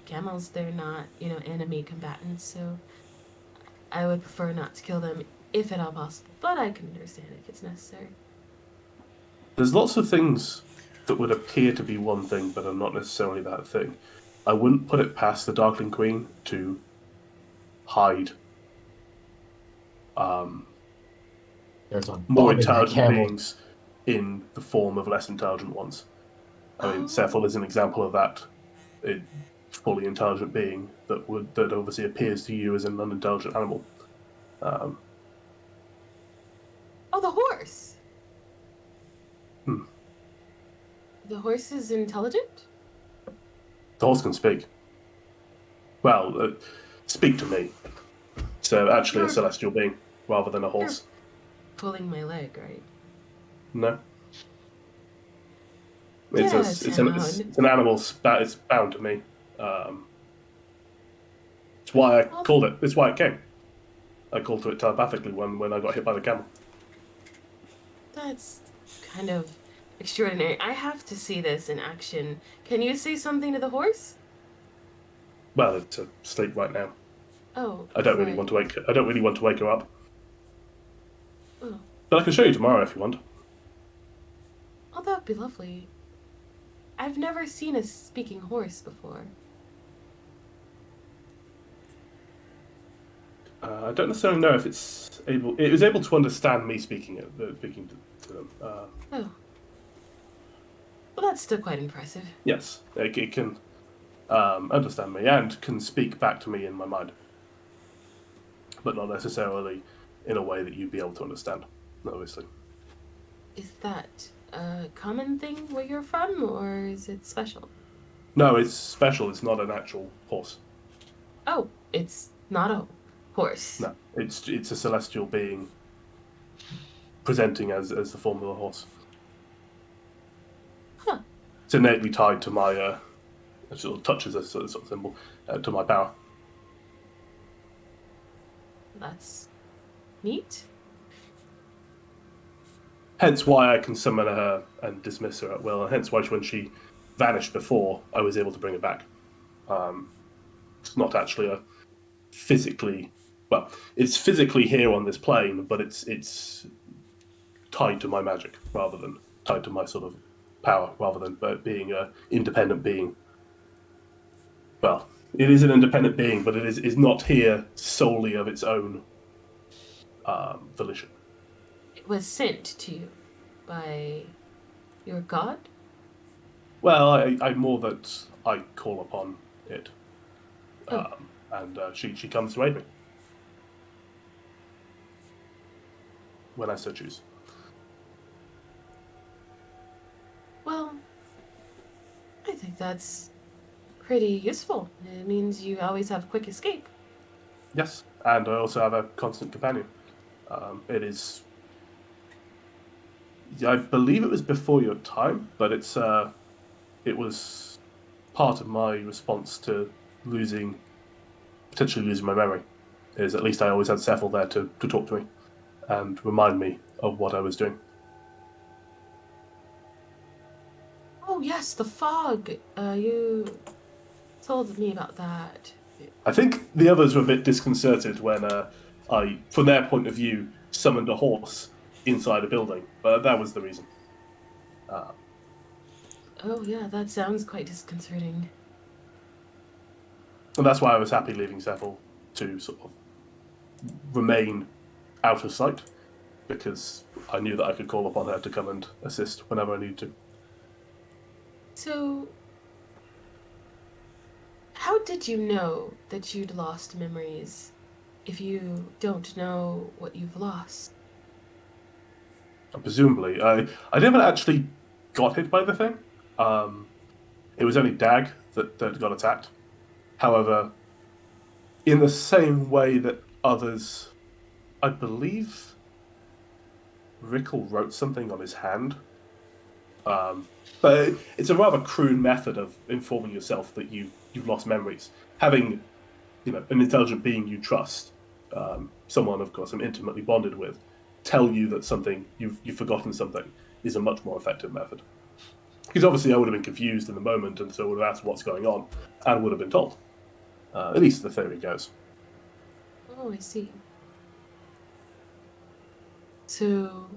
camels. They're not, enemy combatants, so I would prefer not to kill them if at all possible, but I can understand if it's necessary. There's lots of things that would appear to be one thing, but are not necessarily that thing. I wouldn't put it past the Darkling Queen to hide more intelligent beings in the form of less intelligent ones. I mean, Cephal is an example of that. A fully intelligent being that obviously appears to you as an unintelligent animal. Oh, the horse. The horse is intelligent? The horse can speak. Well, speak to me. So actually a celestial being rather than a horse. Pulling my leg, right? No. Yeah, It's an animal. It's bound to me. It's why I called it. It's why it came. I called to it telepathically when I got hit by the camel. That's kind of extraordinary. I have to see this in action. Can you say something to the horse? Well, it's asleep right now. Oh, I don't really want to wake her up. Oh. But I can show you tomorrow if you want. Oh, that would be lovely. I've never seen a speaking horse before. I don't necessarily know if it's able. It was able to understand me speaking to them. Oh. Well, that's still quite impressive. Yes, it can understand me and can speak back to me in my mind, but not necessarily in a way that you'd be able to understand. Obviously. Is that a common thing where you're from, or is it special? No, it's special. It's not an actual horse. Oh, it's not a horse. No, it's a celestial being presenting as the form of a horse. Huh. It's innately tied to my it sort of touches a sort of symbol to my power. That's neat. Hence why I can summon her and dismiss her at will, and hence why when she vanished before, I was able to bring her back. It's not actually a physically... Well, it's physically here on this plane, but it's tied to my magic, rather than tied to my sort of power, rather than being an independent being. Well, it is an independent being, but it is not here solely of its own volition. It was sent to you by your god? Well, I more that I call upon it, and she comes to aid me when I so choose. Well, I think that's pretty useful. It means you always have quick escape. Yes, and I also have a constant companion. It is... I believe it was before your time, but it was part of my response to potentially losing my memory. Is at least I always had Cephal there to talk to me and remind me of what I was doing. Oh yes, the fog. You told me about that. I think the others were a bit disconcerted when I, from their point of view, summoned a horse inside a building, but that was the reason. Oh yeah, that sounds quite disconcerting. And that's why I was happy leaving Cephal to sort of remain out of sight, because I knew that I could call upon her to come and assist whenever I needed to. So, how did you know that you'd lost memories if you don't know what you've lost? Presumably, I never actually got hit by the thing. It was only Dag that got attacked. However, in the same way that others, I believe, Rickle wrote something on his hand. But it's a rather crude method of informing yourself that you've lost memories. Having, an intelligent being you trust, someone, of course, I'm intimately bonded with, tell you that you've forgotten something is a much more effective method. Because obviously I would have been confused in the moment, and so would have asked what's going on, and would have been told. At least the theory goes. Oh, I see. So,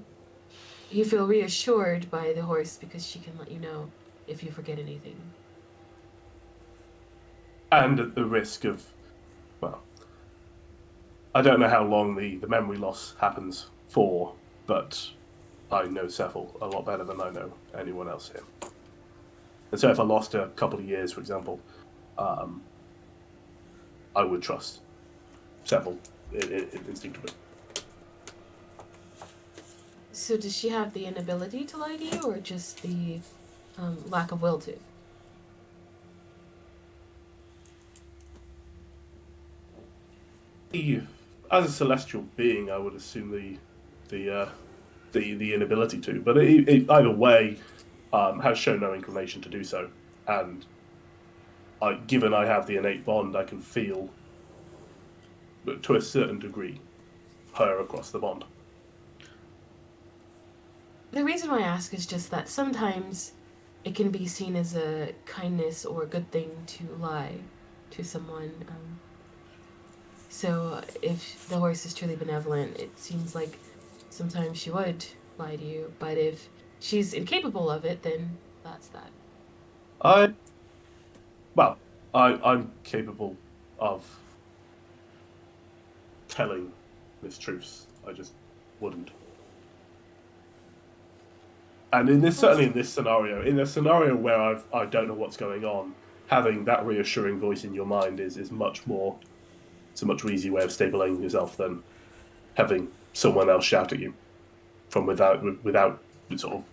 you feel reassured by the horse because she can let you know if you forget anything. And at the risk of, well, I don't know how long the memory loss happens for, but I know Cephal a lot better than I know anyone else here. And so if I lost a couple of years, for example, I would trust Cephal instinctively. So does she have the inability to lie to you, or just the lack of will to? As a celestial being, I would assume the the inability to. But either way, has shown no inclination to do so. And given I have the innate bond, I can feel, to a certain degree, her across the bond. The reason why I ask is just that sometimes it can be seen as a kindness or a good thing to lie to someone. So if the horse is truly benevolent, it seems like sometimes she would lie to you. But if she's incapable of it, then that's that. I'm capable of telling mistruths. I just wouldn't. And certainly in this scenario, in a scenario where I don't know what's going on, having that reassuring voice in your mind is much more. It's a much easier way of stabilizing yourself than having someone else shout at you from without sort of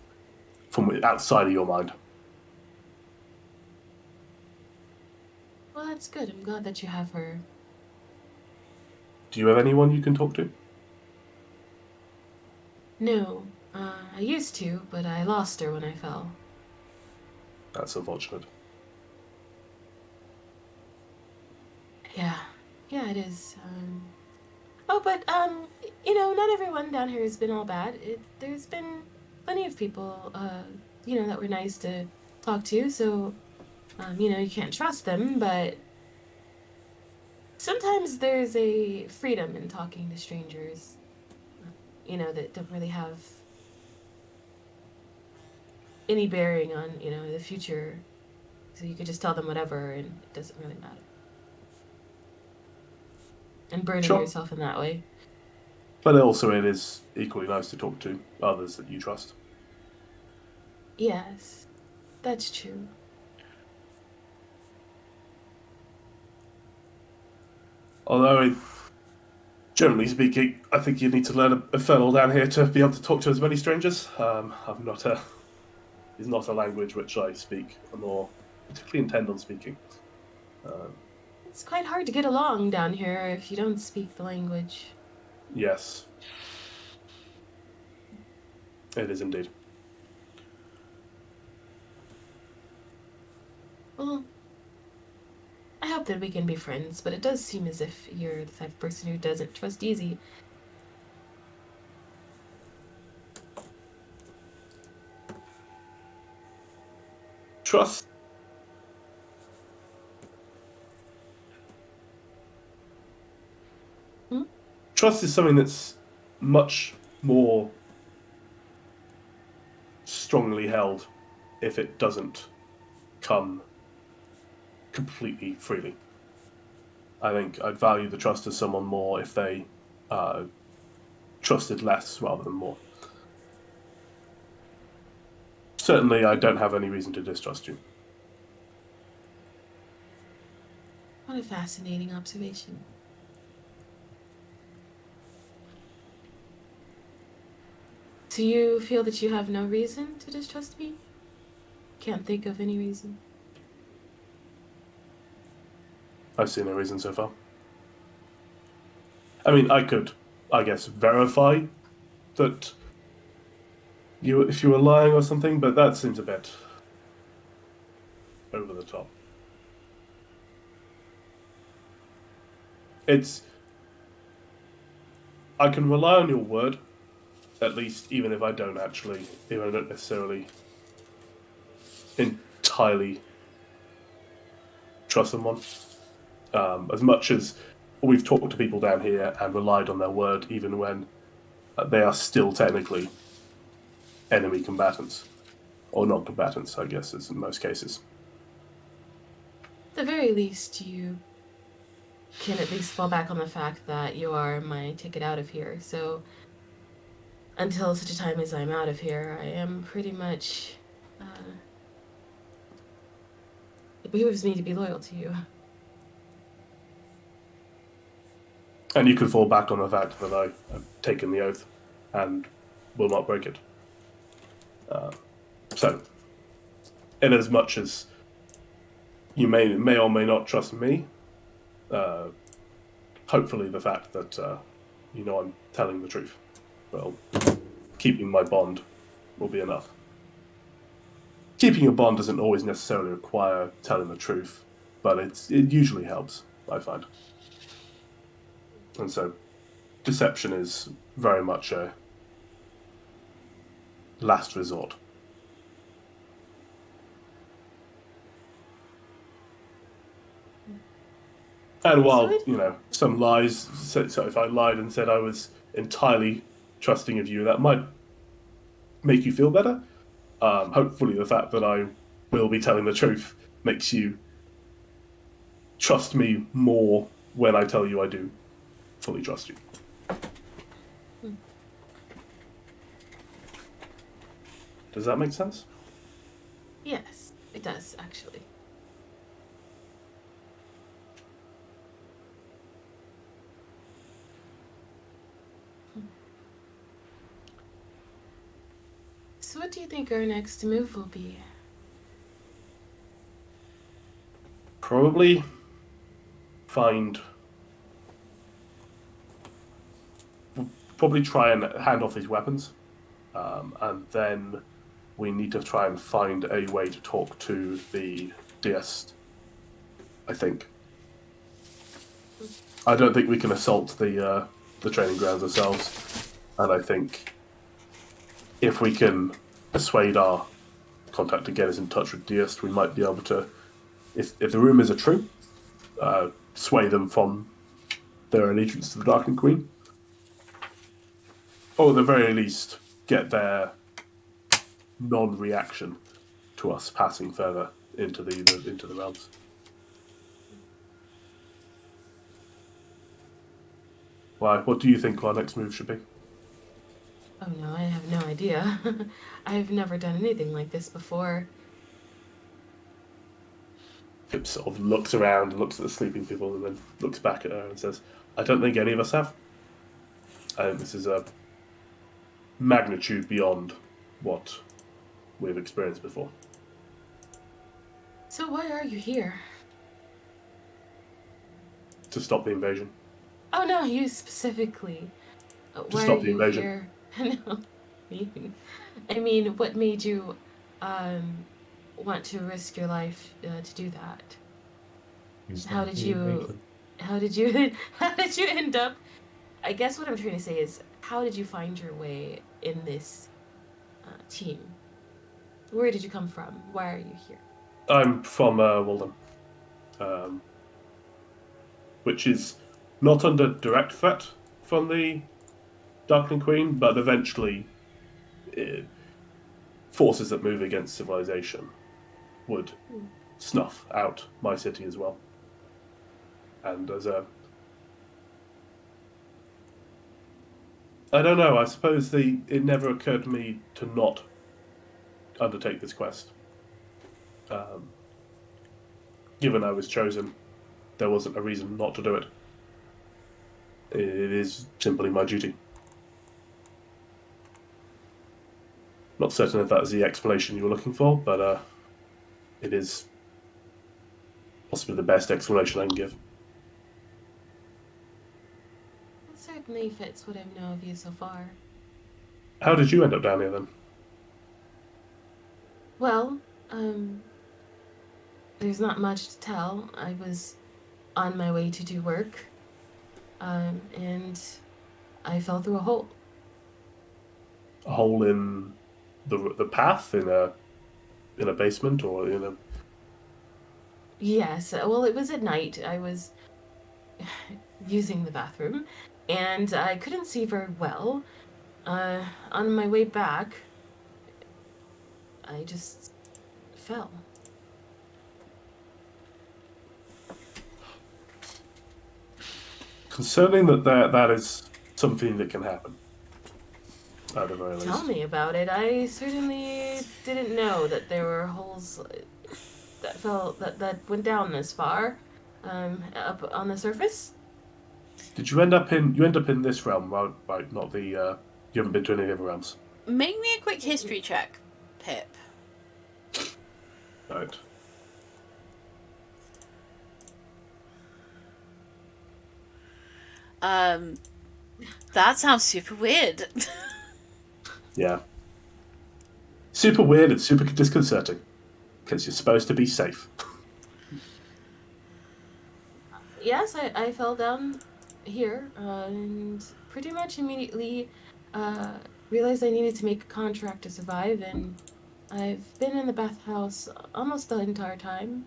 from outside of your mind. Well, that's good. I'm glad that you have her. Do you have anyone you can talk to? No, I used to, but I lost her when I fell. That's unfortunate. Yeah, it is. But not everyone down here has been all bad. There's been plenty of people, that were nice to talk to. So, you can't trust them, but sometimes there's a freedom in talking to strangers, that don't really have any bearing on, the future. So you could just tell them whatever, and it doesn't really matter. And burning Sure. yourself in that way. But also it is equally nice to talk to others that you trust. Yes, that's true. Although, generally speaking, I think you need to learn a funnel down here to be able to talk to as many strangers. It's not a language which I speak, nor particularly intend on speaking. It's quite hard to get along down here if you don't speak the language. Yes. It is indeed. Well, I hope that we can be friends, but it does seem as if you're the type of person who doesn't trust easy. Trust. Trust is something that's much more strongly held if it doesn't come completely freely. I think I'd value the trust of someone more if they trusted less rather than more. Certainly, I don't have any reason to distrust you. What a fascinating observation. Do you feel that you have no reason to distrust me? Can't think of any reason. I've seen no reason so far. I mean, I could, I guess, verify that if you were lying or something, but that seems a bit over the top. I can rely on your word, at least, even if I don't necessarily entirely trust someone. As much as we've talked to people down here and relied on their word, even when they are still technically enemy combatants. Or not combatants, I guess, is in most cases. At the very least, you can at least fall back on the fact that you are my ticket out of here. So, until such a time as I'm out of here, I am pretty much... it behooves me to be loyal to you. And you can fall back on the fact that I have taken the oath and will not break it. So, in as much as you may or may not trust me, hopefully the fact that I'm telling the truth will keeping my bond will be enough. Keeping your bond doesn't always necessarily require telling the truth, but it usually helps, I find. And so, deception is very much a last resort. And while, some lies, so if I lied and said I was entirely trusting of you, that might make you feel better. Hopefully the fact that I will be telling the truth makes you trust me more when I tell you I do fully trust you. Does that make sense? Yes, it does, actually. So what do you think our next move will be? Probably try and hand off these weapons, and then we need to try and find a way to talk to the deist, I think. I don't think we can assault the training grounds ourselves, and I think if we can persuade our contact to get us in touch with deist, we might be able to, if the rumours are true, sway them from their allegiance to the Darkling Queen. Or at the very least, get their non-reaction to us passing further into the realms. Why? What do you think our next move should be? Oh no, I have no idea. I've never done anything like this before. Pip sort of looks around and looks at the sleeping people and then looks back at her and says, I don't think any of us have. I think this is a magnitude beyond what we've experienced before. So why are you here? To stop the invasion. Oh no, you specifically. Why stop are the you invasion. here? No, I mean, what made you want to risk your life to do that? How did you end up? I guess what I'm trying to say is, how did you find your way in this team? Where did you come from? Why are you here? I'm from Walden, which is not under direct threat from the Darkling Queen, but eventually forces that move against civilization would snuff out my city as well. And as I don't know, I suppose it never occurred to me to not undertake this quest. Given I was chosen, there wasn't a reason not to do it. It is simply my duty. Not certain if that's the explanation you were looking for, but it is possibly the best explanation I can give. It certainly fits what I know of you so far. How did you end up down here then? Well, there's not much to tell. I was on my way to do work, and I fell through a hole. A hole in the path, in a basement, or in a... Yes, well, it was at night. I was using the bathroom, and I couldn't see very well. On my way back, I just fell. Concerning that is something that can happen. At the very least. Tell me about it. I certainly didn't know that there were holes that went down this far, up on the surface. Did you end up in this realm, right? Not the you haven't been to any other realms. Make me a quick history check, Pip. Right. That sounds super weird. Yeah. Super weird and super disconcerting. Because you're supposed to be safe. Yes, I fell down here and pretty much immediately realized I needed to make a contract to survive, and I've been in the bathhouse almost the entire time.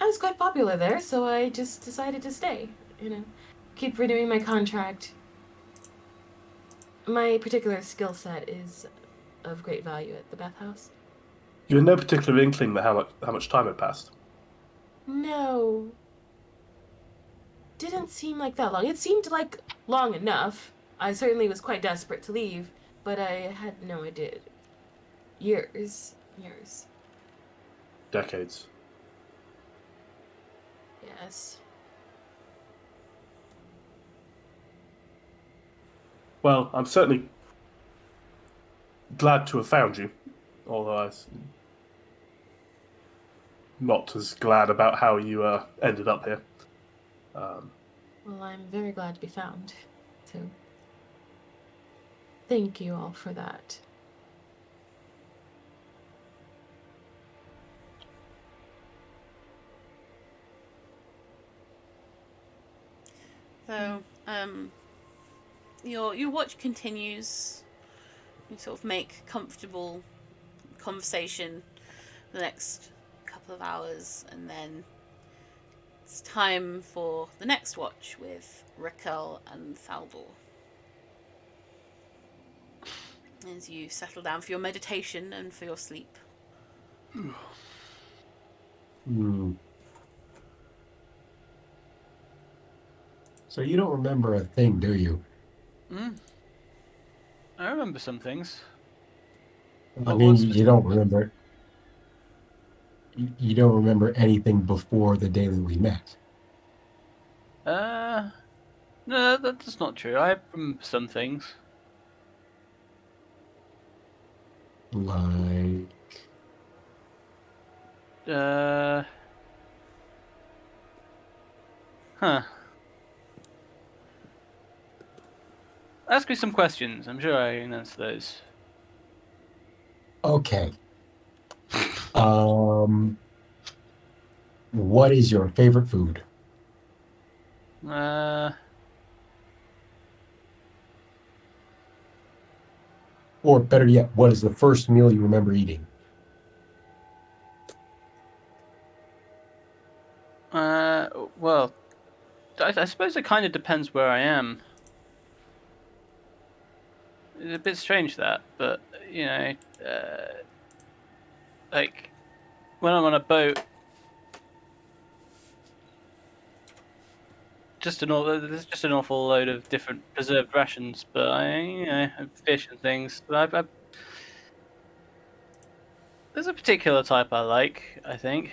I was quite popular there, so I just decided to stay. Keep renewing my contract. My particular skill set is of great value at the bathhouse. You had no particular inkling that how much time had passed. No. Didn't seem like that long. It seemed like long enough. I certainly was quite desperate to leave, but I had no idea. Years. Decades. Yes. Well, I'm certainly glad to have found you, although I'm not as glad about how you ended up here. Well, I'm very glad to be found. So, thank you all for that. So, your watch continues. You sort of make comfortable conversation the next couple of hours, and then it's time for the next watch with Raquel and Thaldor. As you settle down for your meditation and for your sleep. So you don't remember a thing, do you? I remember some things. I mean, you don't remember. You don't remember anything before the day that we met. No, that's not true. I remember some things. Like, Huh. Ask me some questions. I'm sure I can answer those. okay. What is your favorite food? Or better yet, what is the first meal you remember eating? Well, I suppose it kind of depends where I am. It's a bit strange that, but like when I'm on a boat, there's just an awful load of different preserved rations. But I have fish and things. But there's a particular type I like. I think.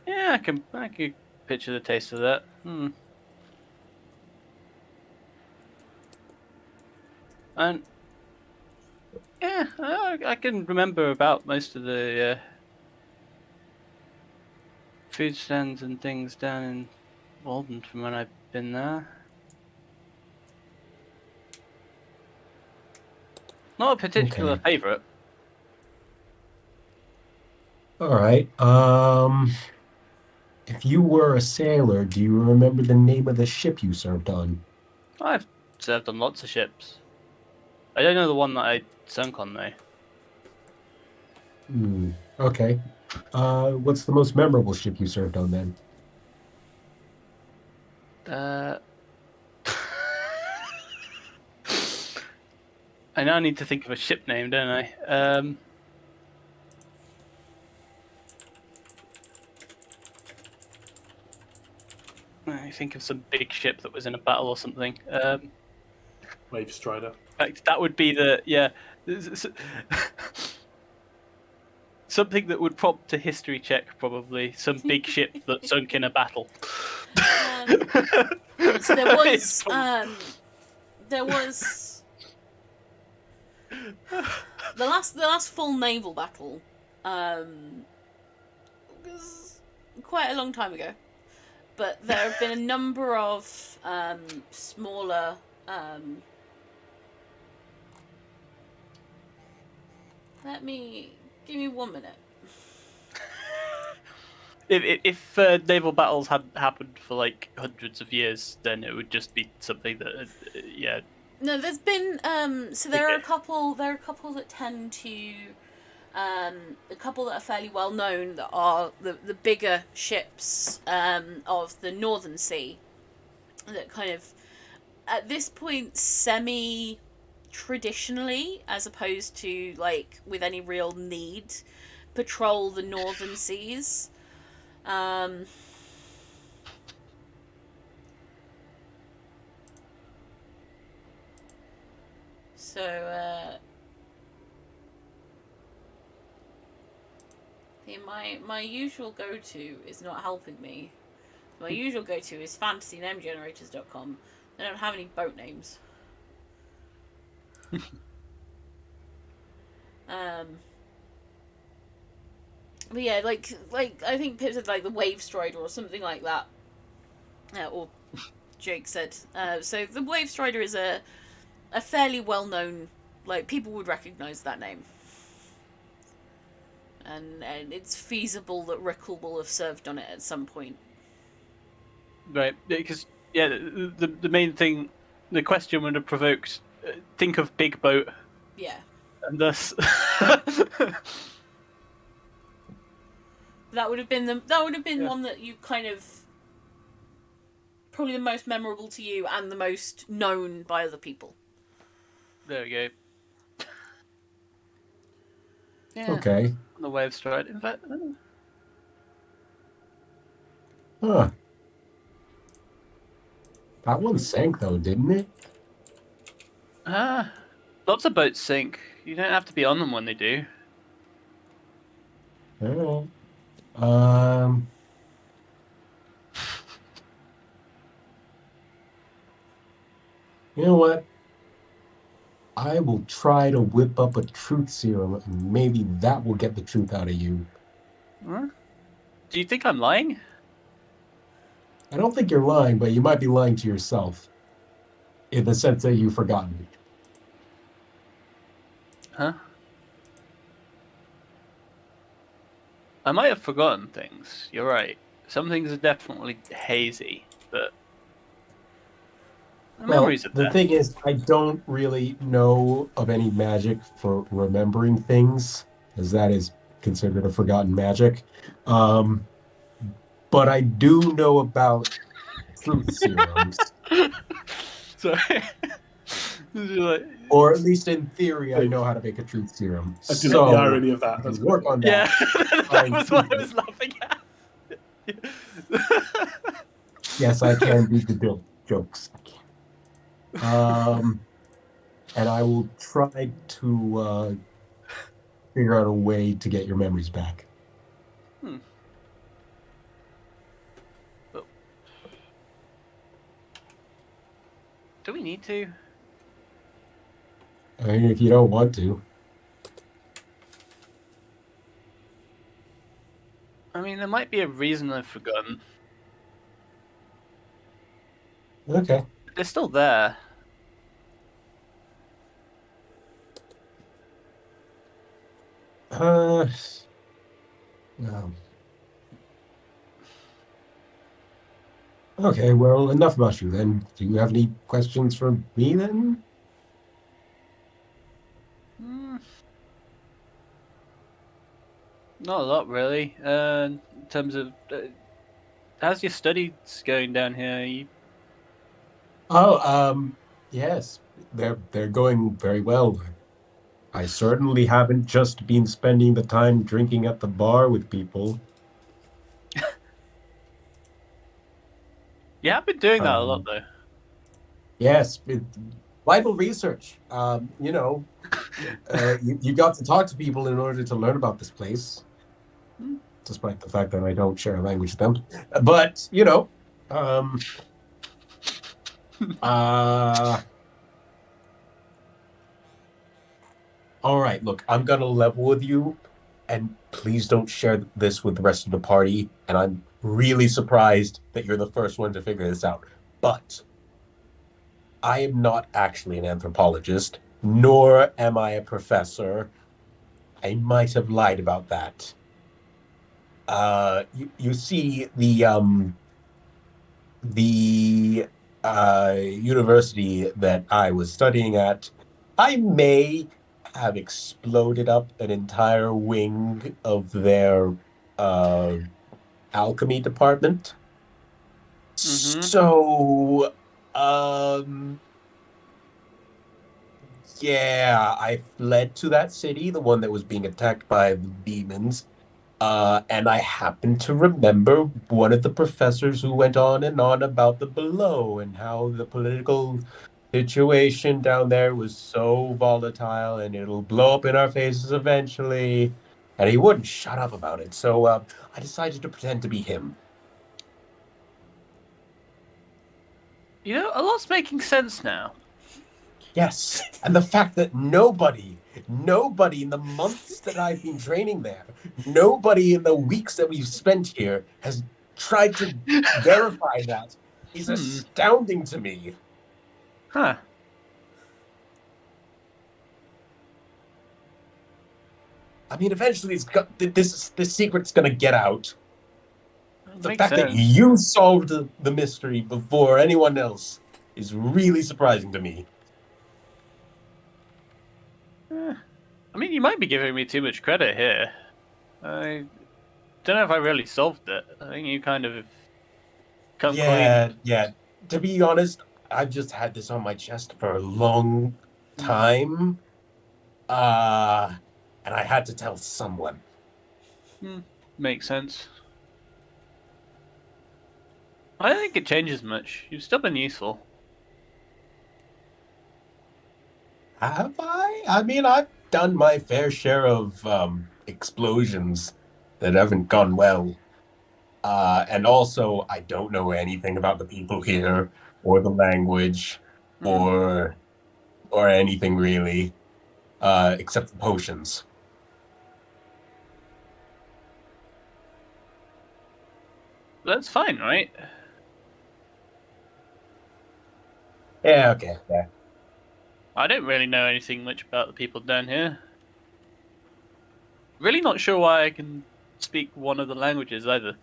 Yeah, I can picture the taste of that. And yeah, I can remember about most of the food stands and things down in Walden from when I've been there. Not a particular favorite. All right. If you were a sailor, do you remember the name of the ship you served on? I've served on lots of ships. I don't know the one that I sunk on though. Okay. What's the most memorable ship you served on then? I now need to think of a ship name, don't I? I think of some big ship that was in a battle or something. Wave Strider. In fact, that would be something that would prompt a history check, probably. Some big ship that sunk in a battle. So there was the last full naval battle was quite a long time ago. but there have been a number of smaller. Give me 1 minute. If naval battles had happened for like hundreds of years, then it would just be something that, yeah. No, there's been so there are a Okay. couple. There are a couple that tend to, a couple that are fairly well known that are the bigger ships of the Northern Sea, that kind of at this point semi traditionally, as opposed to like with any real need, patrol the Northern Seas. So, my usual go-to is not helping me. My usual go-to is fantasynamegenerators.com. They don't have any boat names. But yeah, like I think Pip said like the Wave Strider or something like that, or Jake said. So the Wave Strider is a fairly well-known, like people would recognize that name, and it's feasible that Rickle will have served on it at some point. Right, because yeah, the main thing, the question would have provoked. Think of big boat, Yeah, and thus. that would have been Yeah. one that you kind of probably the most memorable to you and the most known by other people. There we go. Yeah. Okay. The Wave Stride. In fact, Huh. That one sank though, didn't it? lots of boats sink. You don't have to be on them when they do. Alright. You know what? I will try to whip up a truth serum, and maybe that will get the truth out of you. Huh? Do you think I'm lying? I don't think you're lying, but you might be lying to yourself. In the sense that you've forgotten. Huh? I might have forgotten things. You're right. Some things are definitely hazy, but the Well, memories are the there. thing is, I don't really know of any magic for remembering things, as that is considered a forgotten magic. But I do know about truth serums. Sorry. Like, Or at least in theory, I know how to make a truth serum. I do like the irony of that. I That's can work quite on yeah, that. that was what I was laughing at. Yes, I can do the jokes. And I will try to figure out a way to get your memories back. Do we need to? I mean, if you don't want to. I mean, there might be a reason I've forgotten. Okay. They're still there. No. Okay, well, enough about you then. Do you have any questions for me then? Not a lot, really. In terms of, how's your studies going down here? Yes, they're going very well. I certainly haven't just been spending the time drinking at the bar with people. You have been doing that a lot, though. Yes, vital research. You got to talk to people in order to learn about this place, despite the fact that I don't share a language with them. But, all right, look, I'm going to level with you, and please don't share this with the rest of the party, and I'm really surprised that you're the first one to figure this out. But I am not actually an anthropologist, nor am I a professor. I might have lied about that. You see, the university that I was studying at, I may have exploded up an entire wing of their uh, alchemy department. Mm-hmm. So, um, yeah, I fled to that city, the one that was being attacked by the demons. And I happen to remember one of the professors who went on and on about the below and how the political situation down there was so volatile and it'll blow up in our faces eventually. And he wouldn't shut up about it. So I decided to pretend to be him. You know, a lot's making sense now. Yes. And the fact that nobody in the months that I've been training there, nobody in the weeks that we've spent here has tried to verify that is Hmm. astounding to me. Huh. I mean, eventually this secret's gonna get out. The Makes fact that sense. you solved the mystery before anyone else is really surprising to me. I mean, you might be giving me too much credit here. I don't know if I really solved it. I think you kind of come clean. Yeah. To be honest, I've just had this on my chest for a long time. Uh, and I had to tell someone. Makes sense. I don't think it changes much. You've still been useful. Have I? I mean, I've done my fair share of explosions that haven't gone well. And also, I don't know anything about the people here or the language Hmm. or anything really, except the potions. That's fine, right? Yeah, okay, yeah. I don't really know anything much about the people down here. Really not sure why I can speak one of the languages either.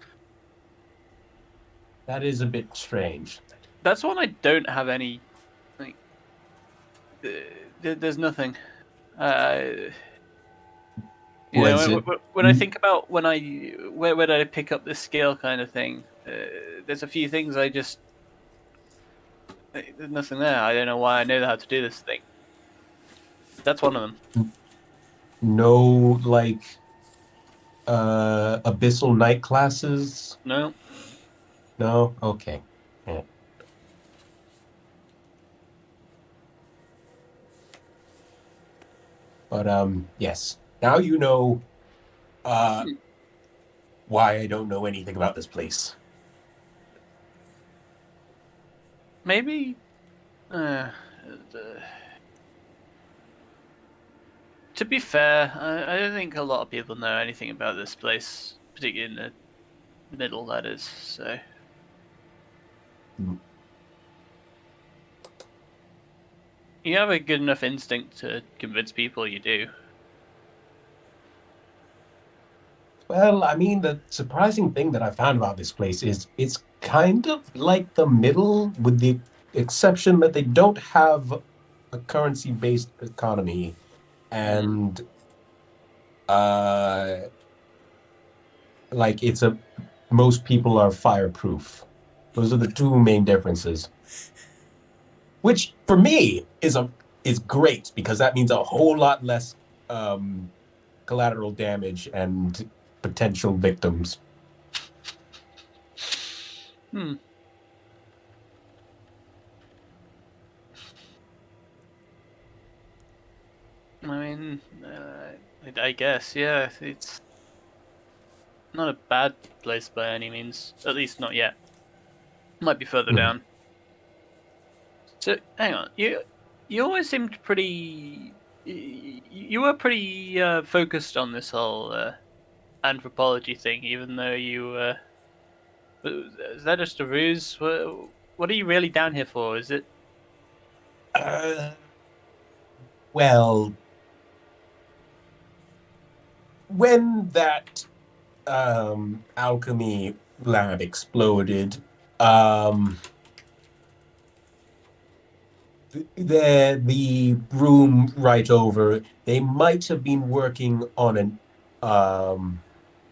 That is a bit strange. That's one I don't have any. Like, there's nothing. Uh, you Was know, it? when I think about where did I pick up this skill kind of thing, there's a few things I just there's nothing there. I don't know why I know how to do this thing. That's one of them. No, like, abyssal night classes? No, No? Okay. Yeah. But yes. Now you know uh why I don't know anything about this place. maybe. Uh, to be fair, I don't think a lot of people know anything about this place, particularly in the middle. That is so. Hmm. You have a good enough instinct to convince people you do. Well, I mean, the surprising thing that I found about this place is it's kind of like the middle, with the exception that they don't have a currency-based economy, Mm. and uh, like most people are fireproof. Those are the two main differences. Which for me is great because that means a whole lot less um, collateral damage and potential victims. Hmm. I mean, I guess, yeah, it's not a bad place by any means. At least not yet. Might be further Mhm. down. So, hang on. You always seemed pretty. You were pretty focused on this whole anthropology thing, even though you Is that just a ruse? What are you really down here for? Is it? Uh, well, when that alchemy lab exploded, um, the room right over, they might have been working um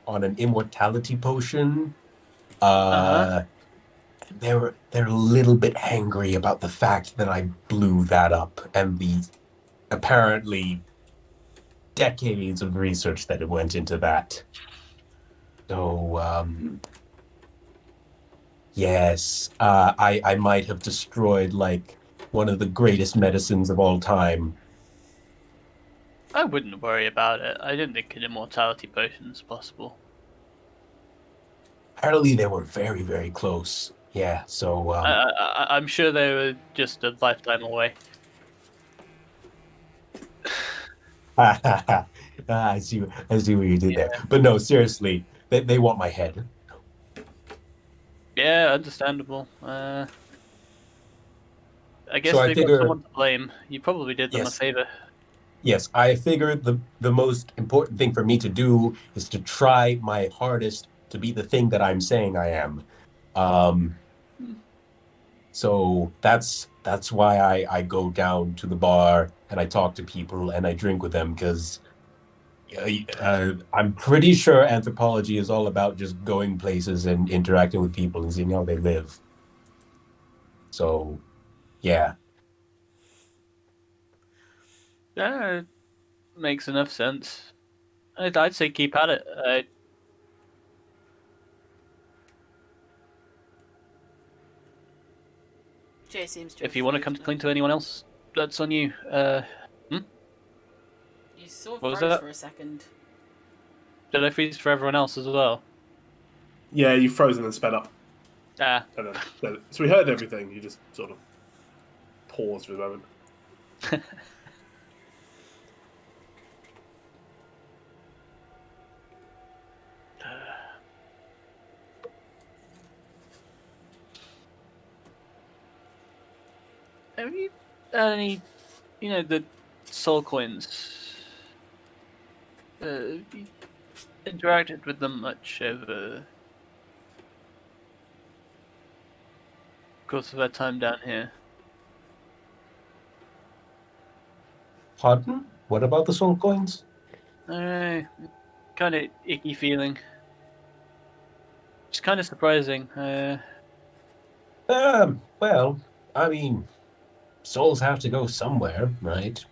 on an immortality potion. Uh-huh. Uh, they're a little bit angry about the fact that I blew that up and the apparently decades of research that went into that. So yes, I might have destroyed like one of the greatest medicines of all time. I wouldn't worry about it. I don't think an immortality potion's possible. Apparently they were very, very close. Yeah, so I'm sure they were just a lifetime away. I see what you did there. Yeah, But no, seriously, they want my head. yeah, understandable. I So guess I they've got figure someone to blame. You probably did them a yes, favor. yes, I figure the most important thing for me to do is to try my hardest to be the thing that I'm saying I am. Um, so that's why I go down to the bar and I talk to people and I drink with them because I'm pretty sure anthropology is all about just going places and interacting with people and seeing how they live. So yeah. Yeah, makes enough sense. I'd say keep at it. Jay seems to If have you want to come frozen. clean to anyone else, that's on you. Hmm? You sort of What was froze that? for a second. Did I freeze for everyone else as well? Yeah, you frozen and sped up, Ah. and then so we heard everything. You just sort of paused for a moment. Have you had any, the soul coins? You interacted with them much over the course of our time down here? Pardon? What about the soul coins? Kind of icky feeling. It's kind of surprising. Well, I mean, souls have to go somewhere, right?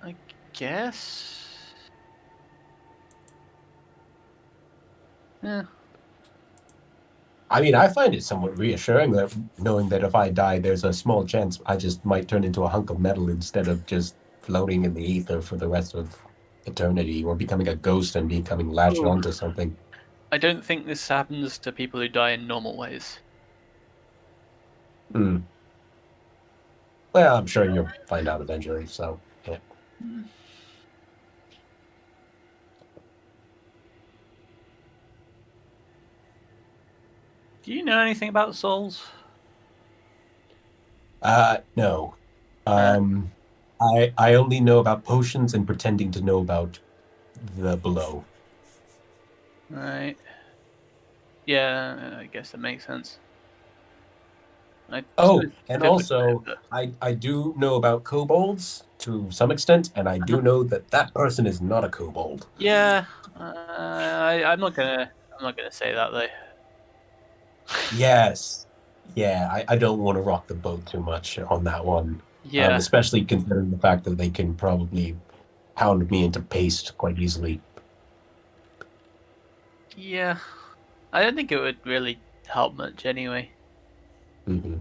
I guess. Yeah. I mean, I find it somewhat reassuring that knowing that if I die, there's a small chance I just might turn into a hunk of metal instead of just floating in the ether for the rest of eternity or becoming a ghost and becoming latched Oh, onto something. I don't think this happens to people who die in normal ways. Hmm. Well, I'm sure you'll find out eventually, so yeah. Do you know anything about souls? No. Uh, Um, I only know about potions and pretending to know about the below. right. Yeah, I guess that makes sense. I Oh, suppose and good looking also at it, I do know about kobolds to some extent, and I but do know that that person is not a kobold. yeah, I'm not gonna say that though. Yes. Yeah, I don't want to rock the boat too much on that one. Yeah, Especially considering the fact that they can probably pound me into paste quite easily. yeah. I don't think it would really help much anyway. Hmm.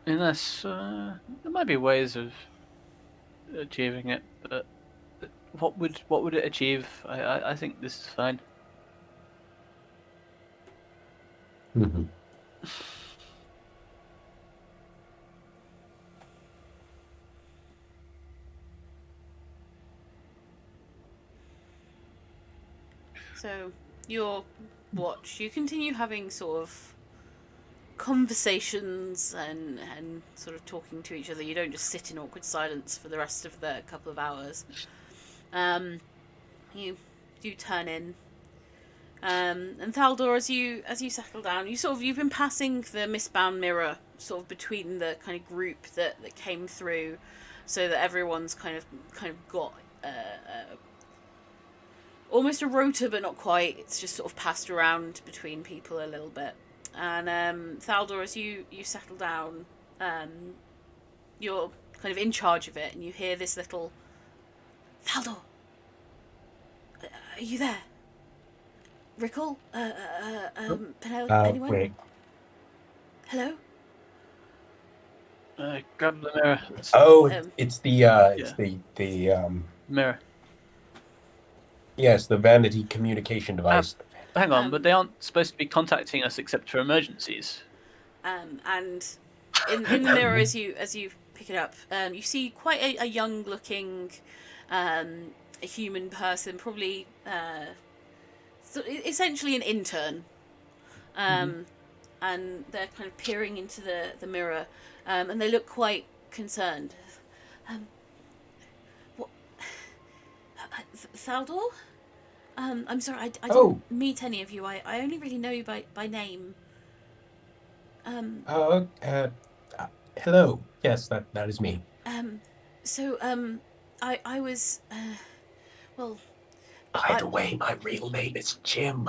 Unless there might be ways of achieving it, but what would it achieve? I think this is fine. Hmm. So, your watch, you continue having sort of conversations and sort of talking to each other. You don't just sit in awkward silence for the rest of the couple of hours. You do turn in. And Thaldor, as you settle down, you've been passing the mistbound mirror sort of between the kind of group that came through, so that everyone's kind of got almost a rota, but not quite. It's just sort of passed around between people a little bit. And Thaldor, as you settle down, you're kind of in charge of it, and you hear this little Thaldor. Are you there? Rickle? Penel? Anyone? Wait. Hello? Grab the mirror. Oh, Um, it's the Mirror. yes, the vanity communication device. Hang on, Um, but they aren't supposed to be contacting us except for emergencies. And in the mirror, as you pick it up, you see quite a young looking, a human person, probably essentially an intern. And they're kind of peering into the mirror, and they look quite concerned. What? Thaldor? I'm sorry, I didn't meet any of you. I only really know you by name. Hello. Yes, that is me. So, I was, well... By the way, my real name is Jim.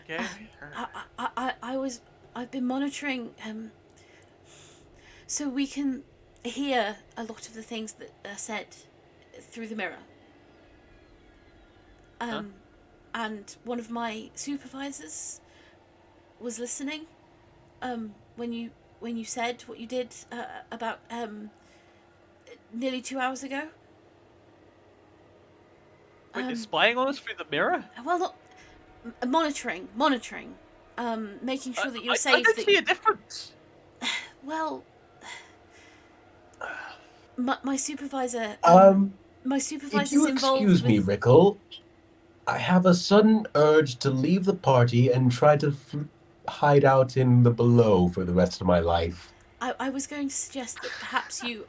Okay. I've been monitoring, so we can hear a lot of the things that are said through the mirror. And one of my supervisors was listening, when you said what you did about nearly 2 hours ago. Wait, you're spying on us through the mirror? Well, not monitoring. Making sure that you're I safe. don't see a difference. Well, my supervisor. My If supervisor's you involved excuse with. me, Rickle, I have a sudden urge to leave the party and try to hide out in the below for the rest of my life. I was going to suggest that perhaps you.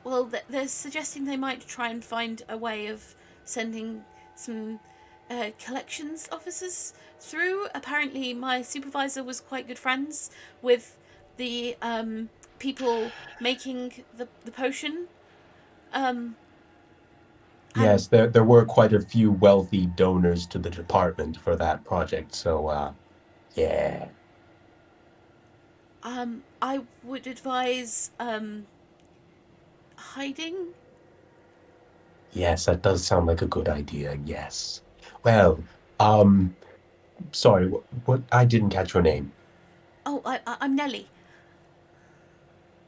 Well, they're suggesting they might try and find a way of sending some collections officers through. Apparently, my supervisor was quite good friends with the people making the potion. Yes, there were quite a few wealthy donors to the department for that project, so yeah. I would advise hiding. Yes, that does sound like a good idea, yes. Well, sorry, what I didn't catch your name. Oh, I'm Nelly.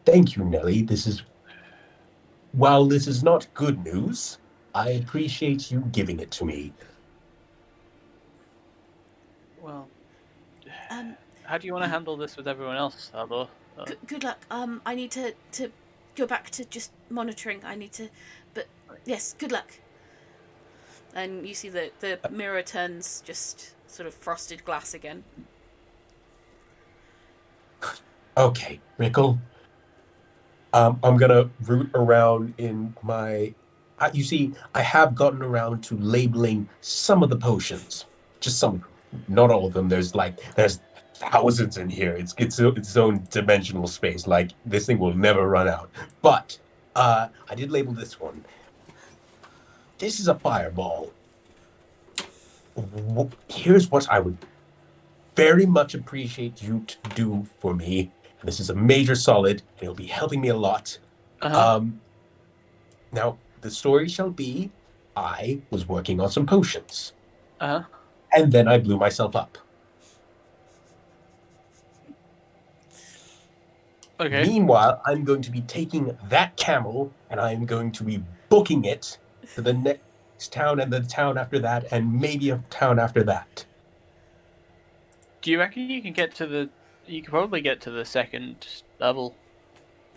Thank you, Nelly. While this is not good news, I appreciate you giving it to me. Well, how do you want to handle this with everyone else, Thaldor? Good luck. I need to go back to just monitoring. But yes, good luck. And you see the mirror turns just sort of frosted glass again. Okay, Rickle. I'm gonna root around in my. You see, I have gotten around to labeling some of the potions, just some of them, not all of them. There's thousands in here. It's its own dimensional space. Like this thing will never run out. But I did label this one. This is a fireball. Here's what I would very much appreciate you to do for me. This is a major solid, and it'll be helping me a lot. Now, the story shall be, I was working on some potions. And then I blew myself up. Okay. Meanwhile, I'm going to be taking that camel, and I'm going to be booking it to the next town, and the town after that, and maybe a town after that. Do you reckon you can get to the... You could probably get to the second level.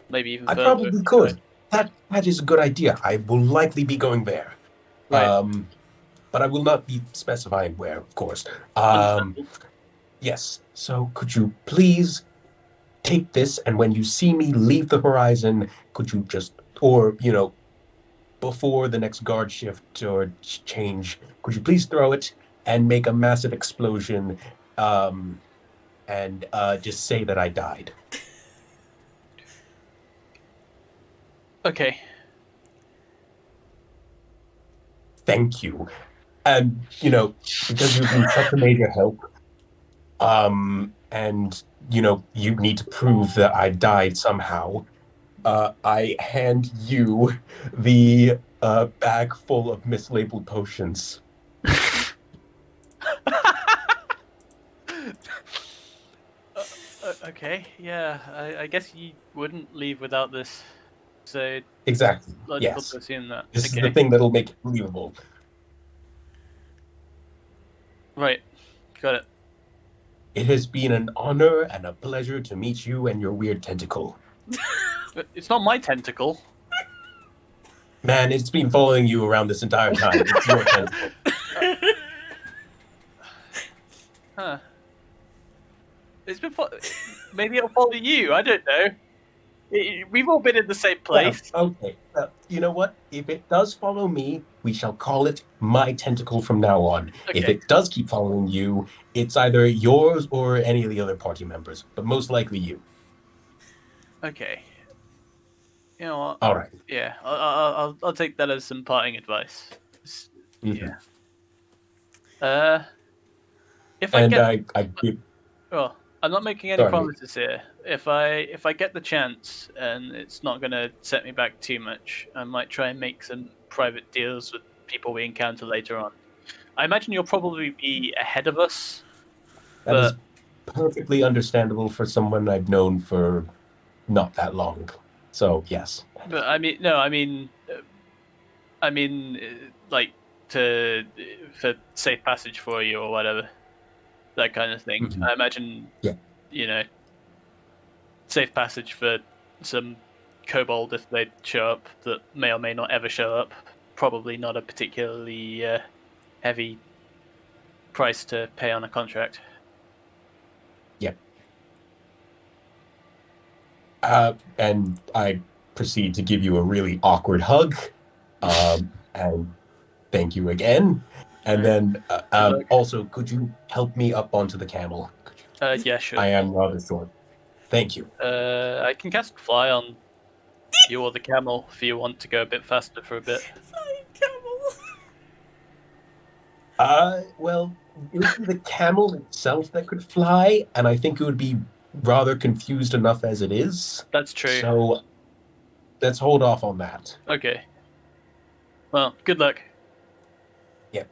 Maybe even I further. probably could. That is a good idea. I will likely be going there. Right. But I will not be specifying where, of course. Understandable. Yes. So could you please take this, and when you see me leave the horizon, could you just, or, before the next guard shift or change, could you please throw it and make a massive explosion, and just say that I died? Okay. Thank you. And, because you've been such a major help, and, you need to prove that I died somehow, I hand you the bag full of mislabeled potions. Okay, yeah. I guess you wouldn't leave without this. So Exactly. logical Yes. to assume that. This is Okay. the thing that'll make it believable. Right. Got it. It has been an honor and a pleasure to meet you and your weird tentacle. But it's not my tentacle. Man, it's been following you around this entire time. It's your tentacle. Huh. It's been maybe it'll follow you. I don't know. We've all been in the same place. Well, okay. You know what? If it does follow me, we shall call it my tentacle from now on. Okay. If it does keep following you, it's either yours or any of the other party members, but most likely you. Okay. You know what? All right. Yeah, I'll take that as some parting advice. Mhm. Yeah. If I And get, well, I'm not making any Sorry. promises here. If I get the chance and it's not gonna set me back too much, I might try and make some private deals with people we encounter later on. I imagine you'll probably be ahead of us. That is perfectly understandable for someone I've known for not that long. So, yes. But I mean, no, like for safe passage for you or whatever, that kind of thing. Mhm. I imagine, Yeah. safe passage for some kobold if they show up that may or may not ever show up. Probably not a particularly heavy price to pay on a contract. Yep. And I proceed to give you a really awkward hug, and thank you again. And then also, could you help me up onto the camel? Yeah, sure. I am rather short. Thank you. I can cast fly on you or the camel if you want to go a bit faster for a bit. Flying camel. Well, it would be the camel itself that could fly, and I think it would be rather confused enough as it is. That's true. So let's hold off on that. Okay. Well, good luck. Yep.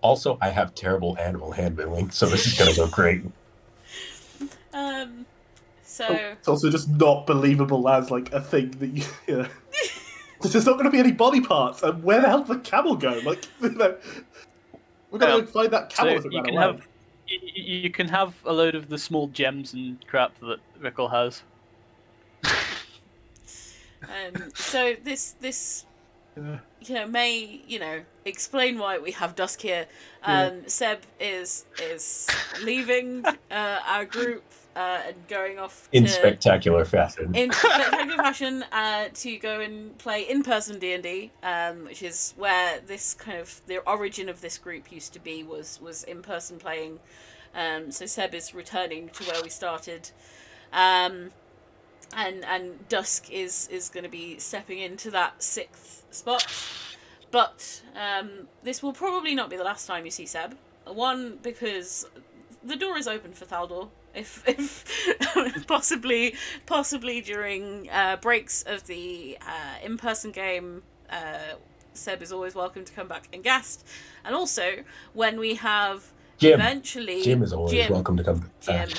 Also, I have terrible animal handling, so this is gonna go great. So It's also just not believable as like a thing that you. Yeah. There's not going to be any body parts, and where the hell did the camel go? Like, we've got to find that camel. So you can have you can have a load of the small gems and crap that Rickle has. so this may explain why we have Dusk here. Seb is leaving our group and going off in spectacular fashion. To go and play in-person D&D, which is where this kind of the origin of this group used to be, was in-person playing. So Seb is returning to where we started. And Dusk is going to be stepping into that 6th spot. But this will probably not be the last time you see Seb. One, because the door is open for Thaldor. If possibly during breaks of the in-person game, Seb is always welcome to come back and guest. And also when we have Jim. eventually Jim is always welcome to come back.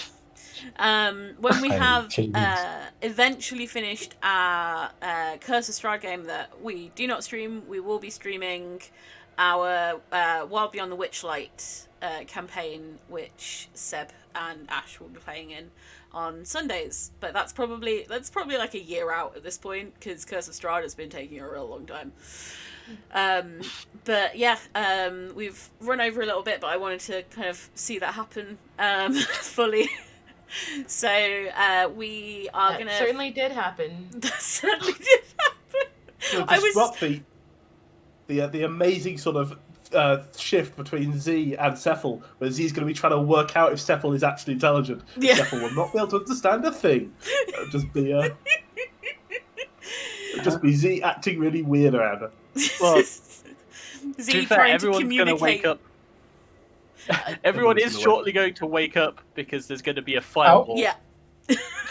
When we I have changed. eventually finished our Curse of Strahd game that we do not stream, we will be streaming our Wild Beyond the Witchlight campaign, which Seb and Ash will be playing in on Sundays. But that's probably like a year out at this point, because Curse of Strahd has been taking a real long time. But yeah, we've run over a little bit, but I wanted to kind of see that happen fully. So we are That gonna certainly did happen. That certainly did happen. I was Disrupt the amazing sort of shift between Z and Cephal, where Z's going to be trying to work out if Cephal is actually intelligent. Yeah. Cephal will not be able to understand a thing. Just be Z acting really weird around her. Well, Z to be fair, trying to everyone's going to wake communicate. up. Everyone Everyone's is gonna shortly going to wake up because there's going to be a fireball. Yeah.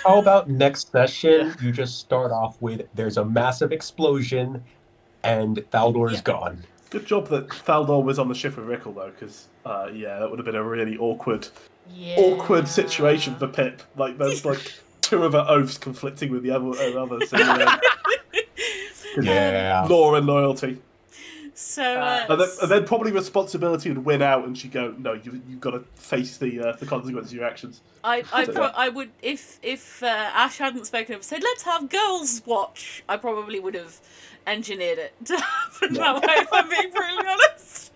How about next session? Yeah. You just start off with there's a massive explosion, and Thaldor is gone. Good job that Thaldor was on the ship with Rickle, though, because that would have been a really awkward situation for Pip. Like there's like two of her oaths conflicting with the other. So, Yeah. law and loyalty. So And then probably responsibility would win out, and she'd go, "No, you've got to face the consequences of your actions." I would if Ash hadn't spoken up and said let's have girls watch, I probably would have engineered it to happen that way, if I'm being brutally honest.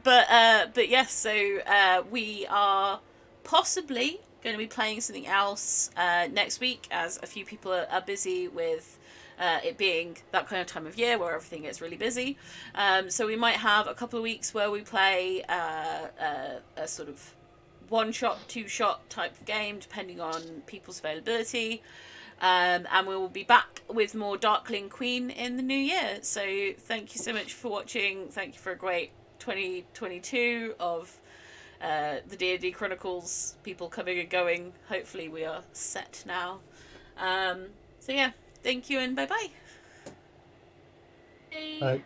But yes, so we are possibly going to be playing something else next week, as a few people are busy with it being that kind of time of year where everything gets really busy. So we might have a couple of weeks where we play a sort of one-shot, two-shot type of game, depending on people's availability. And we will be back with more Darkling Queen in the new year. So thank you so much for watching. Thank you for a great 2022 of the D&D Chronicles, people coming and going. Hopefully we are set now. So yeah, thank you and bye-bye. Bye.